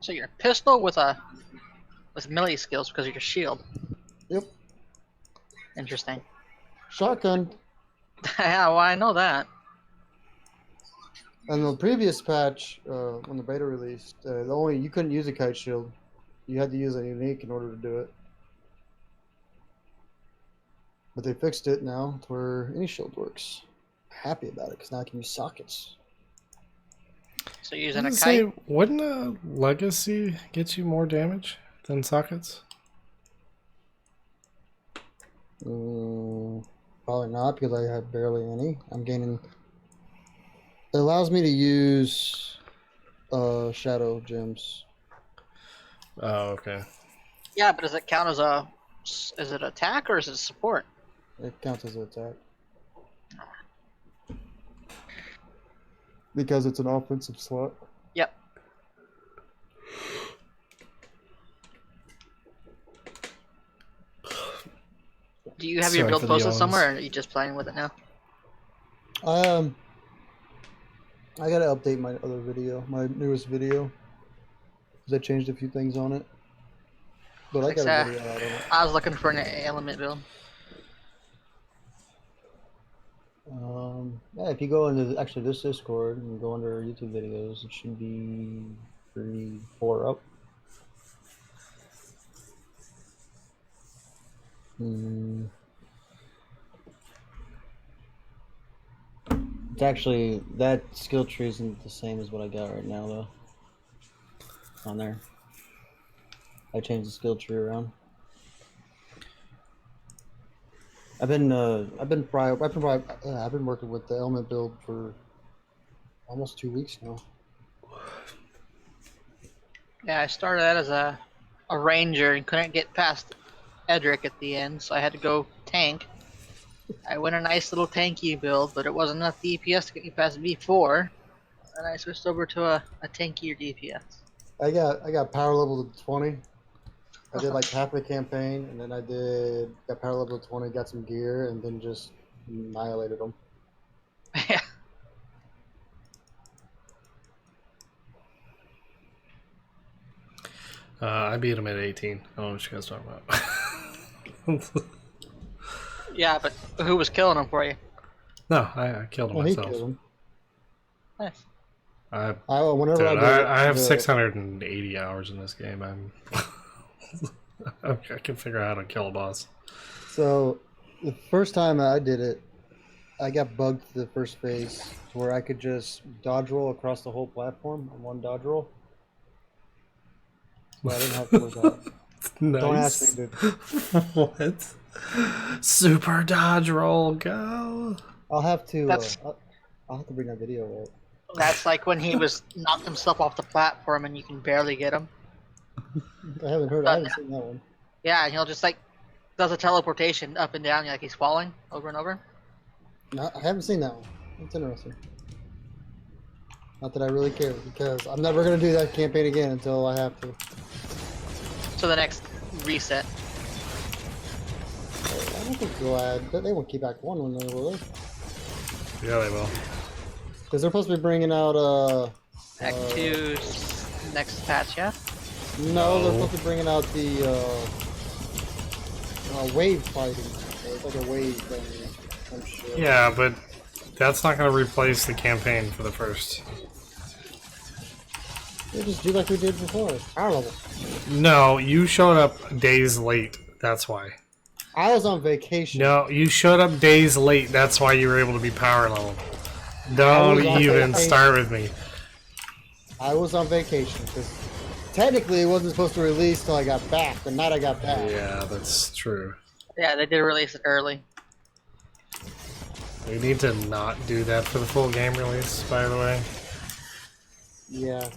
Speaker 4: So you're a pistol with melee skills because of your shield.
Speaker 2: Yep.
Speaker 4: Interesting.
Speaker 2: Shotgun.
Speaker 4: Yeah, well, I know that.
Speaker 2: And the previous patch, when the beta released, you couldn't use a kite shield. You had to use a unique in order to do it. But they fixed it now to where any shield works. Happy about it because now I can use sockets.
Speaker 4: So you're using a
Speaker 1: Say,
Speaker 4: kite.
Speaker 1: wouldn't a legacy get you more damage than sockets?
Speaker 2: Probably not because I have barely any. I'm gaining. It allows me to use shadow gems.
Speaker 1: Oh, okay.
Speaker 4: Yeah, but does it count as a? Is it attack or is it support?
Speaker 2: It counts as an attack. Because it's an offensive slot.
Speaker 4: Yep. Do you have your
Speaker 1: Sorry
Speaker 4: build
Speaker 1: for the
Speaker 4: posted
Speaker 1: yawns.
Speaker 4: somewhere, or are you just playing with it now?
Speaker 2: I gotta update my other video, my newest video, because I changed a few things on it. But I
Speaker 4: Like,
Speaker 2: got a video out on it.
Speaker 4: I was looking for an element build.
Speaker 2: Yeah, if you go into actually this Discord and go under YouTube videos, it should be 3-4 up. It's actually, that skill tree isn't the same as what I got right now though. On there. I changed the skill tree around. I've been working with the element build for almost 2 weeks now.
Speaker 4: Yeah, I started out as a ranger and couldn't get past Edric at the end, so I had to go tank. I went a nice little tanky build, but it wasn't enough DPS to get me past V4, and I switched over to a tankier DPS.
Speaker 2: I got power level to 20. I did like half the campaign, and then got power level to 20, got some gear, and then just annihilated them.
Speaker 4: Yeah.
Speaker 1: I beat him at 18. I don't know what you guys talking about.
Speaker 4: Yeah, but who was killing them for you?
Speaker 1: No, I killed him
Speaker 2: Well, he
Speaker 1: myself.
Speaker 2: killed him.
Speaker 4: Nice.
Speaker 2: Whenever
Speaker 1: Dude,
Speaker 2: I did
Speaker 1: I have
Speaker 2: the-
Speaker 1: 680 hours in this game. I can figure out how to kill a boss.
Speaker 2: So, the first time I did it, I got bugged to the first phase to where I could just dodge roll across the whole platform on one dodge roll. So I didn't have to work out.
Speaker 1: Nice.
Speaker 2: Don't ask me, dude.
Speaker 1: What? Super dodge roll, go!
Speaker 2: I'll have to.
Speaker 4: That's-
Speaker 2: I'll have to bring that video up.
Speaker 4: That's like when he was knocked himself off the platform and you can barely get him.
Speaker 2: I haven't seen that one.
Speaker 4: Yeah, and he'll just like does a teleportation up and down like he's falling over and over.
Speaker 2: No, I haven't seen that one. That's interesting. Not that I really care, because I'm never gonna do that campaign again until I have to.
Speaker 4: So the next reset.
Speaker 2: I don't think they'll add. They won't keep Act 1 when they will.
Speaker 1: Yeah, they will.
Speaker 2: Because they're supposed to be bringing out
Speaker 4: Act 2's next patch, yeah?
Speaker 2: No, they're supposed to be bringing out the wave fighting. It's like a wave thing. Some shit.
Speaker 1: Yeah, but that's not going to replace the campaign for the first.
Speaker 2: They just do like we did before. Power level.
Speaker 1: No, you showed up days late. That's why.
Speaker 2: I was on vacation.
Speaker 1: No, you showed up days late. That's why you were able to be power level. Don't
Speaker 2: was on
Speaker 1: even
Speaker 2: vacation.
Speaker 1: start with me.
Speaker 2: I was on vacation because technically it wasn't supposed to release till I got back. The night I got back.
Speaker 1: Yeah, that's true.
Speaker 4: Yeah, they did release it early.
Speaker 1: We need to not do that for the full game release, by the way.
Speaker 2: Yeah.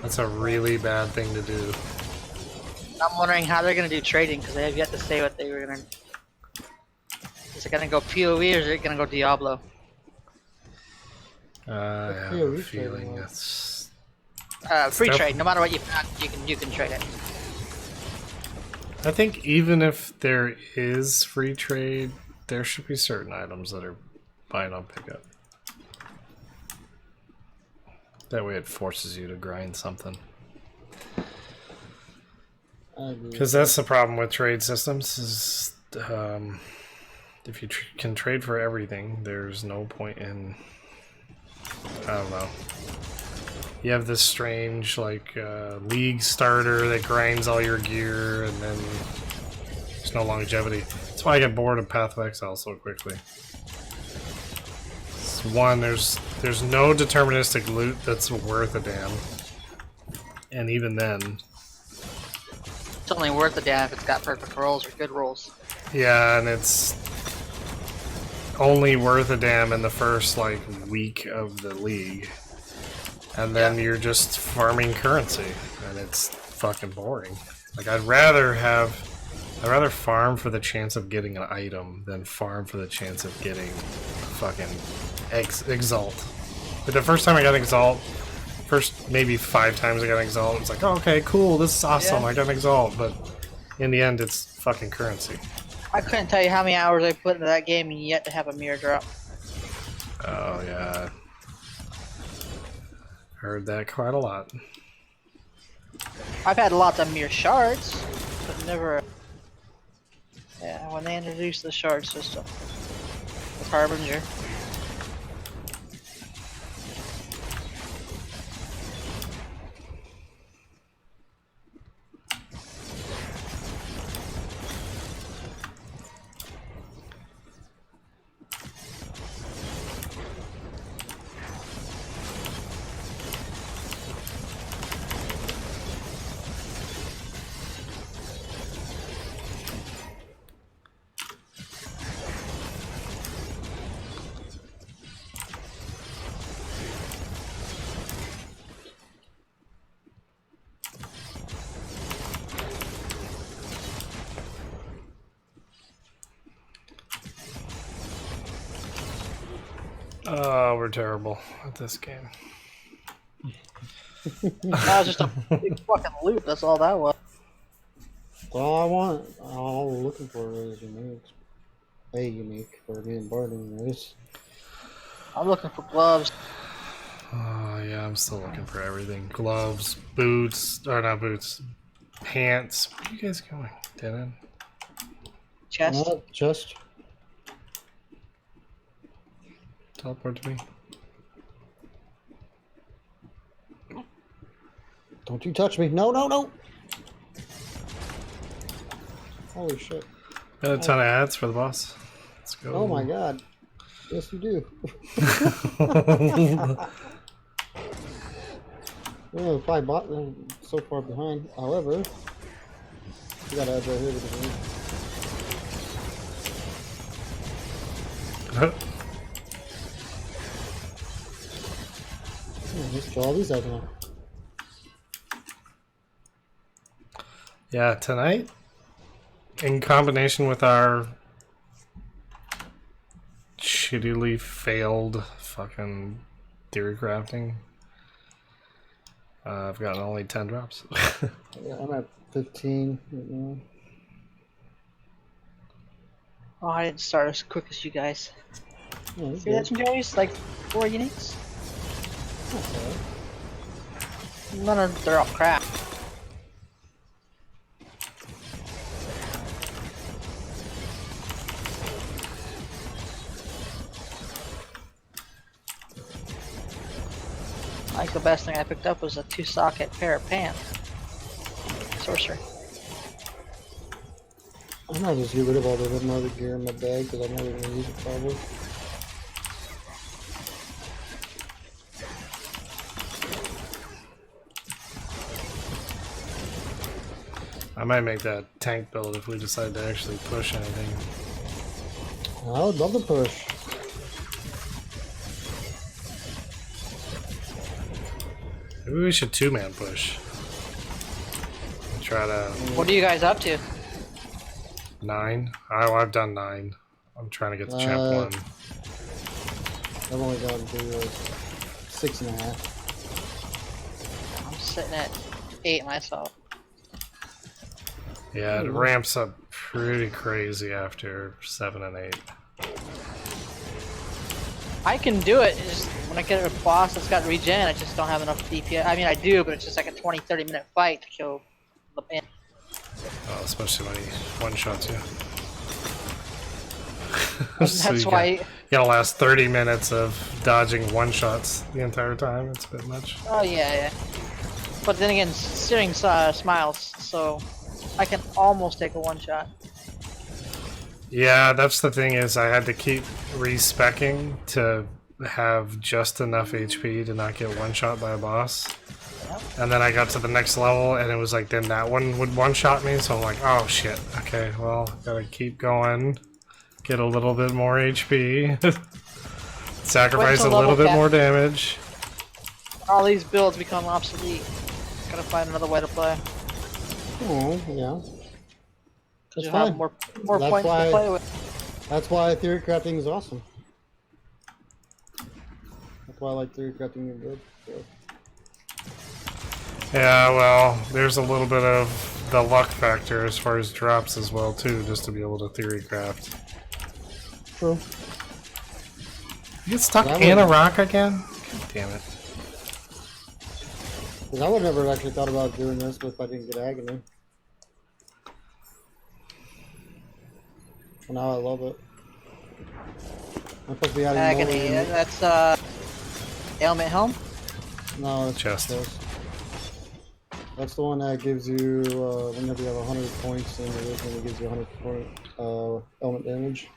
Speaker 1: That's a really bad thing to do.
Speaker 4: I'm wondering how they're gonna do trading because they have yet to say what they were gonna. Is it gonna go PoE or is it gonna go Diablo?
Speaker 1: I have a
Speaker 2: PoE
Speaker 1: feeling
Speaker 2: trading,
Speaker 1: that's.
Speaker 4: Free
Speaker 1: Stuff-
Speaker 4: trade. No matter what you found, you can trade it.
Speaker 1: I think even if there is free trade, there should be certain items that are buy it on pickup. That way it forces you to grind something.
Speaker 2: I agree with
Speaker 1: Because that's the problem with trade systems is if you can trade for everything, there's no point in, I don't know. You have this strange like league starter that grinds all your gear, and then there's no longevity. That's why I get bored of Path of Exile so quickly. It's one, there's no deterministic loot that's worth a damn, and even then,
Speaker 4: It's only worth a damn if it's got perfect rolls or good rolls.
Speaker 1: yeah, and it's only worth a damn in the first like week of the league, and then you're just farming currency, and it's fucking boring. Like I'd rather farm for the chance of getting an item than farm for the chance of getting fucking Exalt. But the first time I got Exalt, first maybe 5 times I got Exalt, it was like, oh, okay, cool, this is awesome, I got an Exalt, but in the end it's fucking currency.
Speaker 4: I couldn't tell you how many hours I put into that game and yet to have a mirror drop.
Speaker 1: Oh yeah. Heard that quite a lot.
Speaker 4: I've had lots of mirror shards, but never. Yeah, when they introduced the shard system with Harbinger.
Speaker 1: Oh, we're terrible at this game.
Speaker 4: That was just a big fucking loop. That's all that was.
Speaker 2: all I want. All we're looking for is unique. A unique for me and Bart anyways.
Speaker 4: I'm looking for gloves.
Speaker 1: Oh yeah, I'm still looking for everything. Gloves, boots, or not boots, pants. Where are you guys going? Denon?
Speaker 4: Chest.
Speaker 2: Just
Speaker 1: Teleport to me.
Speaker 2: don't you touch me. No, no, no. Holy shit.
Speaker 1: Got a ton of ads for the boss. Let's go.
Speaker 2: Oh my god. Yes, you do. Well, the 5 bot so far behind. However, you got ads right here with let's draw all these ads now.
Speaker 1: Yeah, tonight, in combination with our shittily failed fucking theory crafting, I've gotten only 10 drops.
Speaker 2: Yeah, I'm at 15 right now.
Speaker 4: Oh, I didn't start as quick as you guys.
Speaker 2: Yeah, that's
Speaker 4: Three
Speaker 2: good.
Speaker 4: legendaries, like 4 uniques.
Speaker 2: That's all right.
Speaker 4: None of they're all crap. I think the best thing I picked up was a 2-socket pair of pants. Sorcerer.
Speaker 2: I might just get rid of all the other gear in my bag because I'm never going to use it probably.
Speaker 1: I might make that tank build if we decide to actually push anything.
Speaker 2: I would love to push.
Speaker 1: Maybe we should 2-man push. Try to
Speaker 4: What are you guys up to?
Speaker 1: 9. Oh, I've done 9. I'm trying to get the champ 1.
Speaker 2: I've only gotten to 6.5.
Speaker 4: I'm sitting at 8 myself.
Speaker 1: Yeah, it ramps up pretty crazy after 7 and 8.
Speaker 4: I can do it. It's just When I get a boss that's got regen, I just don't have enough DPS. I mean, I do, but it's just like a 20-30 minute fight to kill the pin.
Speaker 1: Oh, especially when he one-shots you.
Speaker 4: That's why.
Speaker 1: You gotta last 30 minutes of dodging one-shots the entire time. It's a bit much.
Speaker 4: Oh yeah, yeah. But then again, Searing Smiles, so I can almost take a one-shot.
Speaker 1: Yeah, that's the thing is I had to keep respecking to have just enough HP to not get one-shot by a boss. And then I got to the next level and it was like then that one would one-shot me, so I'm like, oh shit, okay, well, gotta keep going. Get a little bit more HP. Sacrifice a little bit more damage.
Speaker 4: All these builds become obsolete. Gotta find another way to play.
Speaker 2: Oh, yeah.
Speaker 4: Because you
Speaker 2: fine.
Speaker 4: have more points to play with.
Speaker 2: That's why theory crafting is awesome. That's why I like theory crafting in good. So.
Speaker 1: Yeah, well, there's a little bit of the luck factor as far as drops as well too, just to be able to theory craft.
Speaker 2: True.
Speaker 1: You get stuck in a rock again? God damn it.
Speaker 2: Because I would never actually thought about doing this if I didn't get agony. And now I love it. I'm supposed to be adding
Speaker 4: Agony,
Speaker 2: more.
Speaker 4: that's ailment helm?
Speaker 2: No, it's
Speaker 1: Chest.
Speaker 2: That's the one that gives you, whenever you have 100 points, and it is when it gives you 100 point element damage.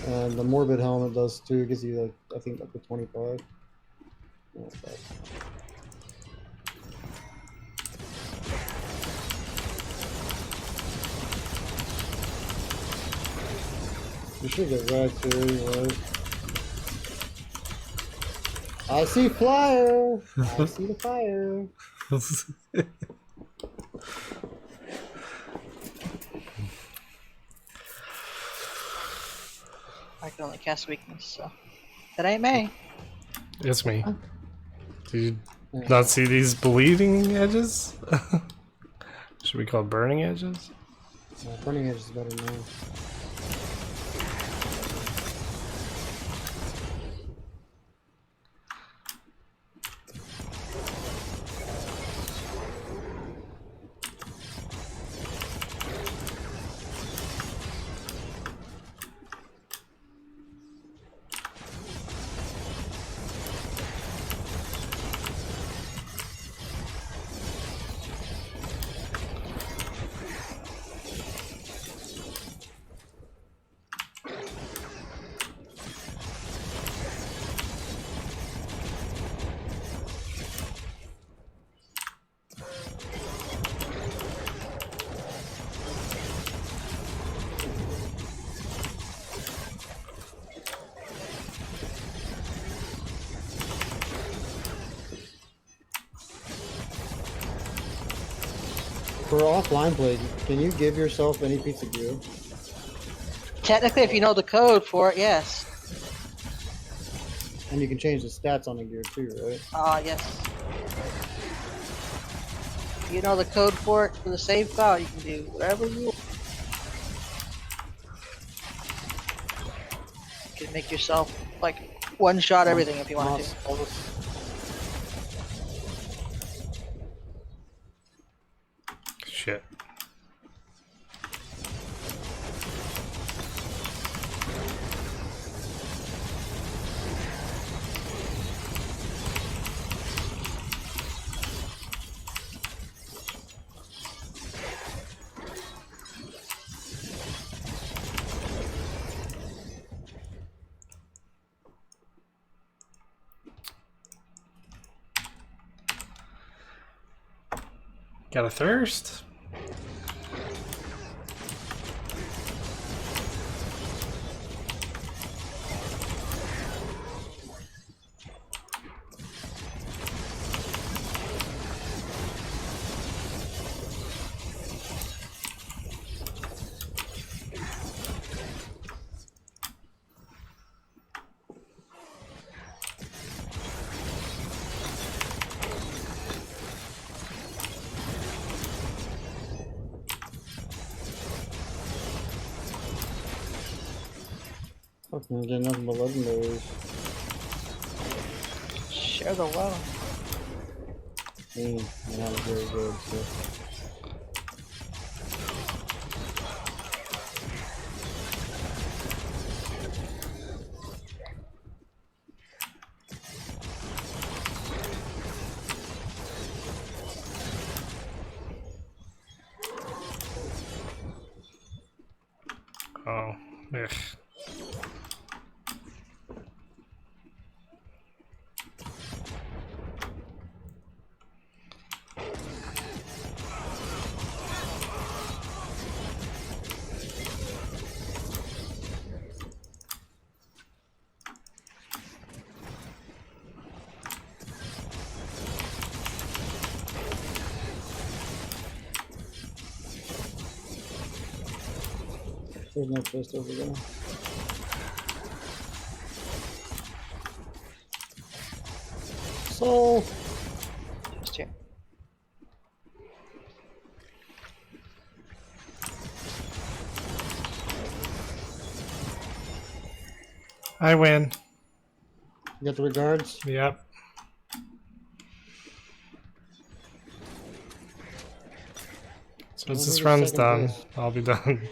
Speaker 2: And the morbid helmet does too, it gives you like, I think up to 25. Oh, you should get red too, anyways. I see flyer! I see the fire!
Speaker 4: I can only cast weakness, so. That ain't me.
Speaker 1: It's me. Do you not see these bleeding edges? Should we call it burning edges?
Speaker 2: Burning edge is better now. For offline play, can you give yourself any piece of gear?
Speaker 4: Technically, if you know the code for it, yes.
Speaker 2: And you can change the stats on the gear too, right?
Speaker 4: Yes. If you know the code for it for the save file, you can do whatever you want. You can make yourself, like, one-shot everything if you want to.
Speaker 1: Shit. Got a thirst?
Speaker 2: Fucking get nothing but legendaries.
Speaker 4: Share the wealth.
Speaker 2: You're not very good, so.
Speaker 1: Oh, ugh.
Speaker 2: There's no chest over there. Soul!
Speaker 4: Just here.
Speaker 1: I win.
Speaker 2: You got the regards?
Speaker 1: Yep. So once this run's done, I'll be done.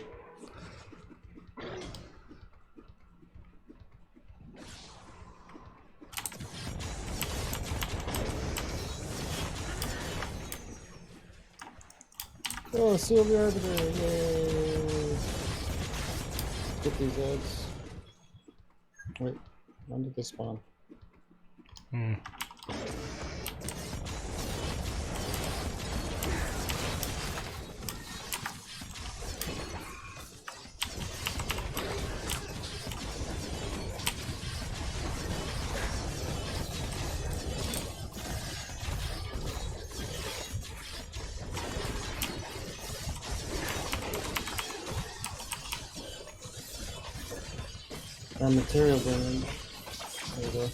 Speaker 2: Oh, seal the arbiter! Yay! Get these eggs. Wait, when did they spawn?
Speaker 1: Hmm.
Speaker 2: Material damage. There you go.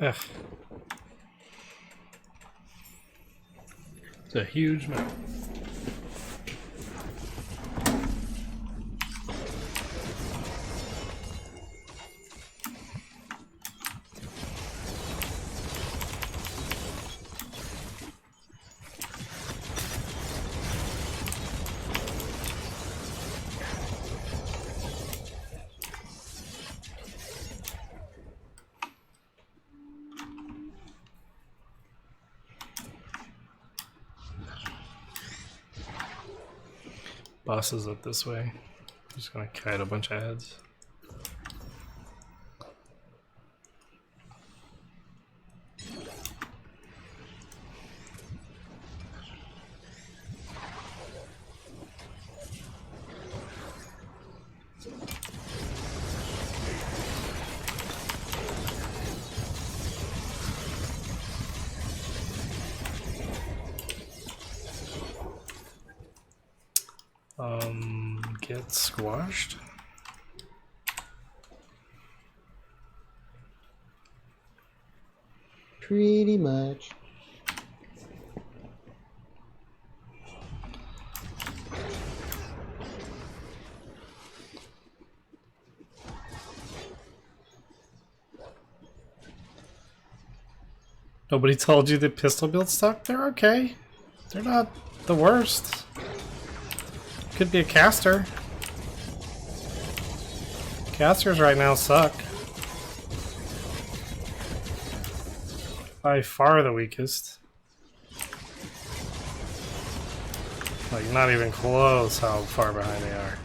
Speaker 1: Ugh. It's a huge map. Bosses up this way. I'm just gonna kite a bunch of heads. Get squashed.
Speaker 2: Pretty much.
Speaker 1: Nobody told you that pistol builds suck? They're okay. They're not the worst. Could be a caster. Casters right now suck. By far the weakest. Like, not even close how far behind they are.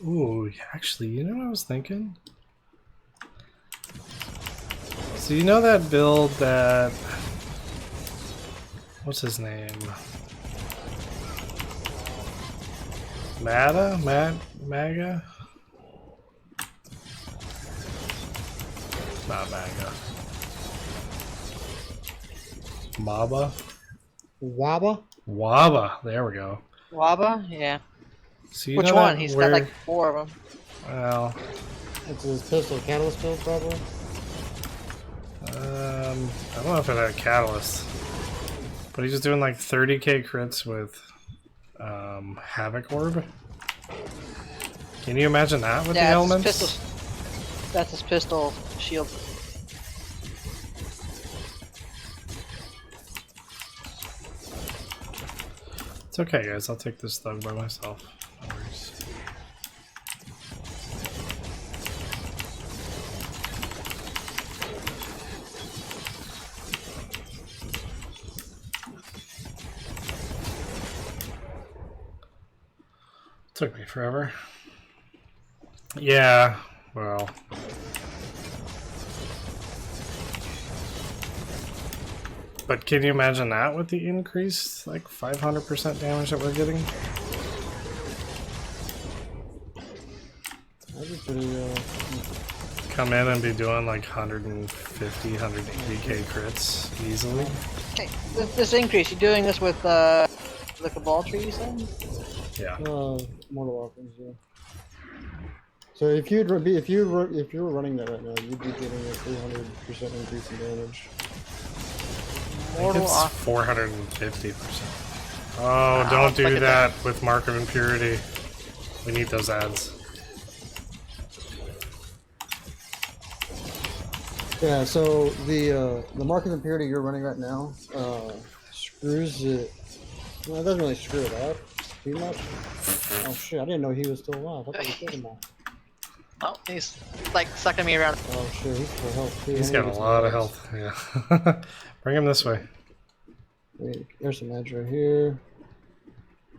Speaker 1: Ooh, actually, you know what I was thinking? So you know that build that... What's his name? Maga? Not Maga. Maba?
Speaker 2: Waba?
Speaker 1: Waba, there we go.
Speaker 4: Waba? Yeah.
Speaker 1: So you
Speaker 4: Which
Speaker 1: know
Speaker 4: one?
Speaker 1: that
Speaker 4: He's
Speaker 1: where-
Speaker 4: got like 4 of them.
Speaker 1: Well,
Speaker 2: It's his pistol catalyst build, probably.
Speaker 1: I don't know if it had a catalyst, but he's just doing like 30k crits with Havoc Orb. Can you imagine that with the
Speaker 4: Yeah,
Speaker 1: elements?
Speaker 4: That's his pistol shield.
Speaker 1: It's okay, guys. I'll take this thug by myself. No worries. Took me forever. Yeah, well. But can you imagine that with the increased, like 500% damage that we're getting?
Speaker 2: That'd be pretty,
Speaker 1: Come in and be doing like 150, 180k crits easily.
Speaker 4: Okay, this increase, you're doing this with like a ball tree, you said?
Speaker 1: Yeah.
Speaker 2: Mortal Weapons, yeah. So if you were running that right now, you'd be getting a 300% increase in damage.
Speaker 1: I think
Speaker 4: Mortal
Speaker 1: it's
Speaker 4: Off.
Speaker 1: 450%. Oh, don't do
Speaker 4: look at
Speaker 1: that with Mark of Impurity. We need those ads.
Speaker 2: Yeah, so the Mark of Impurity you're running right now screws it. Well, it doesn't really screw it up too much. Oh shit! I didn't know he was still alive. I thought he killed him all.
Speaker 4: Oh, he's like sucking me around.
Speaker 2: Oh shit! He's full health too.
Speaker 1: He's
Speaker 2: I need
Speaker 1: got
Speaker 2: to
Speaker 1: a
Speaker 2: get some
Speaker 1: lot of
Speaker 2: meds.
Speaker 1: health. Yeah. Bring him this way.
Speaker 2: Wait, there's some meds right here.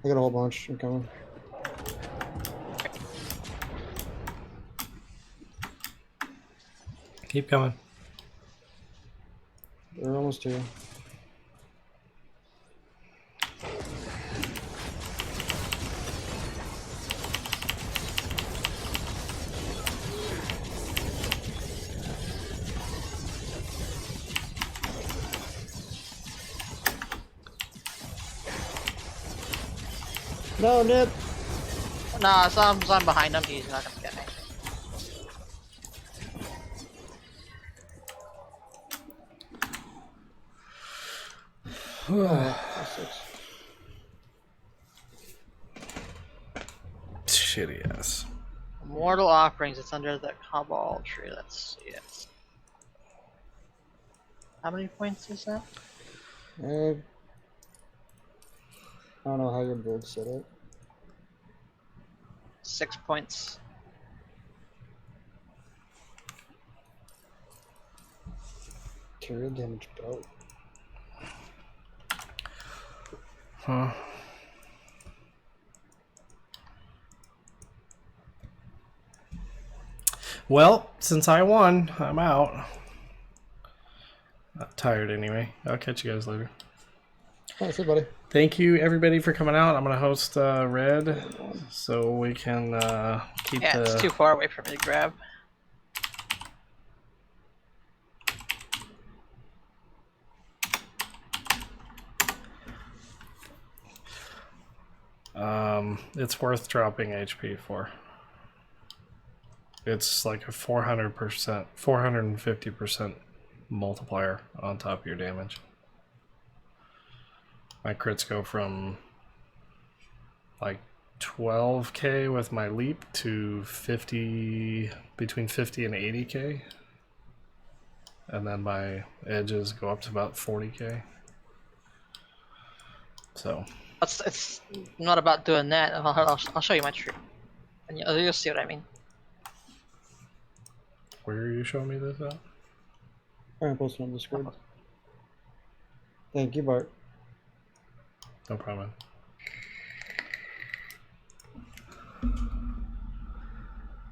Speaker 2: I got a whole bunch. I'm coming.
Speaker 1: Keep coming.
Speaker 2: We're almost here. No, Nip.
Speaker 4: Nah, so I'm behind him. He's not gonna get me.
Speaker 2: Alright, that's 6.
Speaker 1: Shitty ass.
Speaker 4: Mortal Offerings. It's under the Cabal tree. Let's see it. How many points is that?
Speaker 2: I don't know how your build set up.
Speaker 4: 6 points.
Speaker 2: Material damage belt.
Speaker 1: Huh. Well, since I won, I'm out. Not tired anyway. I'll catch you guys later.
Speaker 2: Oh, see, buddy.
Speaker 1: Thank you everybody for coming out. I'm gonna host Red so we can keep
Speaker 4: Yeah,
Speaker 1: the.
Speaker 4: it's too far away for me to grab.
Speaker 1: It's worth dropping HP for. It's like a 400%, 450% multiplier on top of your damage. My crits go from like 12k with my leap to 50, between 50 and 80k. And then my edges go up to about 40k. So.
Speaker 4: It's not about doing that. I'll show you my tree. And you'll see what I mean.
Speaker 1: Where are you showing me this at?
Speaker 2: Alright, post it on Discord. Thank you, Bart.
Speaker 1: No problem.